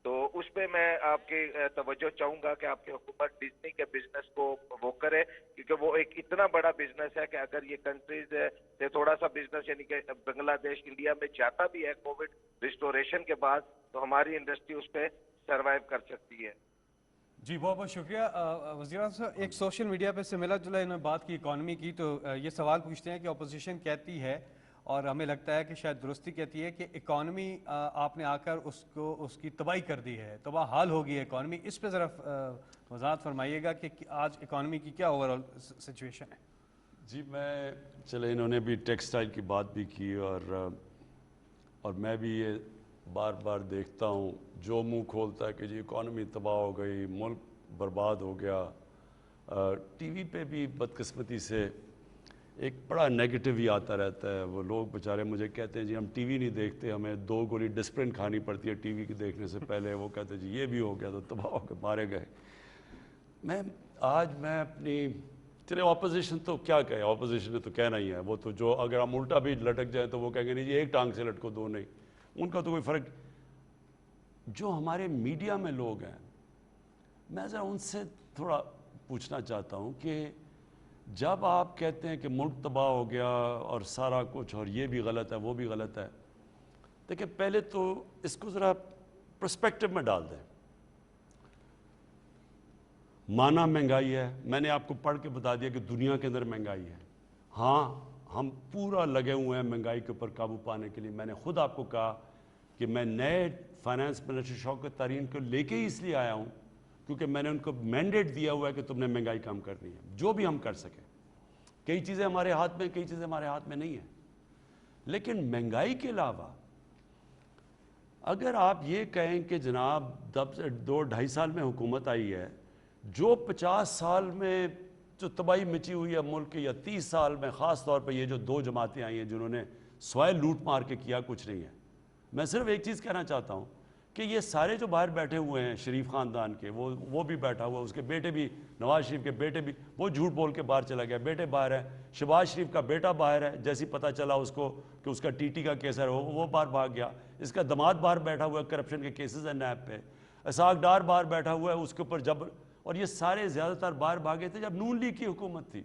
تو اس پہ میں آپ کی توجہ چاہوں گا کہ آپ کی حکومت ڈزنی کے بزنس کو وہ کرے، کیونکہ وہ ایک اتنا بڑا بزنس ہے کہ اگر یہ کنٹریز سے تھوڑا سا بزنس یعنی کہ بنگلہ دیش انڈیا میں جاتا بھی ہے کووڈ ریسٹوریشن کے بعد تو ہماری انڈسٹری اس پہ سروائیو کر سکتی ہے. جی بہت بہت شکریہ. وزیر اعظم صاحب، ایک سوشل میڈیا پہ سے ملا جلا انہوں نے بات کی اکانومی کی، تو یہ سوال پوچھتے ہیں کہ اپوزیشن کہتی ہے اور ہمیں لگتا ہے کہ شاید درستی کہتی ہے کہ اکانومی آپ نے آ کر اس کی تباہی کر دی ہے، تباہ حال ہو گئی ہے اکانومی. اس پہ ذرا وضاحت فرمائیے گا کہ آج اکانومی کی کیا اوور آل سچویشن ہے. جی میں چلے انہوں نے بھی ٹیکسٹائل کی بات بھی کی اور میں بھی یہ بار بار دیکھتا ہوں جو منہ کھولتا ہے کہ جی اکانومی تباہ ہو گئی، ملک برباد ہو گیا. ٹی وی پہ بھی بدقسمتی سے ایک بڑا نیگیٹو ہی آتا رہتا ہے. وہ لوگ بیچارے مجھے کہتے ہیں جی ہم ٹی وی نہیں دیکھتے، ہمیں 2 گولی ڈسپرن کھانی پڑتی ہے ٹی وی کی دیکھنے سے پہلے. وہ کہتے ہیں جی یہ بھی ہو گیا تو تباہ ہو کے مارے گئے. آج میں اپنی چلے اپوزیشن تو کیا کہے، اپوزیشن نے تو کہنا ہی ہے. وہ تو جو اگر ہم الٹا بھی لٹک جائیں تو وہ کہیں گے نہیں جی ایک ٹانگ سے لٹکو دو نہیں، ان کا تو کوئی فرق. جو ہمارے میڈیا میں لوگ ہیں میں ذرا ان سے تھوڑا پوچھنا چاہتا ہوں کہ جب آپ کہتے ہیں کہ ملک تباہ ہو گیا اور سارا کچھ اور یہ بھی غلط ہے وہ بھی غلط ہے، دیکھیں پہلے تو اس کو ذرا پرسپیکٹو میں ڈال دیں. مانا مہنگائی ہے، میں نے آپ کو پڑھ کے بتا دیا کہ دنیا کے اندر مہنگائی ہے. ہاں ہم پورا لگے ہوئے ہیں مہنگائی کے اوپر قابو پانے کے لیے. میں نے خود آپ کو کہا کہ میں نئے فائنانس منسٹر شوکت طرین کو لے کے ہی اس لیے آیا ہوں کیونکہ میں نے ان کو مینڈیٹ دیا ہوا ہے کہ تم نے مہنگائی کم کرنی ہے، جو بھی ہم کر سکیں. کئی چیزیں ہمارے ہاتھ میں، کئی چیزیں ہمارے ہاتھ میں نہیں ہیں. لیکن مہنگائی کے علاوہ اگر آپ یہ کہیں کہ جناب 2-2.5 سال میں حکومت آئی ہے، جو 50 سال میں جو تباہی مچی ہوئی ہے ملک کی، یا 30 سال میں خاص طور پہ یہ جو 2 جماعتیں آئی ہیں جنہوں نے سوائے لوٹ مار کے کیا کچھ نہیں ہے. میں صرف ایک چیز کہنا چاہتا ہوں کہ یہ سارے جو باہر بیٹھے ہوئے ہیں شریف خاندان کے، وہ بھی بیٹھا ہوا، اس کے بیٹے بھی، نواز شریف کے بیٹے بھی، وہ جھوٹ بول کے باہر چلا گیا، بیٹے باہر ہیں. شہباز شریف کا بیٹا باہر ہے، جیسی پتہ چلا اس کو کہ اس کا ٹی ٹی کا کیس ہے وہ باہر بھاگ گیا. اس کا دماد باہر بیٹھا ہوا ہے، کرپشن کے کیسز ہیں نیب پہ. اسحاق ڈار باہر بیٹھا ہوا ہے، اس کے اوپر جب، اور یہ سارے زیادہ تر باہر بھاگے تھے جب نون لیگ کی حکومت تھی،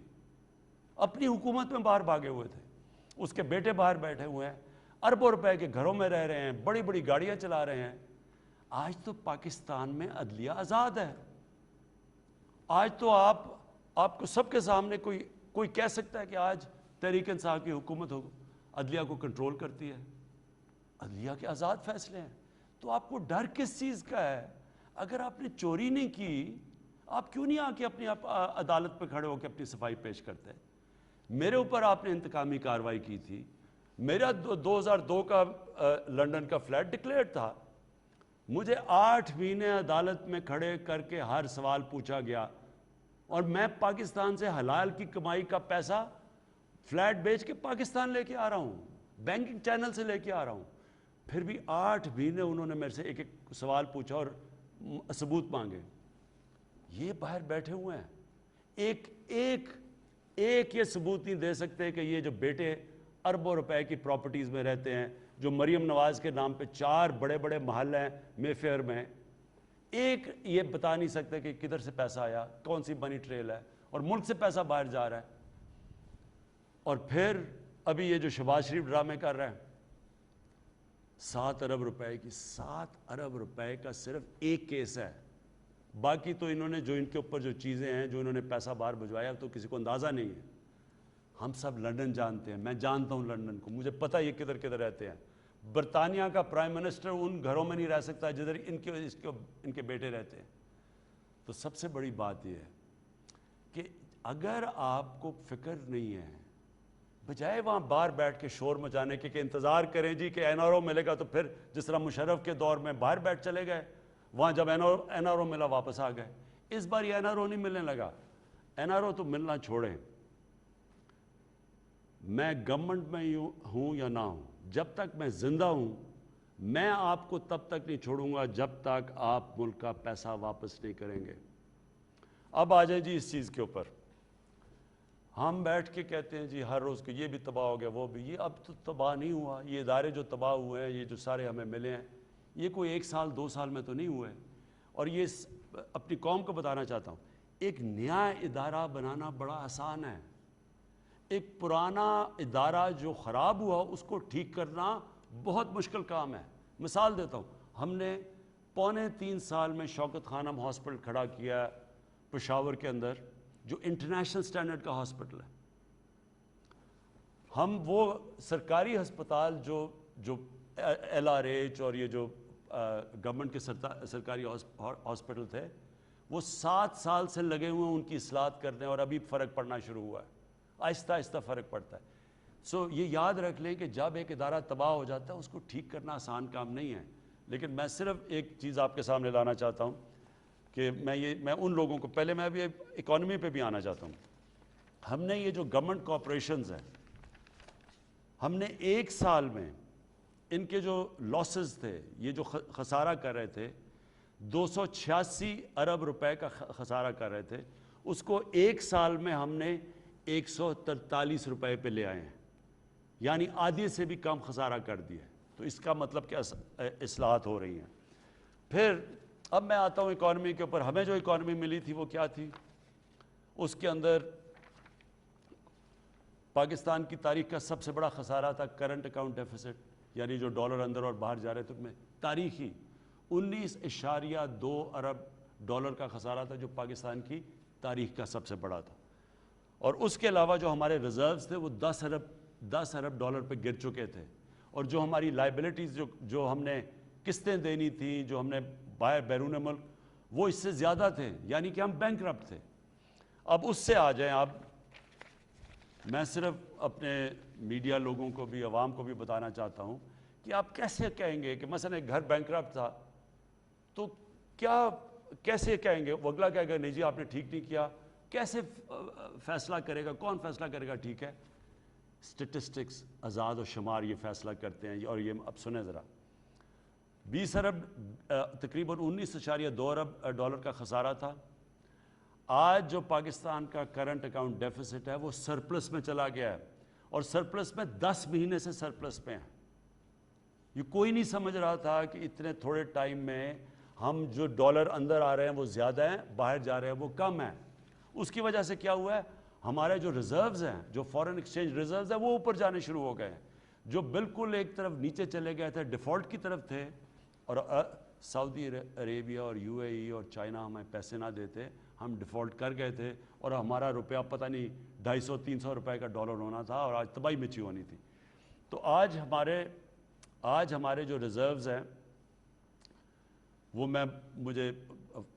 اپنی حکومت میں باہر بھاگے ہوئے تھے. اس کے بیٹے باہر بیٹھے ہوئے ہیں، اربوں روپے کے گھروں میں رہ رہے ہیں، بڑی بڑی گاڑیاں چلا رہے ہیں. آج تو پاکستان میں عدلیہ آزاد ہے. آج تو آپ کو سب کے سامنے کوئی کہہ سکتا ہے کہ آج تحریک انصاف کی حکومت ہو عدلیہ کو کنٹرول کرتی ہے. عدلیہ کے آزاد فیصلے ہیں. تو آپ کو ڈر کس چیز کا ہے؟ اگر آپ نے چوری نہیں کی، آپ کیوں نہیں آ کے اپنی عدالت پہ کھڑے ہو کے اپنی صفائی پیش کرتے ہیں؟ میرے اوپر آپ نے انتقامی کارروائی کی تھی. میرا 2002 کا لنڈن کا فلیٹ ڈکلیئر تھا. مجھے 8 مہینے عدالت میں کھڑے کر کے ہر سوال پوچھا گیا، اور میں پاکستان سے حلال کی کمائی کا پیسہ فلیٹ بیچ کے پاکستان لے کے آ رہا ہوں، بینکنگ چینل سے لے کے آ رہا ہوں. پھر بھی 8 مہینے انہوں نے میرے سے ایک سوال پوچھا اور ثبوت مانگے. یہ باہر بیٹھے ہوئے ہیں، ایک یہ ثبوت نہیں دے سکتے کہ یہ جو بیٹے اربوں روپے کی پراپرٹیز میں رہتے ہیں، جو مریم نواز کے نام پہ 4 بڑے بڑے محل ہیں مے فیئر میں، ایک یہ بتا نہیں سکتے کہ کدھر سے پیسہ آیا، کون سی منی ٹریل ہے، اور ملک سے پیسہ باہر جا رہا ہے. اور پھر ابھی یہ جو شہباز شریف ڈرامے کر رہے ہیں، 7 अरब रुपए की, 7 अरब रुपए का सिर्फ एक केस है। बाकी तो इन्होंने जो इनके ऊपर जो चीज़ें हैं, जो इन्होंने पैसा बाहर भिजवाया, तो किसी को अंदाज़ा नहीं है। हम सब लंदन जानते हैं, मैं जानता हूँ लंदन को, मुझे पता है ये किधर किधर रहते हैं। बरतानिया का प्राइम मिनिस्टर उन घरों में नहीं रह सकता जिधर इनके बेटे रहते हैं। तो सबसे बड़ी बात यह है कि अगर आपको फिक्र नहीं है, बजाय वहाँ बाहर बैठ के शोर मचाने के इंतज़ार करें जी कि एनआरओ मिलेगा, तो फिर जिस तरह मुशर्रफ के दौर में बाहर बैठ चले गए, वहाँ जब एनआरओ मिला वापस आ गए। इस बार ये एनआरओ नहीं मिलने लगा। एनआरओ तो मिलना छोड़ें, मैं गवर्नमेंट में हूँ या ना हूँ, जब तक मैं ज़िंदा हूँ मैं आपको तब तक नहीं छोड़ूंगा जब तक आप मुल्क का पैसा वापस नहीं करेंगे। अब आ जाए जी इस चीज़ के ऊपर। हम बैठ के कहते हैं जी हर रोज़ को ये भी तबाह हो गया, वो भी। ये अब तो तबाह नहीं हुआ। ये इदारे जो तबाह हुए हैं, ये जो सारे हमें मिले हैं, ये कोई 1 साल 2 साल में तो नहीं हुए। और ये अपनी कौम को बताना चाहता हूँ, एक नया इदारा बनाना बड़ा आसान है। एक पुराना इदारा जो ख़राब हुआ उसको ठीक करना बहुत मुश्किल काम है। मिसाल देता हूँ, हमने 3.25 साल में शौकत खानम हॉस्पिटल खड़ा किया पेशावर के अंदर, जो इंटरनेशनल स्टैंडर्ड का हॉस्पिटल है। हम वो सरकारी अस्पताल जो LRH और ये जो गवर्नमेंट के सरकारी हॉस्पिटल थे, वो 7 साल से लगे हुए हैं उनकी इस्लाहत करने, और अभी फ़र्क पड़ना शुरू हुआ है। आहिस्ता आहिस्ता फ़र्क पड़ता है। ये याद रख लें कि जब एक इदारा तबाह हो जाता है उसको ठीक करना आसान काम नहीं है। लेकिन मैं सिर्फ एक चीज़ आपके सामने लाना चाहता हूँ कि मैं उन लोगों को, पहले मैं अभी इकॉनमी पे भी आना चाहता हूँ। हमने ये जो गवर्नमेंट कॉर्पोरेशंस हैं, हमने 1 साल में इनके जो लॉसेस थे, ये जो खसारा कर रहे थे, 286 अरब रुपए का खसारा कर रहे थे, उसको 1 साल में हमने 143 रुपए पे ले आए हैं, यानी आधे से भी कम खसारा कर दिया। तो इसका मतलब क्या इस्लाहत हो रही हैं। फिर अब मैं आता हूँ इकॉनमी के ऊपर। हमें जो इकॉनमी मिली थी वो क्या थी? उसके अंदर पाकिस्तान की तारीख का सबसे बड़ा खसारा था करंट अकाउंट डेफिसिट, यानी जो डॉलर अंदर और बाहर जा रहे थे उनमें तारीखी 19.2 अरब डॉलर का खसारा था, जो पाकिस्तान की तारीख का सबसे बड़ा था। और उसके अलावा जो हमारे रिजर्व्स थे वो 10 अरब डॉलर पे गिर चुके थे। और जो हमारी लाइबिलिटीज़ जो हमने किस्तें देनी थी, जो हमने बाहर बैरून मुल्क, वो इससे ज़्यादा थे, यानी कि हम बैंकरप्ट थे। अब उससे आ जाएं आप, मैं सिर्फ अपने मीडिया लोगों को भी, आवाम को भी बताना चाहता हूँ कि आप कैसे कहेंगे कि मसलन एक घर बैंकरप्ट था, तो कैसे कहेंगे? वो अगला कहेगा नहीं जी आपने ठीक नहीं किया। कैसे फैसला करेगा? कौन फैसला करेगा ठीक है? स्टेटिस्टिक्स, आज़ाद और शुमार ये फैसला करते हैं। और ये अब सुने ज़रा, 20 अरब तकरीबन 19.2 अरब डॉलर का खसारा था। आज जो पाकिस्तान का करंट अकाउंट डेफिसिट है वो सरप्लस में चला गया है, और सरप्लस में 10 महीने से सरप्लस में है। ये कोई नहीं समझ रहा था कि इतने थोड़े टाइम में हम जो डॉलर अंदर आ रहे हैं वो ज़्यादा हैं, बाहर जा रहे हैं वो कम हैं। उसकी वजह से क्या हुआ है, हमारे जो रिजर्व्स हैं, जो फॉरेन एक्सचेंज रिजर्व्स हैं, वो ऊपर जाने शुरू हो गए हैं। जो बिल्कुल एक तरफ नीचे चले गए थे, डिफ़ॉल्ट की तरफ थे, और सऊदी अरेबिया और UAE और चाइना हमें पैसे ना देते, हम डिफ़ॉल्ट कर गए थे, और हमारा रुपया पता नहीं 250-300 रुपए का डॉलर होना था, और आज तबाही मची होनी थी। तो आज हमारे जो रिज़र्व्स हैं वो मुझे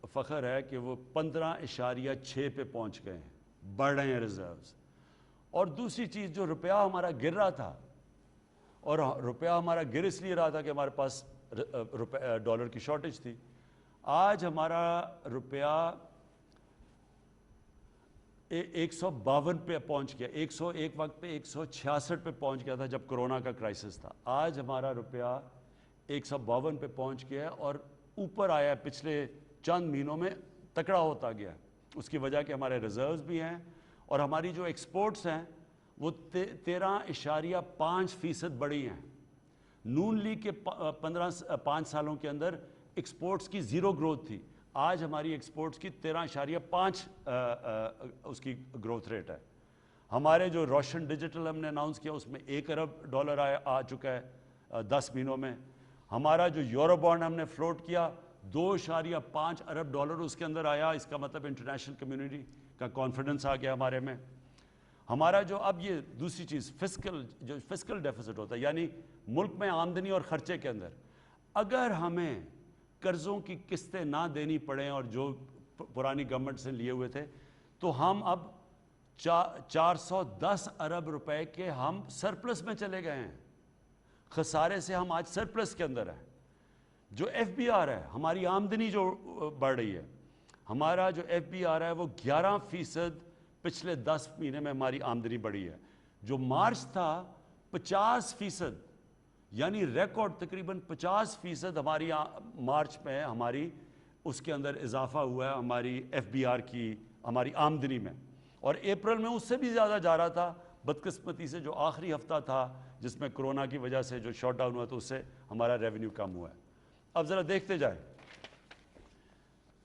फ़ख्र है कि वो 15.6 पे पहुंच गए हैं, बढ़ रहे हैं रिज़र्व्स। और दूसरी चीज़, जो रुपया हमारा गिर रहा था, और रुपया हमारा गिर इसलिए रहा था कि हमारे पास डॉलर की शॉर्टेज थी। आज हमारा रुपया 152 पे पहुंच गया, 101 वक्त पे 166 पे पहुंच गया था जब कोरोना का क्राइसिस था। आज हमारा रुपया 152 पे पहुंच गया है, और ऊपर आया पिछले चंद महीनों में, तकड़ा होता गया। उसकी वजह कि हमारे रिजर्व्स भी हैं, और हमारी जो एक्सपोर्ट्स हैं वो 13.5% बढ़ी हैं। नून लीग के 5 सालों के अंदर एक्सपोर्ट्स की ज़ीरो ग्रोथ थी। आज हमारी एक्सपोर्ट्स की 13.5 उसकी ग्रोथ रेट है। हमारे जो रोशन डिजिटल हमने अनाउंस किया उसमें $1 अरब आ चुका है 10 महीनों में। हमारा जो यूरो बॉन्ड हमने फ्लोट किया 2.5 अरब डॉलर उसके अंदर आया। इसका मतलब इंटरनेशनल कम्युनिटी का कॉन्फिडेंस आ गया हमारे में। हमारा जो अब ये दूसरी चीज़ फिस्कल डेफिसिट होता है, यानी मुल्क में आमदनी और ख़र्चे के अंदर अगर हमें कर्ज़ों की किस्तें ना देनी पड़े और जो पुरानी गवर्नमेंट से लिए हुए थे, तो हम अब 410 अरब रुपए के हम सरप्लस में चले गए हैं। खसारे से हम आज सरप्लस के अंदर है। जो FBR है, हमारी आमदनी जो बढ़ रही है, हमारा जो FBR है वो 11% पिछले 10 महीने में हमारी आमदनी बढ़ी है। जो मार्च था 50%, यानी रिकॉर्ड तकरीबन 50% हमारी मार्च में हमारी उसके अंदर इजाफा हुआ है हमारी FBR की, हमारी आमदनी में। और अप्रैल में उससे भी ज़्यादा जा रहा था। बदकिस्मती से जो आखिरी हफ्ता था जिसमें कोरोना की वजह से जो शॉट डाउन हुआ, तो उससे हमारा रेवेन्यू कम हुआ है। अब ज़रा देखते जाए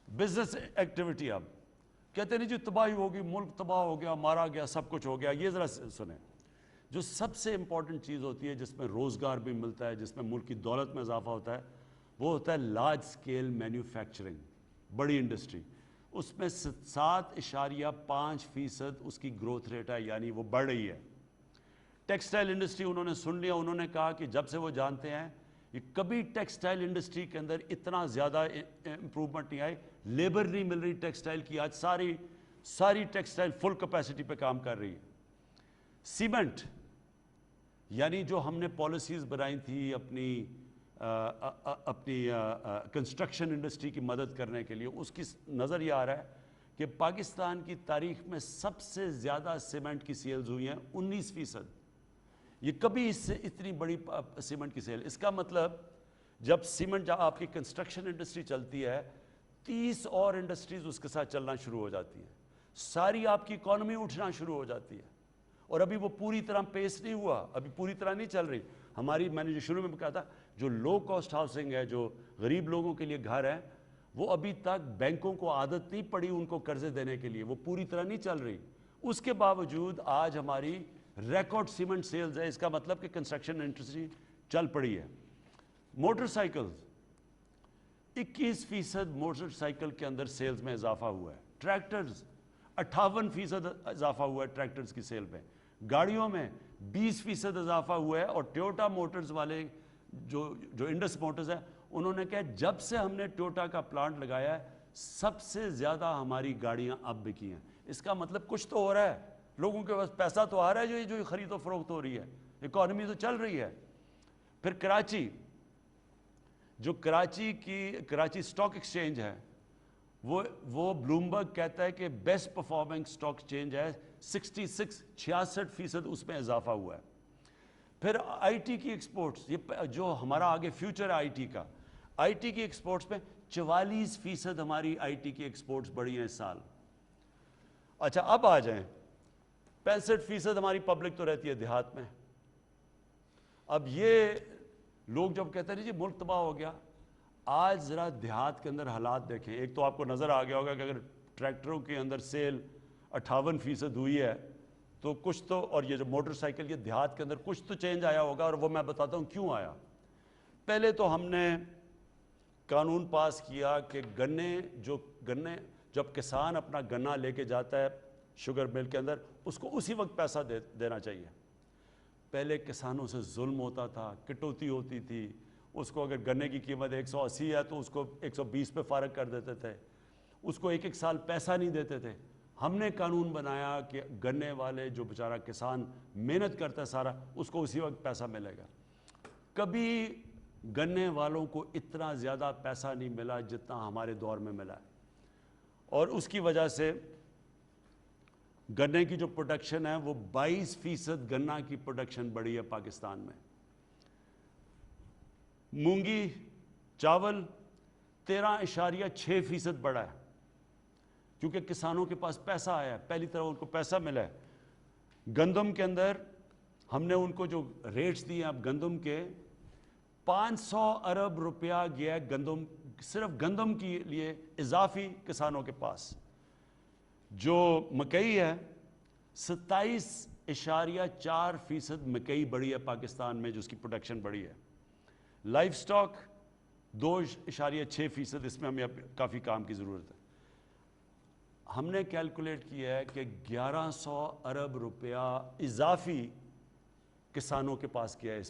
बिजनेस एक्टिविटी। अब कहते नहीं जी तबाही होगी, मुल्क तबाह हो गया, मारा गया, सब कुछ हो गया। ये ज़रा सुने, जो सबसे इंपॉर्टेंट चीज़ होती है जिसमें रोज़गार भी मिलता है, जिसमें मुल्क की दौलत में इजाफा होता है, वो होता है लार्ज स्केल मैन्युफैक्चरिंग, बड़ी इंडस्ट्री। उसमें 7.5% उसकी ग्रोथ रेट है, यानी वो बढ़ रही है। टेक्सटाइल इंडस्ट्री उन्होंने सुन लिया, उन्होंने कहा कि जब से वो जानते हैं कि कभी टेक्सटाइल इंडस्ट्री के अंदर इतना ज़्यादा इम्प्रूवमेंट नहीं आई, लेबर नहीं मिल रही टेक्सटाइल की। आज सारी टेक्सटाइल फुल कैपेसिटी पे काम कर रही है। सीमेंट, यानी जो हमने पॉलिसीज़ बनाई थी अपनी कंस्ट्रक्शन इंडस्ट्री की मदद करने के लिए, उसकी नज़र ये आ रहा है कि पाकिस्तान की तारीख में सबसे ज़्यादा सीमेंट की सेल्स हुई हैं 19%। ये कभी इससे इतनी बड़ी सीमेंट की सेल। इसका मतलब जब सीमेंट आपकी कंस्ट्रक्शन इंडस्ट्री चलती है, 30 और इंडस्ट्रीज़ उसके साथ चलना शुरू हो जाती हैं, सारी आपकी इकॉनमी उठना शुरू हो जाती है। और अभी वो पूरी तरह पेस नहीं हुआ, अभी पूरी तरह नहीं चल रही हमारी। मैंने जो शुरू में कहा था, जो लो कॉस्ट हाउसिंग है, जो गरीब लोगों के लिए घर है, वो अभी तक बैंकों को आदत नहीं पड़ी उनको कर्जे देने के लिए, वो पूरी तरह नहीं चल रही। उसके बावजूद आज हमारी रिकॉर्ड सीमेंट सेल्स है। इसका मतलब कि कंस्ट्रक्शन इंडस्ट्री चल पड़ी है। मोटरसाइकिल 21% मोटरसाइकिल के अंदर सेल्स में इजाफा हुआ है। ट्रैक्टर्स 58% इजाफा हुआ है ट्रैक्टर्स की सेल में। गाड़ियों में 20% इजाफा हुआ है। और टोयोटा मोटर्स वाले जो इंडस मोटर्स है, उन्होंने कहा जब से हमने टोयोटा का प्लांट लगाया है सबसे ज़्यादा हमारी गाड़ियां अब बिकी हैं। इसका मतलब कुछ तो हो रहा है, लोगों के पास पैसा तो आ रहा है, जो खरीदो फरोख्त हो रही है, इकॉनमी तो चल रही है। फिर कराची, जो कराची स्टॉक एक्सचेंज है, वो ब्लूमबर्ग कहता है कि बेस्ट परफॉर्मिंग स्टॉक एक्सचेंज है। 66% उसमें इजाफा हुआ है। फिर आईटी की एक्सपोर्ट्स, ये जो हमारा आगे फ्यूचर है आईटी का, आईटी की एक्सपोर्ट्स में 44% हमारी आईटी की एक्सपोर्ट्स बढ़ी हैं इस साल। अच्छा, अब आ जाएं, 65% हमारी पब्लिक तो रहती है देहात में। अब ये लोग जब कहते हैं जी मुल्क तबाह हो गया, आज ज़रा देहात के अंदर हालात देखें। एक तो आपको नज़र आ गया होगा कि अगर ट्रैक्टरों के अंदर सेल 58% हुई है तो कुछ तो, और ये जो मोटरसाइकिल के देहात के अंदर कुछ तो चेंज आया होगा, और वो मैं बताता हूँ क्यों आया। पहले तो हमने कानून पास किया कि गन्ने जब किसान अपना गन्ना लेके जाता है शुगर मिल के अंदर, उसको उसी वक्त पैसा देना चाहिए। पहले किसानों से जुल्म होता था, कटौती होती थी। उसको अगर गन्ने की कीमत 180 है तो उसको 120 पे फारग कर देते थे, उसको एक साल पैसा नहीं देते थे। हमने कानून बनाया कि गन्ने वाले जो बेचारा किसान मेहनत करता है सारा, उसको उसी वक्त पैसा मिलेगा। कभी गन्ने वालों को इतना ज़्यादा पैसा नहीं मिला जितना हमारे दौर में मिला है, और उसकी वजह से गन्ने की जो प्रोडक्शन है वो 22% गन्ना की प्रोडक्शन बढ़ी है पाकिस्तान में। मूंगी चावल 13.6% बढ़ा है, क्योंकि किसानों के पास पैसा आया है, पहली तरह उनको पैसा मिला है। गंदम के अंदर हमने उनको जो रेट्स दिए, अब गंदम के 500 अरब रुपया गया गंदम, सिर्फ गंदम के लिए इजाफी किसानों के पास। जो मकई है 27.4% मकई बढ़ी है पाकिस्तान में, जिसकी प्रोडक्शन बढ़ी है। लाइफ स्टॉक 2.6%, इसमें हमें काफ़ी काम की ज़रूरत है। हमने कैलकुलेट किया है कि 1100 अरब रुपया इजाफी किसानों के पास किया है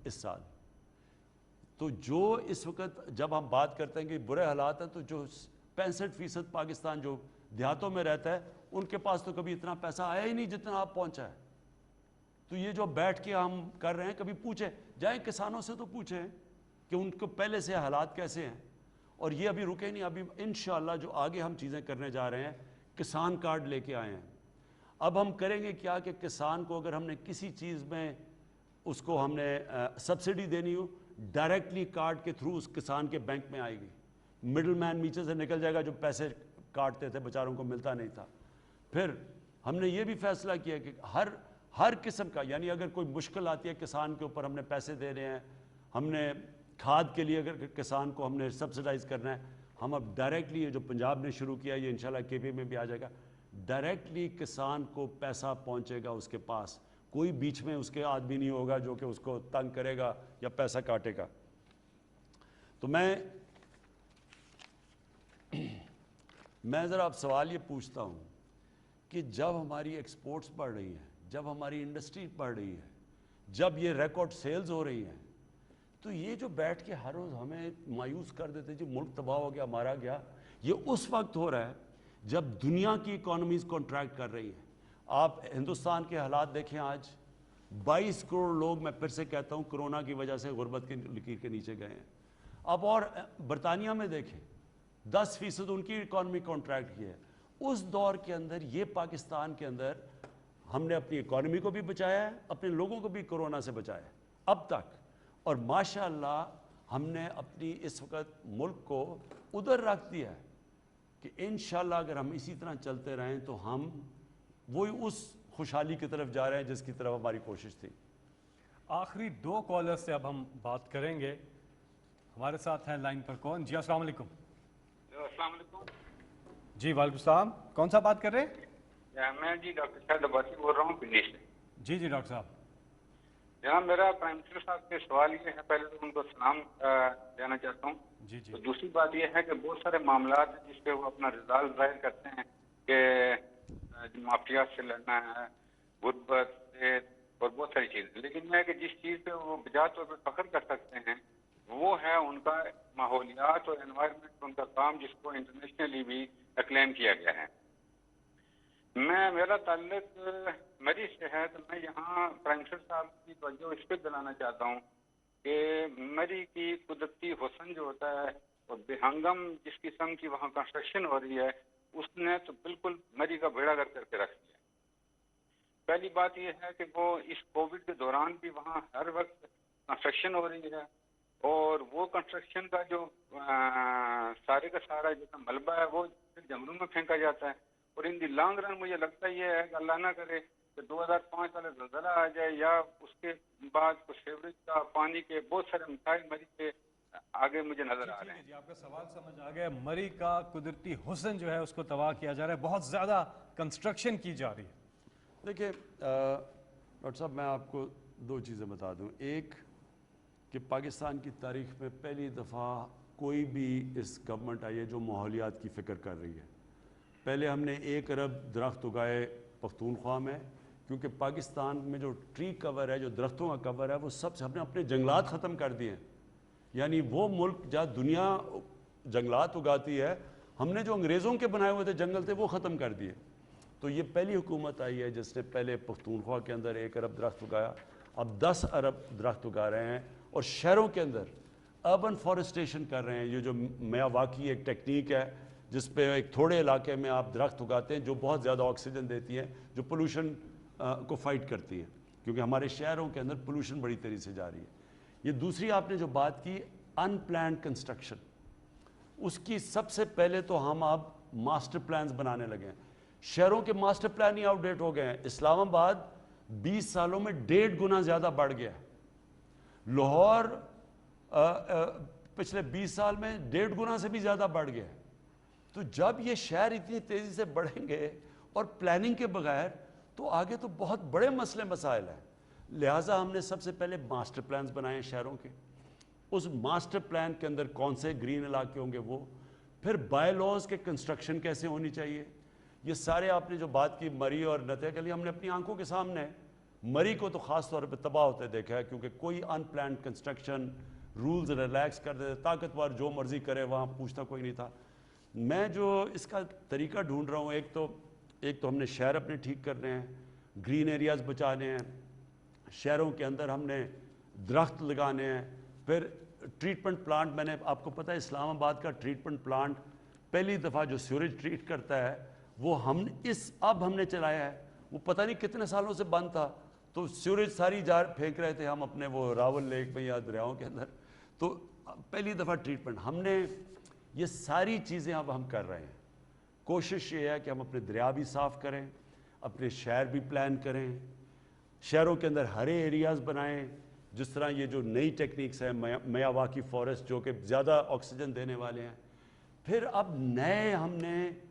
इस साल। तो जो इस वक्त जब हम बात करते हैं कि बुरे हालात हैं, तो जो 65% पाकिस्तान जो देहातों में रहता है, उनके पास तो कभी इतना पैसा आया ही नहीं जितना आप पहुंचा है। तो ये जो बैठ के हम कर रहे हैं, कभी पूछे जाए किसानों से, तो पूछें कि उनको पहले से हालात कैसे हैं। और ये अभी रुके नहीं, अभी इंशाअल्लाह जो आगे हम चीज़ें करने जा रहे हैं, किसान कार्ड लेके आए हैं। अब हम करेंगे क्या कि किसान को अगर हमने किसी चीज़ में उसको हमने सब्सिडी देनी हो, डायरेक्टली कार्ड के थ्रू उस किसान के बैंक में आएगी, मिडल मैन नीचे से निकल जाएगा, जो पैसे काटते थे बेचारों को मिलता नहीं था। फिर हमने ये भी फैसला किया कि हर किस्म का, यानी अगर कोई मुश्किल आती है किसान के ऊपर, हमने पैसे दे रहे हैं, हमने खाद के लिए अगर किसान को हमने सब्सिडाइज करना है, हम अब डायरेक्टली, ये जो पंजाब ने शुरू किया, ये इंशाल्लाह केपी में भी आ जाएगा, डायरेक्टली किसान को पैसा पहुंचेगा उसके पास। कोई बीच में उसके आदमी नहीं होगा जो कि उसको तंग करेगा या पैसा काटेगा। तो मैं ज़रा आप सवाल ये पूछता हूँ कि जब हमारी एक्सपोर्ट्स बढ़ रही हैं, जब हमारी इंडस्ट्री बढ़ रही है, जब ये रिकॉर्ड सेल्स हो रही हैं, तो ये जो बैठ के हर रोज़ हमें मायूस कर देते जी मुल्क तबाह हो गया, मारा गया, ये उस वक्त हो रहा है जब दुनिया की इकोनॉमीज़ कॉन्ट्रैक्ट कर रही हैं। आप हिंदुस्तान के हालात देखें, आज 22 करोड़ लोग, मैं फिर से कहता हूँ, कोरोना की वजह से गुर्बत की लकीर के नीचे गए हैं। अब और बरतानिया में देखें, 10% उनकी इकॉनमी कॉन्ट्रैक्ट की है। उस दौर के अंदर ये पाकिस्तान के अंदर हमने अपनी इकॉनमी को भी बचाया है, अपने लोगों को भी कोरोना से बचाया है अब तक। और माशाअल्लाह हमने अपनी इस वक्त मुल्क को उधर रख दिया है कि इंशाअल्लाह अगर हम इसी तरह चलते रहें तो हम वही उस खुशहाली की तरफ जा रहे हैं जिसकी तरफ हमारी कोशिश थी। आखिरी 2 कॉलर से अब हम बात करेंगे। हमारे साथ हैं लाइन पर कौन? जी अस्सलाम वालेकुम। अस्सलाम वालेकुम। जी वालेकुम सलाम। कौन सा बात कर रहे हैं? मैं जी डॉक्टर शाहिद अब्बासी बोल रहा हूँ पिंडी से। जी जी डॉक्टर साहब। जनाब, मेरा प्राइम मिनिस्टर साहब से सवाल ये है, पहले तो उनको सलाम देना चाहता हूँ। जी जी। तो दूसरी बात ये है कि बहुत सारे मामला हैं जिस पे वो अपना रिजाल्ट जाहिर करते हैं कि माफिया से लड़ना है, गुर्बत से, और बहुत सारी चीजें। लेकिन मैं कि जिस चीज पे वो बिजा तौर पर फख्र कर सकते हैं वो है उनका माहौलियात और एनवायरनमेंट, उनका काम, जिसको इंटरनेशनली भी एक्लेम किया गया है। मेरा ताल्लुक मरी से है, तो मैं यहाँ प्राइम मिनिस्टर साहब की तवज्जो इस पर दिलाना चाहता हूँ कि मरी की कुदरती हुस्न जो होता है और बेहंगम जिस किस्म की वहाँ कंस्ट्रक्शन हो रही है, उसने तो बिल्कुल मरी का बेड़ा गर्क करके रख दिया। पहली बात यह है कि वो इस कोविड के दौरान भी वहाँ हर वक्त कंस्ट्रक्शन हो रही है, और वो कंस्ट्रक्शन का जो सारे का सारा जितना मलबा है वो जंगलों में फेंका जाता है। और इन दी लॉन्ग रन मुझे लगता ये है कि अल्लाह ना करे कि 2005 वाला ज़लज़ला आ जाए या उसके बाद कुछ सीवरेज का, पानी के बहुत सारे मसाइल मरी के आगे मुझे नजर आ रहे हैं। जी, आपका सवाल समझ आ गया। मरी का कुदरती हुस्न जो है उसको तबाह किया जा रहा है, बहुत ज़्यादा कंस्ट्रक्शन की जा रही है। देखिए डॉक्टर साहब, मैं आपको 2 चीज़ें बता दूं। एक कि पाकिस्तान की तारीख में पहली दफ़ा कोई भी इस गवर्नमेंट आई है जो माहौलियात की फ़िक्र कर रही है। पहले हमने 1 अरब दरख्त उगाए पख्तूनख्वा में, क्योंकि पाकिस्तान में जो ट्री कवर है, जो दरख्तों का कवर है, वो सबसे हमने अपने जंगलात ख़त्म कर दिए हैं। यानी वो मुल्क जहाँ दुनिया जंगलात उगाती है, हमने जो अंग्रेज़ों के बनाए हुए थे जंगल थे वो ख़त्म कर दिए। तो ये पहली हुकूमत आई है जिसने पहले पख्तूनख्वा के अंदर 1 अरब दरख्त उगाया, अब 10 अरब दरख्त उगा रहे हैं। और शहरों के अंदर अर्बन फॉरेस्टेशन कर रहे हैं। ये जो मियावाकी एक टेक्निक है जिस पे एक थोड़े इलाके में आप दरख्त उगाते हैं जो बहुत ज़्यादा ऑक्सीजन देती है, जो पोल्यूशन को फाइट करती है, क्योंकि हमारे शहरों के अंदर पोल्यूशन बड़ी तेज़ी से जा रही है। ये दूसरी आपने जो बात की अनप्लान्ड कंस्ट्रक्शन, उसकी सबसे पहले तो हम अब मास्टर प्लान्स बनाने लगे हैं। शहरों के मास्टर प्लान ही आउटडेट हो गए हैं। इस्लामाबाद 20 सालों में 1.5 गुना ज़्यादा बढ़ गया है। लाहौर पिछले 20 साल में 1.5 गुना से भी ज़्यादा बढ़ गया है। तो जब ये शहर इतनी तेज़ी से बढ़ेंगे और प्लानिंग के बगैर, तो आगे तो बहुत बड़े मसले मसाइल हैं। लिहाजा हमने सबसे पहले मास्टर प्लान्स बनाए शहरों के। उस मास्टर प्लान के अंदर कौन से ग्रीन इलाके होंगे वो, फिर बाय लॉज के कंस्ट्रक्शन कैसे होनी चाहिए, ये सारे आपने जो बात की मरी और नतिया के लिए, हमने अपनी आंखों के सामने है। मरी को तो ख़ास तौर पे तबाह होते देखा है, क्योंकि कोई अनप्लान कंस्ट्रक्शन, रूल्स रिलैक्स कर देते, ताकतवर जो मर्जी करे, वहाँ पूछता कोई नहीं था। मैं जो इसका तरीका ढूंढ रहा हूँ, एक तो हमने शहर अपने ठीक करने हैं, ग्रीन एरियाज़ बचाने हैं, शहरों के अंदर हमने दरख्त लगाने हैं, फिर ट्रीटमेंट प्लांट, मैंने आपको पता है इस्लामाबाद का ट्रीटमेंट प्लांट पहली दफ़ा जो सीवरेज ट्रीट करता है वो अब हमने चलाया है। वो पता नहीं कितने सालों से बंद था, तो सीवरेज सारी जार फेंक रहे थे हम अपने वो रावल लेक में या दरियाओं के अंदर, तो पहली दफ़ा ट्रीटमेंट हमने, ये सारी चीज़ें अब हम कर रहे हैं। कोशिश ये है कि हम अपने दरिया भी साफ़ करें, अपने शहर भी प्लान करें, शहरों के अंदर हरे एरियाज़ बनाएं, जिस तरह ये जो नई टेक्निक्स हैं, मियावाकी फॉरेस्ट जो कि ज़्यादा ऑक्सीजन देने वाले हैं। फिर अब नए हमने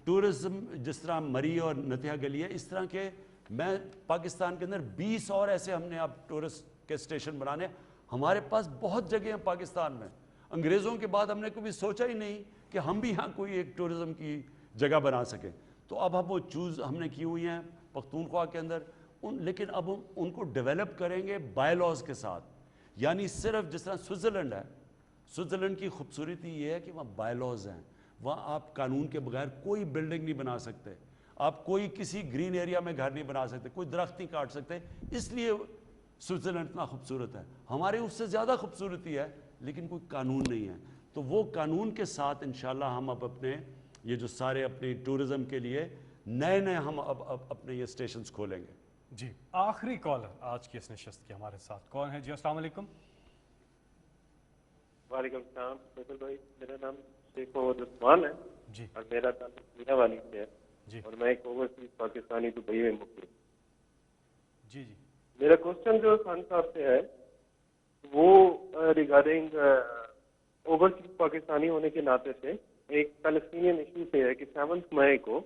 टूरिज़्म, जिस तरह मरी और नतिया गली है, इस तरह के मैं पाकिस्तान के अंदर 20 और ऐसे हमने अब टूरिस्ट के स्टेशन बनाने। हमारे पास बहुत जगह हैं पाकिस्तान में, अंग्रेज़ों के बाद हमने कभी सोचा ही नहीं कि हम भी यहाँ कोई एक टूरिज़्म की जगह बना सकें। तो अब हम वो चूज़ हमने की हुई हैं पख्तूनख्वा के अंदर, लेकिन अब हम उनको डेवलप करेंगे बाय लॉज के साथ। यानी सिर्फ जिस तरह स्विट्ज़रलैंड है, स्विट्ज़रलैंड की खूबसूरती ये है कि वहाँ बाय लॉज हैं, वहाँ आप कानून के बगैर कोई बिल्डिंग नहीं बना सकते, आप कोई किसी ग्रीन एरिया में घर नहीं बना सकते, कोई दरख्त नहीं काट सकते, इसलिए स्विट्ज़रलैंड इतना खूबसूरत है। हमारे उससे ज़्यादा खूबसूरती है, लेकिन कोई कानून नहीं है। तो वो कानून के साथ इंशाल्लाह हम अब अपने ये जो सारे अपनी टूरिज़्म के लिए नए हम अब अपने ये स्टेशंस खोलेंगे। जी, आखिरी कॉलर आज की इस नशस्त के हमारे साथ कौन है जी? अस्सलाम वालेकुम। वालेकुम सलाम फैसल भाई, मेरा नाम शेख मोहम्मद उस्मान है जी, और मेरा ताल्लुक मीरावाली से है जी, और मैं एक ओवरसीज पाकिस्तानी दुबई में मुकीम। जी जी, मेरा क्वेश्चन जो खान साहब से है वो रिगार्डिंग ओवरसीज पाकिस्तानी होने के नाते से एक पैलेस्टीनियन इशू से है कि 7 मई को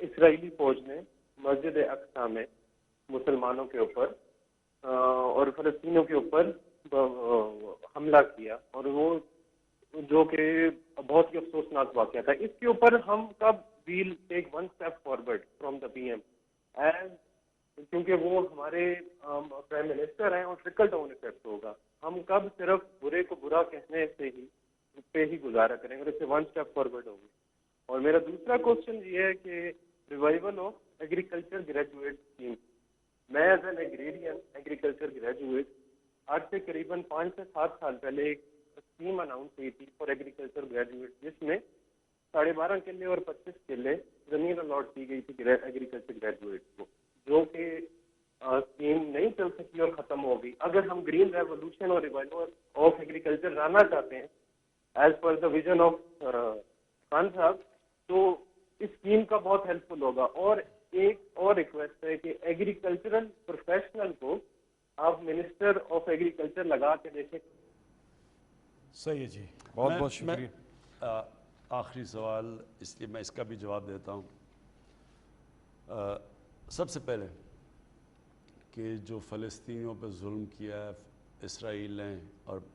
इसराइली फौज ने मस्जिद अक्सा में मुसलमानों के ऊपर और फलस्तीनियों के ऊपर हमला किया, और वो जो कि बहुत ही अफसोसनाक वाक़या था। इसके ऊपर हम कब we'll take 1 step forward from the PM, as क्योंकि वो हमारे प्राइम मिनिस्टर हैं और ट्रिकल डाउन इफेक्ट होगा। हम कब सिर्फ बुरे को बुरा कहने से ही गुजारा करेंगे, और इससे 1 स्टेप फॉरवर्ड होगी। और मेरा दूसरा क्वेश्चन ये है कि revival of agriculture graduate scheme, मैं as an agrarian agriculture graduate आज से करीबन 5 से 7 साल पहले एक स्कीम अनाउंस हुई थी फॉर एग्रीकल्चर ग्रेजुएट, जिसमें 12.5 किले और 25 किले जमीन अलॉट की गई थी एग्रीकल्चर ग्रेजुएट को, जो कि स्कीम नहीं चल सकी और खत्म हो गई। अगर हम ग्रीन रेवोल्यूशन और रिवाइवल ऑफ एग्रीकल्चर लाना चाहते हैं as per the vision of Khan साहब, तो इस स्कीम का बहुत हेल्पफुल होगा। और एक और रिक्वेस्ट है कि एग्रीकल्चरल प्रोफेशनल को आप मिनिस्टर ऑफ एग्रीकल्चर लगा के देखें। सही है जी, बहुत बहुत शुक्रिया। आखिरी सवाल, इसलिए मैं इसका भी जवाब देता हूँ। सबसे पहले कि जो फ़लस्तीनियों पर जुल्म किया है इसराइल ने, और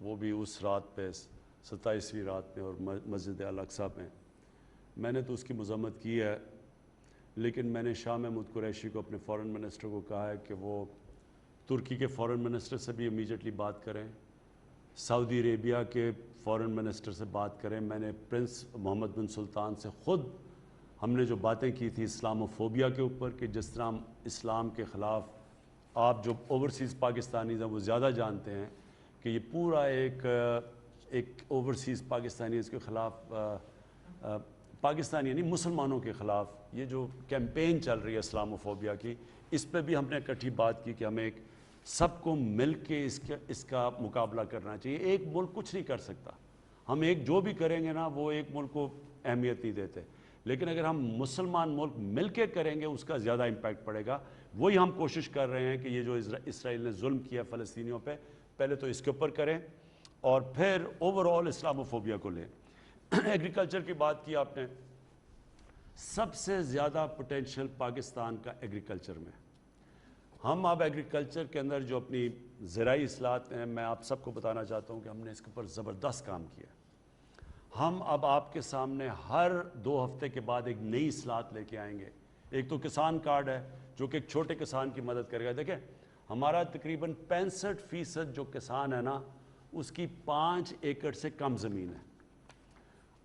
वो भी उस रात पे 27वीं रात में और मस्जिद अल-अक्सा में, मैंने तो उसकी मज़म्मत की है, लेकिन मैंने शाह महमूद कुरैशी को, अपने फ़ॉरेन मिनिस्टर को कहा है कि वो तुर्की के फ़ॉरेन मिनिस्टर से भी इमीडिएटली बात करें, सऊदी अरेबिया के फ़ॉरेन मिनिस्टर से बात करें। मैंने प्रिंस मोहम्मद बिन सुल्तान से ख़ुद हमने जो बातें की थी इस्लामोफोबिया के ऊपर, कि जिस तरह इस्लाम के ख़िलाफ़ आप जो ओवरसीज़ पाकिस्तानीज़ हैं वो ज़्यादा जानते हैं कि ये पूरा एक ओवरसीज़ पाकिस्तानीज़ के ख़िलाफ़, पाकिस्तानी यानी मुसलमानों के ख़िलाफ़ ये जो कैंपेन चल रही है इस्लामोफोबिया की, इस पर भी हमने इकट्ठी बात की कि हमें एक सबको मिल के इसका मुकाबला करना चाहिए। एक मुल्क कुछ नहीं कर सकता, हम एक जो भी करेंगे ना वो एक मुल्क को अहमियत नहीं देते, लेकिन अगर हम मुसलमान मुल्क मिल के करेंगे उसका ज़्यादा इम्पैक्ट पड़ेगा। वही हम कोशिश कर रहे हैं कि ये जो इसराइल ने जुल्म किया फ़लस्तीनियों पे, पहले तो इसके ऊपर करें और फिर ओवरऑल इस्लामोफोबिया को लें। एग्रीकल्चर की बात की आपने, सबसे ज़्यादा पोटेंशियल पाकिस्तान का एग्रीकल्चर में। हम अब एग्रीकल्चर के अंदर जो अपनी ज़राई इस्लाहत में मैं आप सबको बताना चाहता हूँ कि हमने इसके ऊपर ज़बरदस्त काम किया। हम अब आपके सामने हर 2 हफ्ते के बाद एक नई इस्लाहत लेके आएंगे। एक तो किसान कार्ड है जो कि एक छोटे किसान की मदद करेगा। देखें, हमारा तकरीबन 65% जो किसान है ना, उसकी 5 एकड़ से कम ज़मीन है,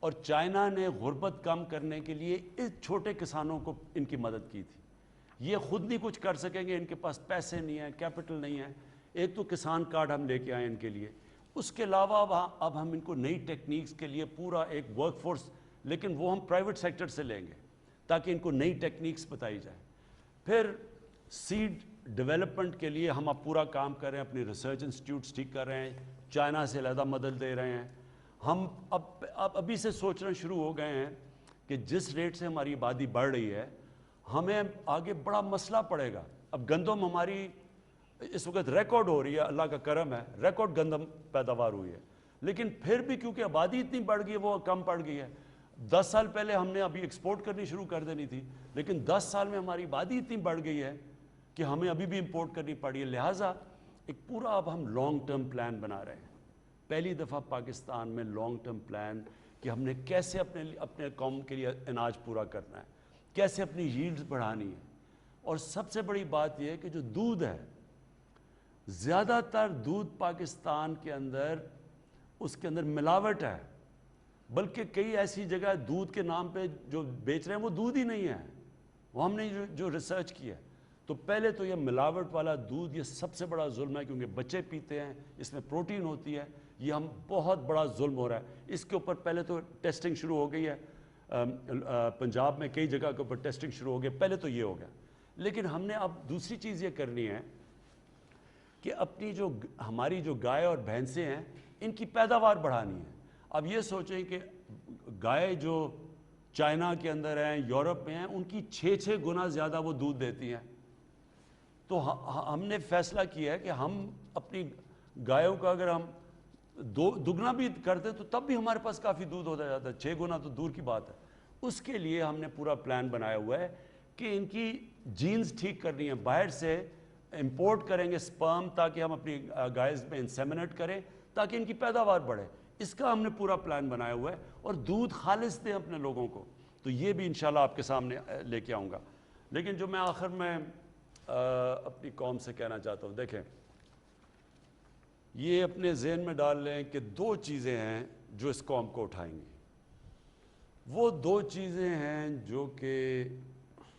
और चाइना ने गुर्बत कम करने के लिए इस छोटे किसानों को इनकी मदद की थी। ये खुद नहीं कुछ कर सकेंगे, इनके पास पैसे नहीं है, कैपिटल नहीं है। एक तो किसान कार्ड हम लेके आए इनके लिए। उसके अलावा अब हम इनको नई टेक्निक्स के लिए पूरा एक वर्क फोर्स, लेकिन वो हम प्राइवेट सेक्टर से लेंगे ताकि इनको नई टेक्निक्स बताई जाए। फिर सीड डेवलपमेंट के लिए हम अब पूरा काम कर रहे हैं, अपनी रिसर्च इंस्टीट्यूट्स ठीक कर रहे हैं, चाइना से अलहदा मदद दे रहे हैं। हम अब अभी से सोचना शुरू हो गए हैं कि जिस रेट से हमारी आबादी बढ़ रही है, हमें आगे बड़ा मसला पड़ेगा। अब गंदम हमारी इस वक्त रिकॉर्ड हो रही है, अल्लाह का करम है, रिकॉर्ड गंदम पैदावार हुई है, लेकिन फिर भी क्योंकि आबादी इतनी बढ़ गई है वो कम पड़ गई है। 10 साल पहले हमने अभी एक्सपोर्ट करनी शुरू कर देनी थी, लेकिन 10 साल में हमारी आबादी इतनी बढ़ गई है कि हमें अभी भी इंपोर्ट करनी पड़ी है। लिहाजा एक पूरा अब हम लॉन्ग टर्म प्लान बना रहे हैं। पहली दफ़ा पाकिस्तान में लॉन्ग टर्म प्लान कि हमने कैसे अपने कौम के लिए अनाज पूरा करना है, कैसे अपनी यील्ड्स बढ़ानी है। और सबसे बड़ी बात यह है कि जो दूध है, ज़्यादातर दूध पाकिस्तान के अंदर उसके अंदर मिलावट है, बल्कि कई ऐसी जगह दूध के नाम पे जो बेच रहे हैं वो दूध ही नहीं है। वो हमने जो रिसर्च किया, तो पहले तो ये मिलावट वाला दूध ये सबसे बड़ा जुल्म है, क्योंकि बच्चे पीते हैं, इसमें प्रोटीन होती है, ये हम बहुत बड़ा जुल्म हो रहा है। इसके ऊपर पहले तो टेस्टिंग शुरू हो गई है, पंजाब में कई जगह के ऊपर टेस्टिंग शुरू हो गई, पहले तो ये हो गया। लेकिन हमने अब दूसरी चीज़ ये करनी है कि अपनी जो हमारी जो गाय और भैंसें हैं, इनकी पैदावार बढ़ानी है। अब ये सोचें कि गाय जो चाइना के अंदर हैं, यूरोप में हैं, उनकी 6-6 गुना ज़्यादा वो दूध देती हैं। तो हमने फैसला किया है कि हम अपनी गायों का अगर हम दुगना भी करते तो तब भी हमारे पास काफ़ी दूध होता जाता है, 6 गुना तो दूर की बात है। उसके लिए हमने पूरा प्लान बनाया हुआ है कि इनकी जीन्स ठीक करनी है। बाहर से इंपोर्ट करेंगे स्पर्म, ताकि हम अपनी गाय में इंसेमिनेट करें ताकि इनकी पैदावार बढ़े। इसका हमने पूरा प्लान बनाया हुआ है, और दूध खालिस दें अपने लोगों को। तो ये भी इंशाल्लाह आपके सामने लेके आऊँगा। लेकिन जो मैं आखिर में अपनी कौम से कहना चाहता हूँ, देखें, ये अपने जहन में डाल लें कि 2 चीज़ें हैं जो इस कौम को उठाएंगी। वो 2 चीज़ें हैं जो कि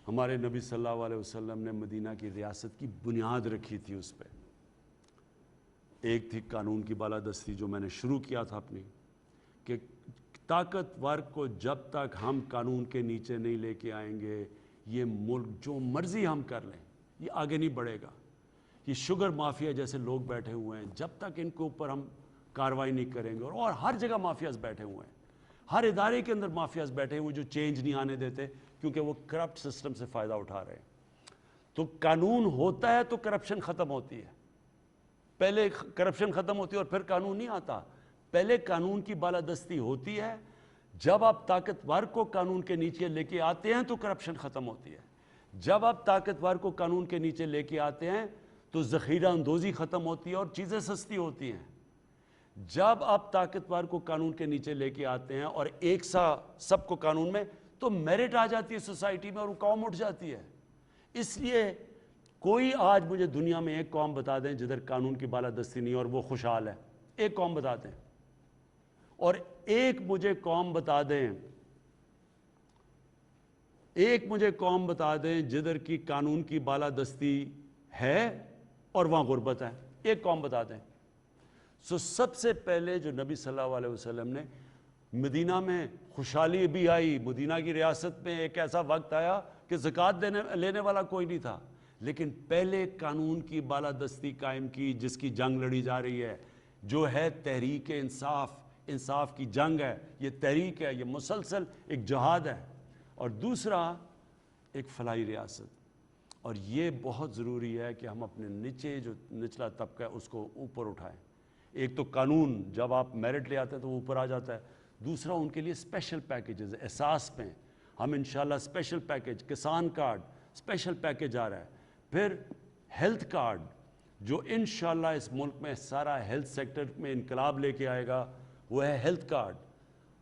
हमारे नबी सल्लल्लाहु अलैहि वसल्लम ने मदीना की रियासत की बुनियाद रखी थी उस पर। एक थी कानून की बालादस्ती, जो मैंने शुरू किया था अपनी, कि ताकतवर को जब तक हम कानून के नीचे नहीं लेके आएंगे, ये मुल्क जो मर्जी हम कर लें, ये आगे नहीं बढ़ेगा। ये शुगर माफिया जैसे लोग बैठे हुए हैं, जब तक इनके ऊपर हम कार्रवाई नहीं करेंगे, और हर जगह माफियाज बैठे हुए हैं, हर इदारे के अंदर माफियाज बैठे हुए जो चेंज नहीं आने देते, क्योंकि वो करप्ट सिस्टम से फ़ायदा उठा रहे हैं। तो कानून होता है तो करप्शन ख़त्म होती है। पहले करप्शन ख़त्म होती है और फिर कानून नहीं आता। पहले कानून की बालादस्ती होती है, जब आप ताकतवर को कानून के नीचे लेके आते हैं तो करप्शन ख़त्म होती है। जब आप ताकतवर को कानून के नीचे लेके आते हैं तो ज़ख़ीरा अंदोज़ी ख़त्म होती है और चीज़ें सस्ती होती हैं। जब आप ताकतवर को कानून के नीचे लेके आते हैं और एक सा सबको कानून में, तो मेरिट आ जाती है सोसाइटी में और वो कौम उठ जाती है। इसलिए कोई आज मुझे दुनिया में एक कौम बता दें जिधर कानून की बालादस्ती नहीं और वो खुशहाल है, एक कौम बता दें। और एक मुझे कौम बता दें जिधर की कानून की बालादस्ती है और वहाँ गुर्बत है, एक कौम बता दें। सबसे पहले जो नबी सल्लल्लाहु अलैहि वसल्लम ने मदीना में खुशहाली भी आई, मदीना की रियासत में एक ऐसा वक्त आया कि ज़कात लेने वाला कोई नहीं था, लेकिन पहले कानून की बालादस्ती कायम की, जिसकी जंग लड़ी जा रही है, जो है तहरीक इंसाफ की जंग है। ये तहरीक है, ये मुसलसल एक जहाद है। और दूसरा एक फलाही रियासत, और ये बहुत ज़रूरी है कि हम अपने नीचे जो निचला तबका है उसको ऊपर उठाएं। एक तो कानून जब आप मेरिट ले आते हैं तो वो ऊपर आ जाता है। दूसरा उनके लिए स्पेशल पैकेजेस, एहसास में हम इंशाल्लाह स्पेशल पैकेज, किसान कार्ड स्पेशल पैकेज आ रहा है। फिर हेल्थ कार्ड, جو انشاءاللہ اس ملک میں سارا ہیلتھ سیکٹر میں انقلاب لے کے آئے گا وہ ہے ہیلتھ کارڈ.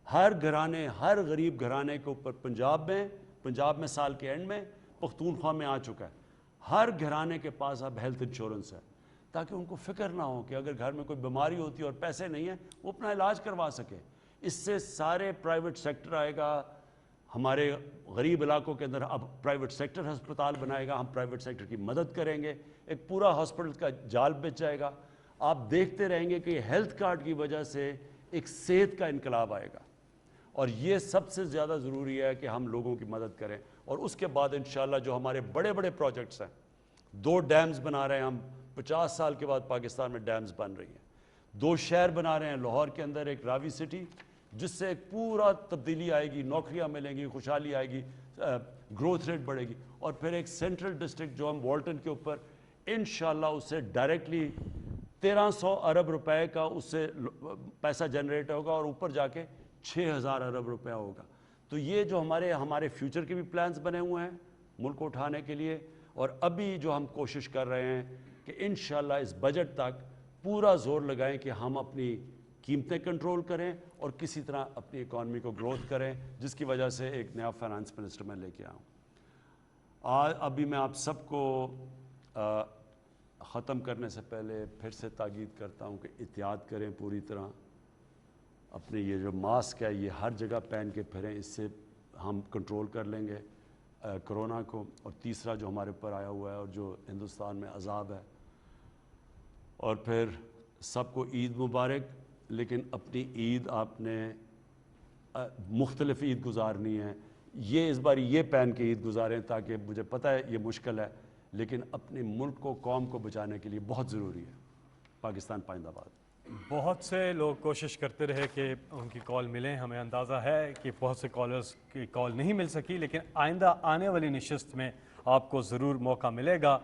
ہر گھرانے، ہر غریب گھرانے کے اوپر پنجاب میں سال کے اینڈ میں، پختونخوا میں آ چکا ہے، ہر گھرانے کے پاس اب ہیلتھ انشورنس ہے، تاکہ ان کو فکر نہ ہو کہ اگر گھر میں کوئی بیماری ہوتی ہے اور پیسے نہیں ہیں وہ اپنا علاج کروا سکے. اس سے سارے پرائیویٹ سیکٹر آئے گا، ہمارے غریب علاقوں کے اندر اب پرائیویٹ سیکٹر ہسپتال بنائے گا، ہم پرائیویٹ سیکٹر کی مدد کریں گے، ایک پورا ہاسپٹل کا جال بچ جائے گا. آپ دیکھتے رہیں گے کہ ہیلتھ کارڈ کی وجہ سے ایک صحت کا انقلاب آئے گا، اور یہ سب سے زیادہ ضروری ہے کہ ہم لوگوں کی مدد کریں. اور اس کے بعد انشاءاللہ جو ہمارے بڑے بڑے پروجیکٹس ہیں، 2 ڈیمز بنا رہے ہیں ہم، 50 سال کے بعد پاکستان میں ڈیمز بن رہی ہیں. 2 شہر بنا رہے ہیں، لاہور کے اندر ایک راوی سٹی، جس سے ایک پورا تبدیلی آئے گی، نوکریاں ملیں گی، خوشحالی آئے گی، گروتھ ریٹ بڑھے گی. اور پھر ایک سینٹرل ڈسٹرکٹ جو ہم والٹن کے اوپر انشاءاللہ اس سے ڈائریکٹلی 1300 ارب روپے کا اس سے پیسہ جنریٹ ہوگا، اور اوپر جا کے 6000 ارب روپے ہوگا. تو یہ جو ہمارے فیوچر کے بھی پلانز بنے ہوئے ہیں ملک کو اٹھانے کے لیے، اور ابھی جو ہم کوشش کر رہے ہیں کہ انشاءاللہ اس بجٹ تک پورا زور لگائیں کہ ہم اپنی قیمتیں کنٹرول کریں اور کسی طرح اپنی اکانومی کو گروتھ کریں، جس کی وجہ سے ایک نیا فائنانس منسٹر میں لے کے آؤں. ابھی میں آپ سب کو ختم کرنے سے پہلے پھر سے تاکید کرتا ہوں کہ احتیاط کریں پوری طرح. اپنے یہ جو ماسک ہے یہ ہر جگہ پہن کے پھریں، اس سے ہم کنٹرول کر لیں گے کرونا کو. اور تیسرا جو ہمارے اوپر آیا ہوا ہے اور جو ہندوستان میں عذاب ہے، اور پھر سب کو عید مبارک. لیکن اپنی عید آپ نے مختلف عید گزارنی ہے. یہ اس بار یہ پہن کے عید گزاریں، تاکہ مجھے پتہ ہے یہ مشکل ہے، لیکن اپنے ملک کو، قوم کو بچانے کے لیے بہت ضروری ہے. پاکستان پائندہ باد. بہت سے لوگ کوشش کرتے رہے کہ ان کی کال ملیں. ہمیں اندازہ ہے کہ بہت سے کالرز کی کال نہیں مل سکی، لیکن آئندہ آنے والی نشست میں آپ کو ضرور موقع ملے گا.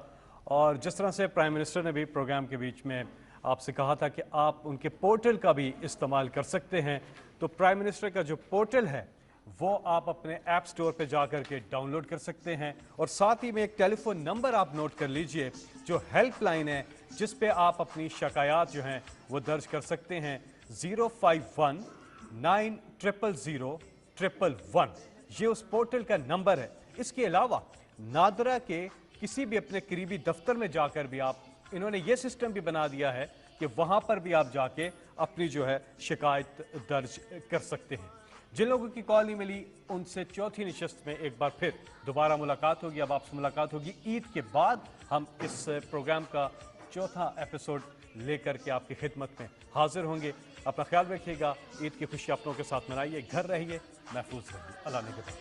اور جس طرح سے پرائم منسٹر نے بھی پروگرام کے بیچ میں آپ سے کہا تھا کہ آپ ان کے پورٹل کا بھی استعمال کر سکتے ہیں، تو پرائم منسٹر کا جو پورٹل ہے وہ آپ اپنے ایپ سٹور پہ جا کر کے ڈاؤن لوڈ کر سکتے ہیں. اور ساتھ ہی میں ایک ٹیلی فون نمبر آپ نوٹ کر لیجئے جو ہیلپ لائن ہے، جس پہ آپ اپنی شکایات جو ہیں وہ درج کر سکتے ہیں. 051-900-111. یہ اس پورٹل کا نمبر ہے. اس کے علاوہ نادرا کے کسی بھی اپنے قریبی دفتر میں جا کر بھی انہوں نے یہ سسٹم بھی بنا دیا ہے کہ وہاں پر بھی آپ جا کے اپنی جو ہے شکایت درج کر سکتے ہیں. جن لوگوں کی کال نہیں ملی ان سے چوتھی نشست میں ایک بار پھر دوبارہ ملاقات ہوگی. اب آپ سے ملاقات ہوگی عید کے بعد. ہم اس پروگرام کا چوتھا ایپیسوڈ لے کر کے آپ کی خدمت میں حاضر ہوں گے. اپنا خیال رکھیے گا. عید کی خوشی اپنوں کے ساتھ منائیے. گھر رہیے، محفوظ رہیے. اللہ نگہبان.